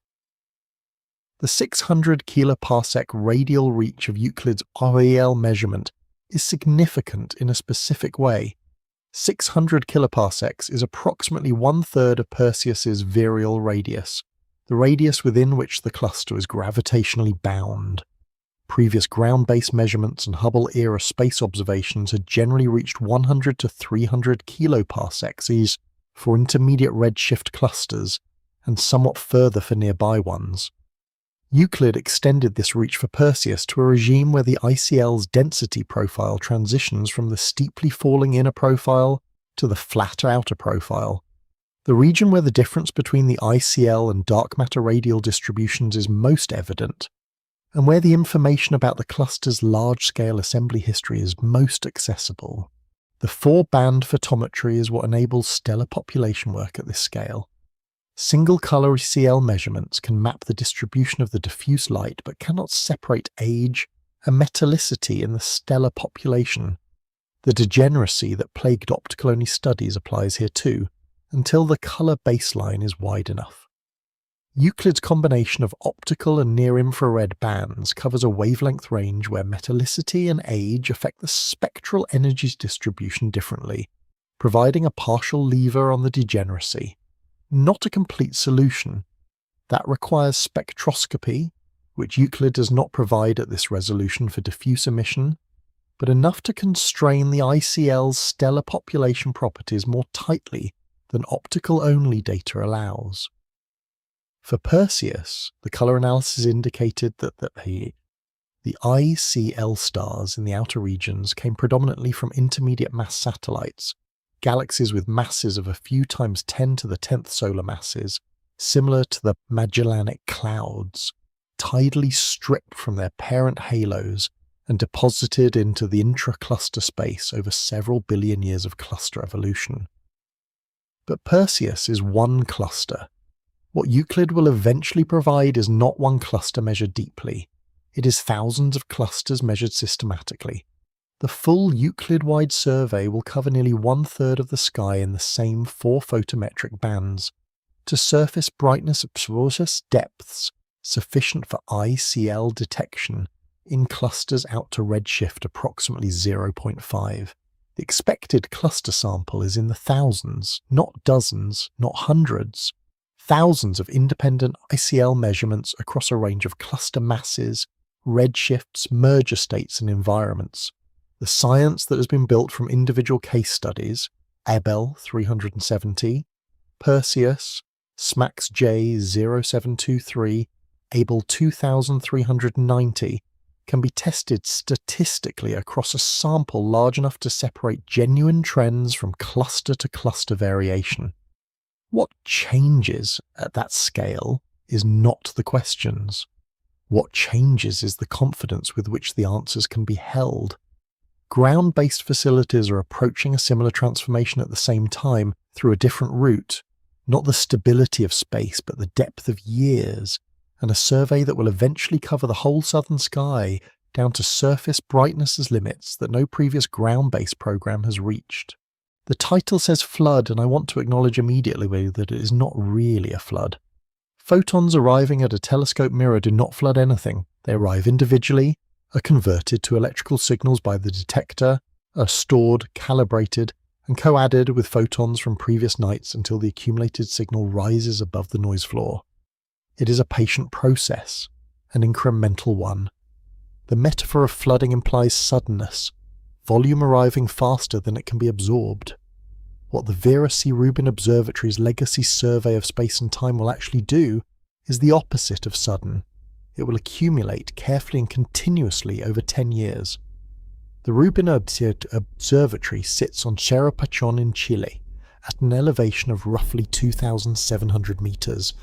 The 600 kiloparsec radial reach of Euclid's REL measurement is significant in a specific way. 600 kiloparsecs is approximately 1/3 of Perseus's virial radius, the radius within which the cluster is gravitationally bound. Previous ground-based measurements and Hubble-era space observations had generally reached 100 to 300 kiloparsecs for intermediate redshift clusters, and somewhat further for nearby ones. Euclid extended this reach for Perseus to a regime where the ICL's density profile transitions from the steeply falling inner profile to the flatter outer profile. The region where the difference between the ICL and dark matter radial distributions is most evident, and where the information about the cluster's large-scale assembly history is most accessible. The 4-band photometry is what enables stellar population work at this scale. Single-color ECL measurements can map the distribution of the diffuse light but cannot separate age and metallicity in the stellar population. The degeneracy that plagued optical-only studies applies here too, until the color baseline is wide enough. Euclid's combination of optical and near-infrared bands covers a wavelength range where metallicity and age affect the spectral energies distribution differently, providing a partial lever on the degeneracy. Not a complete solution. That requires spectroscopy, which Euclid does not provide at this resolution for diffuse emission, but enough to constrain the ICL's stellar population properties more tightly than optical-only data allows. For Perseus, the color analysis indicated that the ICL stars in the outer regions came predominantly from intermediate mass satellites, galaxies with masses of a few times 10 to the 10th solar masses, similar to the Magellanic Clouds, tidally stripped from their parent halos and deposited into the intracluster space over several billion years of cluster evolution. But Perseus is one cluster. What Euclid will eventually provide is not one cluster measured deeply. It is thousands of clusters measured systematically. The full Euclid-wide survey will cover nearly 1/3 of the sky in the same 4 photometric bands, to surface brightness at precise depths sufficient for ICL detection in clusters out to redshift approximately 0.5. The expected cluster sample is in the thousands, not dozens, not hundreds. thousands of independent ICL measurements across a range of cluster masses, redshifts, merger states and environments. The science that has been built from individual case studies, Abell 370, Perseus, SMAX J 0723, Abell 2390, can be tested statistically across a sample large enough to separate genuine trends from cluster to cluster variation. What changes at that scale is not the questions. What changes is the confidence with which the answers can be held. Ground-based facilities are approaching a similar transformation at the same time through a different route, not the stability of space but the depth of years, and a survey that will eventually cover the whole southern sky down to surface brightness limits that no previous ground-based program has reached. The title says flood, and I want to acknowledge immediately that it is not really a flood. Photons arriving at a telescope mirror do not flood anything. They arrive individually, are converted to electrical signals by the detector, are stored, calibrated, and co-added with photons from previous nights until the accumulated signal rises above the noise floor. It is a patient process, an incremental one. The metaphor of flooding implies suddenness, volume arriving faster than it can be absorbed. What the Vera C. Rubin Observatory's legacy survey of space and time will actually do is the opposite of sudden. It will accumulate carefully and continuously over 10 years. The Rubin Observatory sits on Cerro Pachon in Chile, at an elevation of roughly 2,700 meters.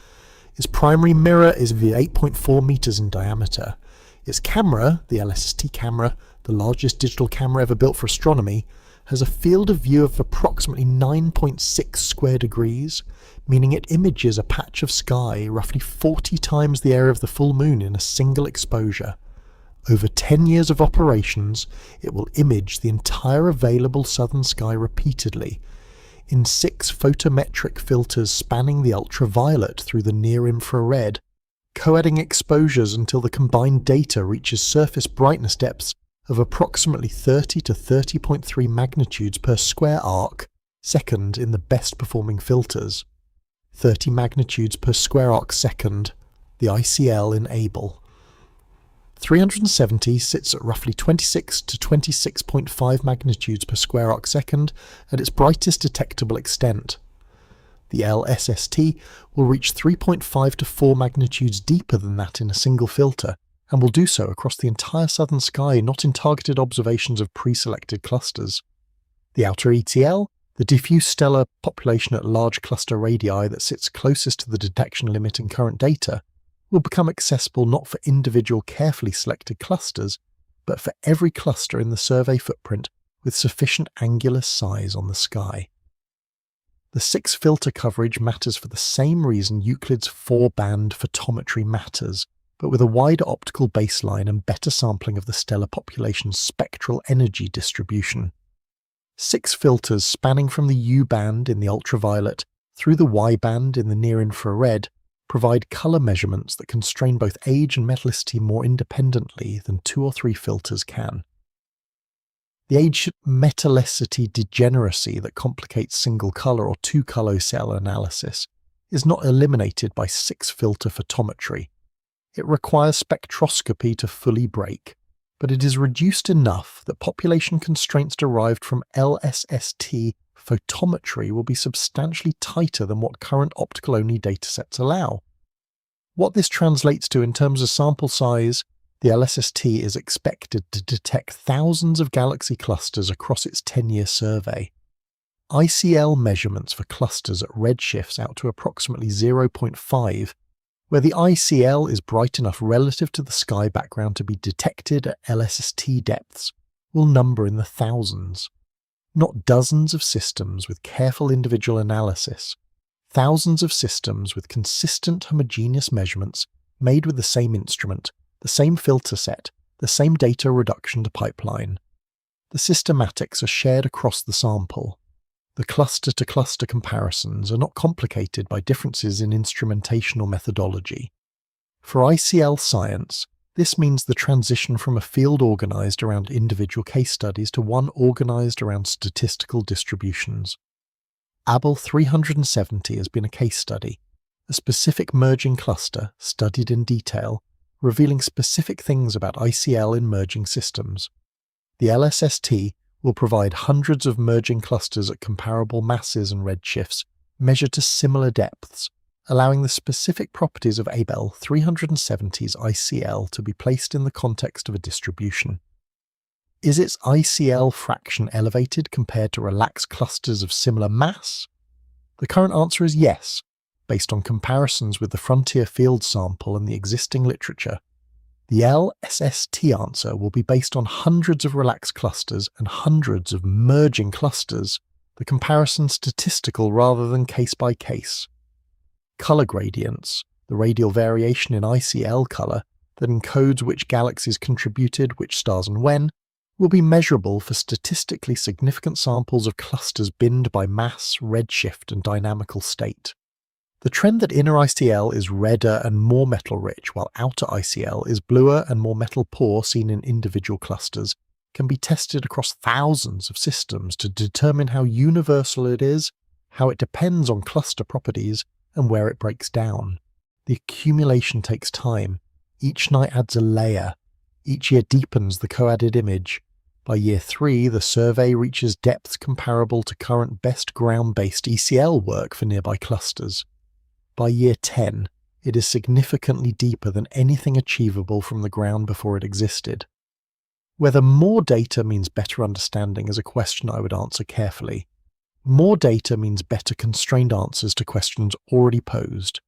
Its primary mirror is 8.4 meters in diameter. Its camera, the LSST camera, the largest digital camera ever built for astronomy, has a field of view of approximately 9.6 square degrees, meaning it images a patch of sky roughly 40 times the area of the full moon in a single exposure. Over 10 years of operations, it will image the entire available southern sky repeatedly, in 6 photometric filters spanning the ultraviolet through the near-infrared, co-adding exposures until the combined data reaches surface brightness depths of approximately 30 to 30.3 magnitudes per square arc second in the best performing filters, 30 magnitudes per square arc second, the ICL in Abell. 370 sits at roughly 26 to 26.5 magnitudes per square arc second at its brightest detectable extent. The LSST will reach 3.5 to 4 magnitudes deeper than that in a single filter, and will do so across the entire southern sky, not in targeted observations of pre-selected clusters. The outer ETL, the diffuse stellar population at large cluster radii that sits closest to the detection limit in current data, will become accessible not for individual carefully selected clusters, but for every cluster in the survey footprint with sufficient angular size on the sky. The 6 filter coverage matters for the same reason Euclid's 4-band photometry matters, but with a wider optical baseline and better sampling of the stellar population's spectral energy distribution. 6 filters spanning from the U-band in the ultraviolet through the Y-band in the near-infrared provide colour measurements that constrain both age and metallicity more independently than 2 or 3 filters can. The age metallicity degeneracy that complicates single colour or 2-colour cell analysis is not eliminated by 6-filter photometry. It requires spectroscopy to fully break, but it is reduced enough that population constraints derived from LSST photometry will be substantially tighter than what current optical-only datasets allow. What this translates to in terms of sample size, the LSST is expected to detect thousands of galaxy clusters across its 10-year survey. ICL measurements for clusters at redshifts out to approximately 0.5, where the ICL is bright enough relative to the sky background to be detected at LSST depths, will number in the thousands. Not dozens of systems with careful individual analysis, thousands of systems with consistent homogeneous measurements made with the same instrument, the same filter set, the same data reduction to pipeline. The systematics are shared across the sample. The cluster-to-cluster comparisons are not complicated by differences in instrumentational methodology. For ICL science, this means the transition from a field organized around individual case studies to one organized around statistical distributions. Abell 370 has been a case study, a specific merging cluster studied in detail, revealing specific things about ICL in merging systems. The LSST will provide hundreds of merging clusters at comparable masses and redshifts measured to similar depths, allowing the specific properties of Abell 370's ICL to be placed in the context of a distribution. Is its ICL fraction elevated compared to relaxed clusters of similar mass? The current answer is yes, based on comparisons with the frontier field sample and the existing literature. The LSST answer will be based on hundreds of relaxed clusters and hundreds of merging clusters, the comparison statistical rather than case by case. Color gradients, the radial variation in ICL color that encodes which galaxies contributed, which stars and when, will be measurable for statistically significant samples of clusters binned by mass, redshift, and dynamical state. The trend that inner ICL is redder and more metal-rich while outer ICL is bluer and more metal-poor seen in individual clusters can be tested across thousands of systems to determine how universal it is, how it depends on cluster properties, and where it breaks down. The accumulation takes time. Each night adds a layer. Each year deepens the co-added image. By year 3, the survey reaches depths comparable to current best ground-based ECL work for nearby clusters. By year 10, it is significantly deeper than anything achievable from the ground before it existed. Whether more data means better understanding is a question I would answer carefully. More data means better constrained answers to questions already posed.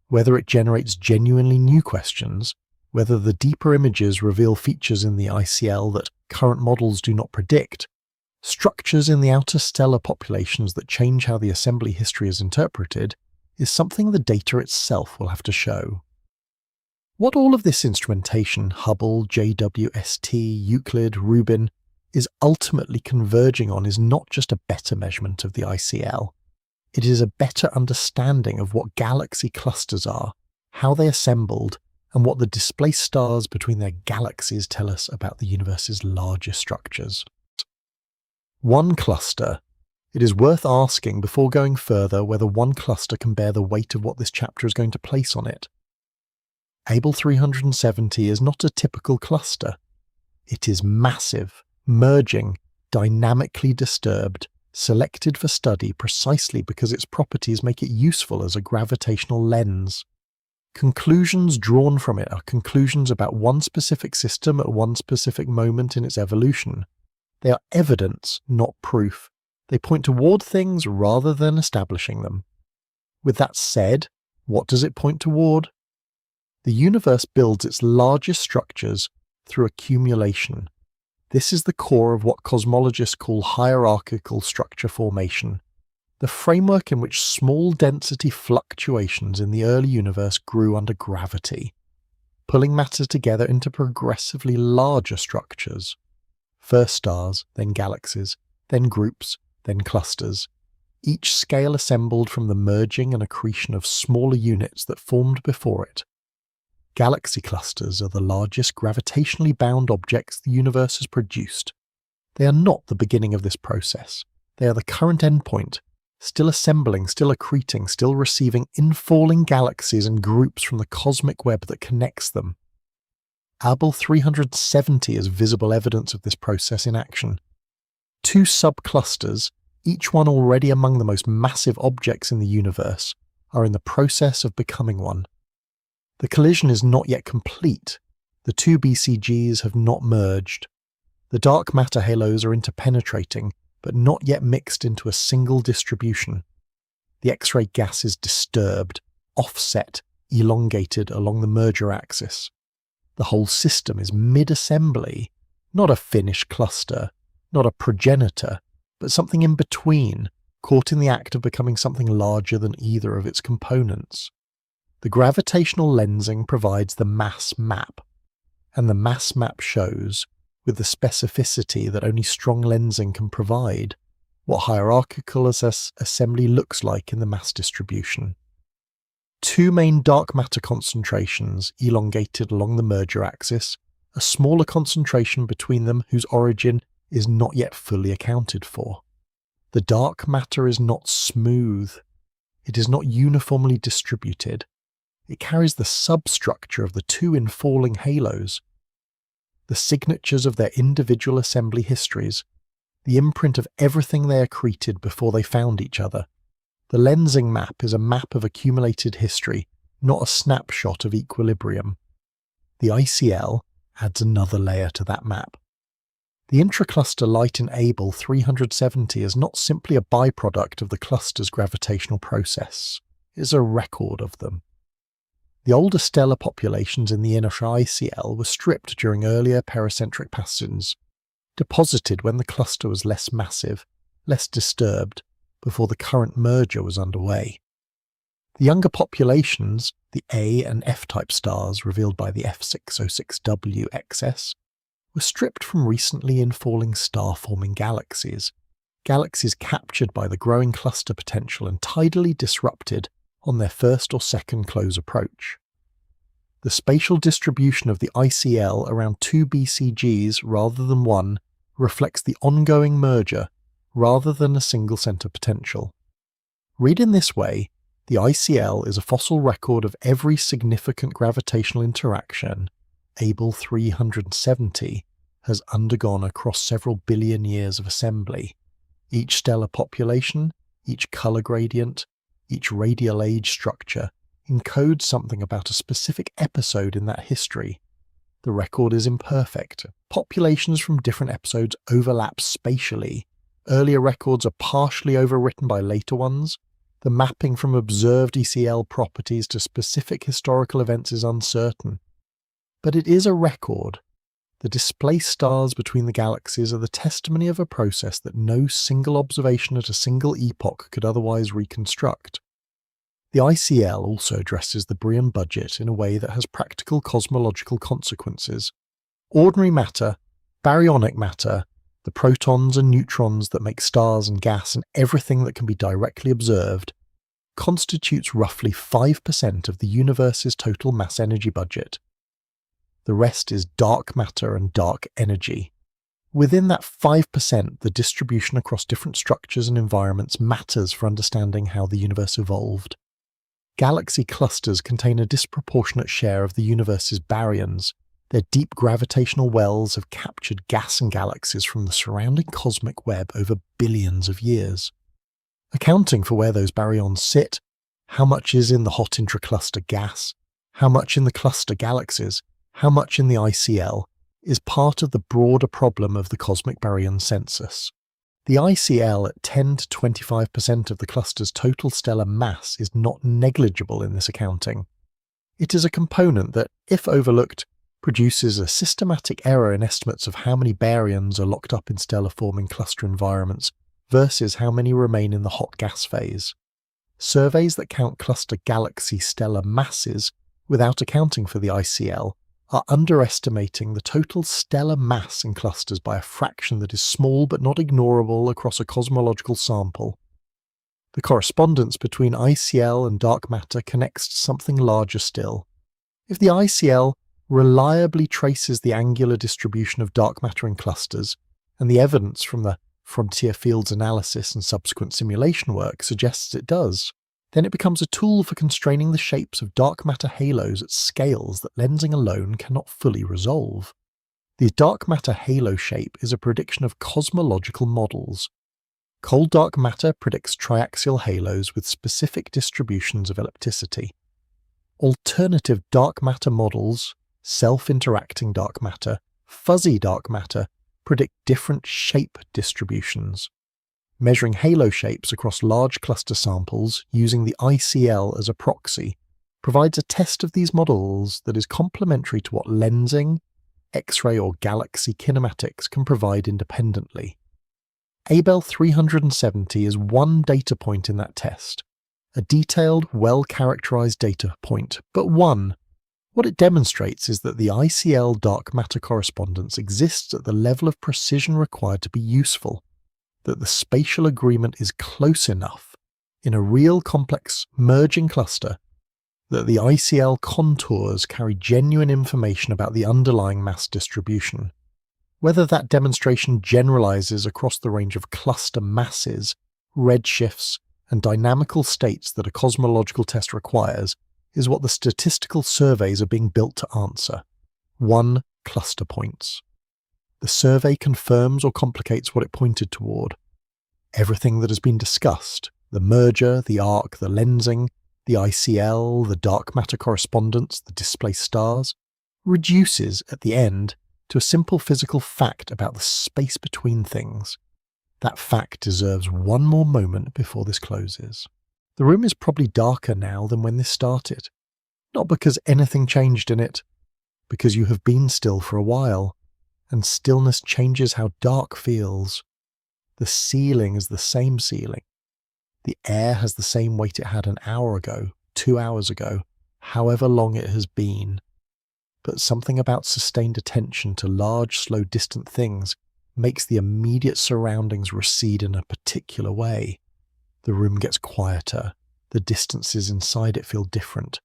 Whether it generates genuinely new questions, whether the deeper images reveal features in the ICL that current models do not predict, structures in the outer stellar populations that change how the assembly history is interpreted, is something the data itself will have to show. What all of this instrumentation, Hubble, JWST, Euclid, Rubin, is ultimately converging on is not just a better measurement of the ICL. It is a better understanding of what galaxy clusters are, how they assembled, and what the displaced stars between their galaxies tell us about the universe's largest structures. One cluster. It is worth asking before going further whether one cluster can bear the weight of what this chapter is going to place on it. Abell 370 is not a typical cluster. It is massive, merging, dynamically disturbed, selected for study precisely because its properties make it useful as a gravitational lens. Conclusions drawn from it are conclusions about one specific system at one specific moment in its evolution. They are evidence, not proof. They point toward things rather than establishing them. With that said, what does it point toward? The universe builds its largest structures through accumulation. This is the core of what cosmologists call hierarchical structure formation, the framework in which small density fluctuations in the early universe grew under gravity, pulling matter together into progressively larger structures. First stars, then galaxies, then groups, then clusters, each scale assembled from the merging and accretion of smaller units that formed before it. Galaxy clusters are the largest gravitationally bound objects the universe has produced. They are not the beginning of this process. They are the current endpoint, still assembling, still accreting, still receiving infalling galaxies and groups from the cosmic web that connects them. Abell 370 is visible evidence of this process in action. Two subclusters, each one already among the most massive objects in the universe, are in the process of becoming one. The collision is not yet complete. The two BCGs have not merged. The dark matter halos are interpenetrating, but not yet mixed into a single distribution. The X-ray gas is disturbed, offset, elongated along the merger axis. The whole system is mid-assembly, not a finished cluster, not a progenitor, but something in between, caught in the act of becoming something larger than either of its components. The gravitational lensing provides the mass map, and the mass map shows, with the specificity that only strong lensing can provide, what hierarchical assembly looks like in the mass distribution. Two main dark matter concentrations elongated along the merger axis, a smaller concentration between them whose origin is not yet fully accounted for. The dark matter is not smooth. It is not uniformly distributed. It carries the substructure of the two infalling halos, the signatures of their individual assembly histories, the imprint of everything they accreted before they found each other. The lensing map is a map of accumulated history, not a snapshot of equilibrium. The ICL adds another layer to that map. The intracluster light in Abell 370 is not simply a byproduct of the cluster's gravitational process, it is a record of them. The older stellar populations in the inner ICL were stripped during earlier pericentric passages, deposited when the cluster was less massive, less disturbed, before the current merger was underway. The younger populations, the A and F-type stars revealed by the F606W excess, were stripped from recently infalling star-forming galaxies, galaxies captured by the growing cluster potential and tidally disrupted on their first or second close approach. The spatial distribution of the ICL around 2 BCGs rather than 1 reflects the ongoing merger rather than a single centre potential. Read in this way, the ICL is a fossil record of every significant gravitational interaction Abell 370 has undergone across several billion years of assembly. Each stellar population, each colour gradient, each radial age structure encodes something about a specific episode in that history. The record is imperfect. Populations from different episodes overlap spatially. Earlier records are partially overwritten by later ones. The mapping from observed ECL properties to specific historical events is uncertain. But it is a record. The displaced stars between the galaxies are the testimony of a process that no single observation at a single epoch could otherwise reconstruct. The ICL also addresses the Brian budget in a way that has practical cosmological consequences. Ordinary matter, baryonic matter, the protons and neutrons that make stars and gas and everything that can be directly observed, constitutes roughly 5% of the universe's total mass energy budget. The rest is dark matter and dark energy. Within that 5%, the distribution across different structures and environments matters for understanding how the universe evolved. Galaxy clusters contain a disproportionate share of the universe's baryons. Their deep gravitational wells have captured gas and galaxies from the surrounding cosmic web over billions of years. Accounting for where those baryons sit, how much is in the hot intracluster gas, how much in the cluster galaxies, how much in the ICL, is part of the broader problem of the cosmic baryon census. The ICL at 10 to 25% of the cluster's total stellar mass is not negligible in this accounting. It is a component that, if overlooked, produces a systematic error in estimates of how many baryons are locked up in stellar-forming cluster environments versus how many remain in the hot gas phase. Surveys that count cluster galaxy stellar masses without accounting for the ICL are underestimating the total stellar mass in clusters by a fraction that is small but not ignorable across a cosmological sample. The correspondence between ICL and dark matter connects to something larger still. If the ICL reliably traces the angular distribution of dark matter in clusters, and the evidence from the frontier fields analysis and subsequent simulation work suggests it does, then it becomes a tool for constraining the shapes of dark matter halos at scales that lensing alone cannot fully resolve. The dark matter halo shape is a prediction of cosmological models. Cold dark matter predicts triaxial halos with specific distributions of ellipticity. Alternative dark matter models, self-interacting dark matter, fuzzy dark matter, predict different shape distributions. Measuring halo shapes across large cluster samples using the ICL as a proxy provides a test of these models that is complementary to what lensing, X-ray or galaxy kinematics can provide independently. Abell 370 is one data point in that test, a detailed, well-characterized data point, but one. What it demonstrates is that the ICL dark matter correspondence exists at the level of precision required to be useful, that the spatial agreement is close enough, in a real complex merging cluster, that the ICL contours carry genuine information about the underlying mass distribution. Whether that demonstration generalizes across the range of cluster masses, redshifts, and dynamical states that a cosmological test requires is what the statistical surveys are being built to answer. 1 cluster points. The survey confirms or complicates what it pointed toward. Everything that has been discussed, the merger, the arc, the lensing, the ICL, the dark matter correspondence, the displaced stars, reduces at the end to a simple physical fact about the space between things. That fact deserves one more moment before this closes. The room is probably darker now than when this started. Not because anything changed in it, because you have been still for a while, and stillness changes how dark feels. The ceiling is the same ceiling. The air has the same weight it had an hour ago, 2 hours ago, however long it has been. But something about sustained attention to large, slow, distant things makes the immediate surroundings recede in a particular way. The room gets quieter. The distances inside it feel different.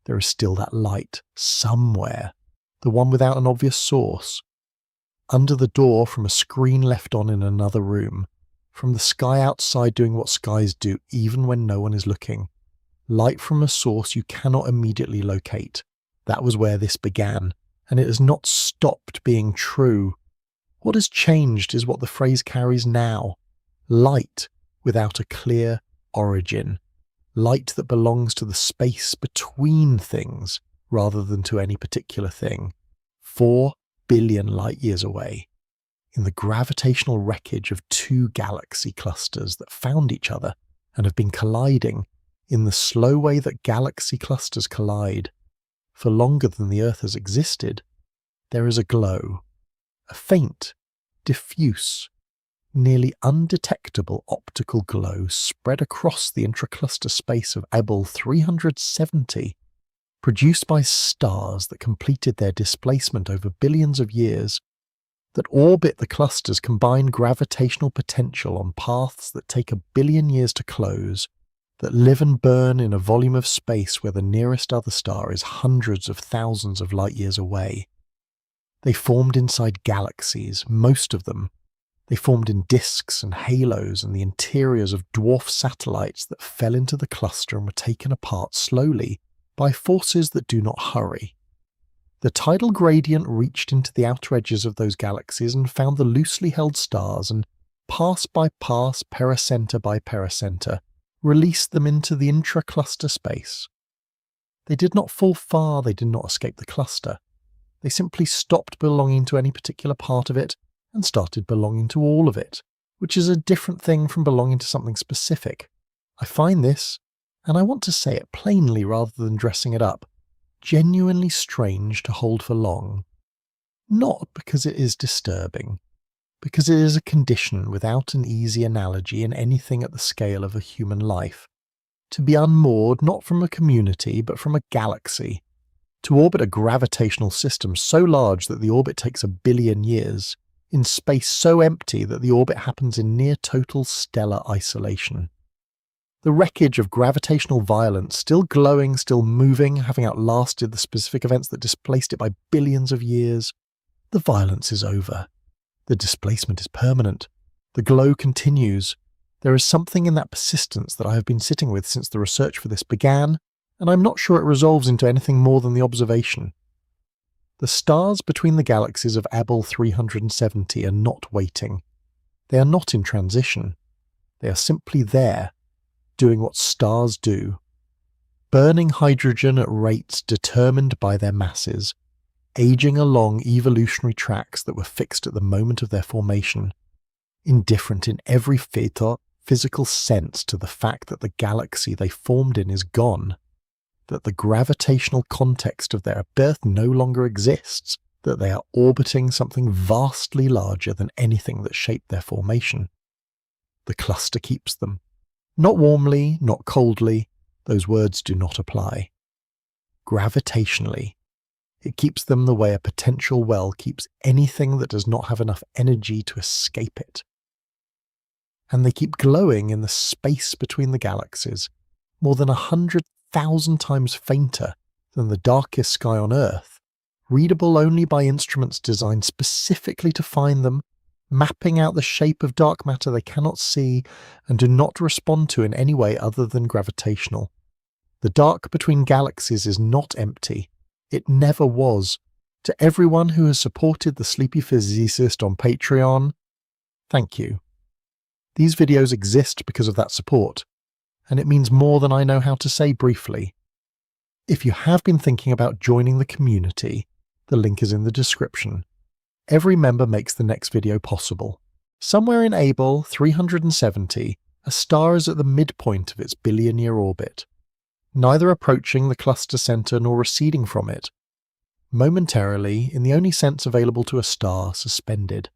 There is still that light, somewhere, the one without an obvious source. Under the door, from a screen left on in another room, from the sky outside doing what skies do even when no one is looking. Light from a source you cannot immediately locate. That was where this began, and it has not stopped being true. What has changed is what the phrase carries now. Light without a clear origin. Light that belongs to the space between things rather than to any particular thing. 4 billion light years away. In the gravitational wreckage of 2 galaxy clusters that found each other and have been colliding in the slow way that galaxy clusters collide. For longer than the Earth has existed, there is a glow, a faint, diffuse, nearly undetectable optical glow spread across the intracluster space of Abell 370, produced by stars that completed their displacement over billions of years, that orbit the cluster's combined gravitational potential on paths that take 1 billion years to close, that live and burn in a volume of space where the nearest other star is hundreds of thousands of light years away. They formed inside galaxies, most of them. They formed in disks and halos and the interiors of dwarf satellites that fell into the cluster and were taken apart slowly by forces that do not hurry. The tidal gradient reached into the outer edges of those galaxies and found the loosely held stars and, pass by pass, pericenter by pericenter, released them into the intracluster space. They did not fall far, they did not escape the cluster. They simply stopped belonging to any particular part of it and started belonging to all of it, which is a different thing from belonging to something specific. I find this, and I want to say it plainly rather than dressing it up, genuinely strange to hold for long. Not because it is disturbing, because it is a condition without an easy analogy in anything at the scale of a human life. To be unmoored not from a community but from a galaxy. To orbit a gravitational system so large that the orbit takes 1 billion years, in space so empty that the orbit happens in near total stellar isolation. The wreckage of gravitational violence, still glowing, still moving, having outlasted the specific events that displaced it by billions of years. The violence is over. The displacement is permanent. The glow continues. There is something in that persistence that I have been sitting with since the research for this began, and I'm not sure it resolves into anything more than the observation. The stars between the galaxies of Abell 370 are not waiting. They are not in transition. They are simply there, doing what stars do. Burning hydrogen at rates determined by their masses, aging along evolutionary tracks that were fixed at the moment of their formation, indifferent in every physical sense to the fact that the galaxy they formed in is gone, that the gravitational context of their birth no longer exists, that they are orbiting something vastly larger than anything that shaped their formation. The cluster keeps them. Not warmly, not coldly, those words do not apply. Gravitationally, it keeps them the way a potential well keeps anything that does not have enough energy to escape it. And they keep glowing in the space between the galaxies, more than 100,000 times fainter than the darkest sky on Earth, readable only by instruments designed specifically to find them, mapping out the shape of dark matter they cannot see and do not respond to in any way other than gravitational. The dark between galaxies is not empty. It never was. To everyone who has supported the Sleepy Physicist on Patreon, thank you. These videos exist because of that support, and it means more than I know how to say briefly. If you have been thinking about joining the community, the link is in the description. Every member makes the next video possible. Somewhere in Abell 370, a star is at the midpoint of its billion-year orbit, neither approaching the cluster center nor receding from it, momentarily, in the only sense available to a star, suspended.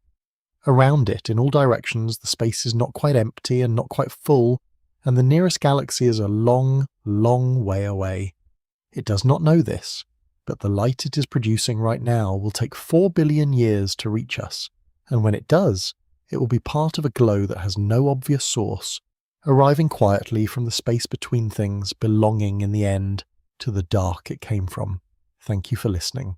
Around it, in all directions, the space is not quite empty and not quite full, and the nearest galaxy is a long, long way away. It does not know this, but the light it is producing right now will take 4 billion years to reach us, and when it does, it will be part of a glow that has no obvious source, arriving quietly from the space between things, belonging in the end to the dark it came from. Thank you for listening.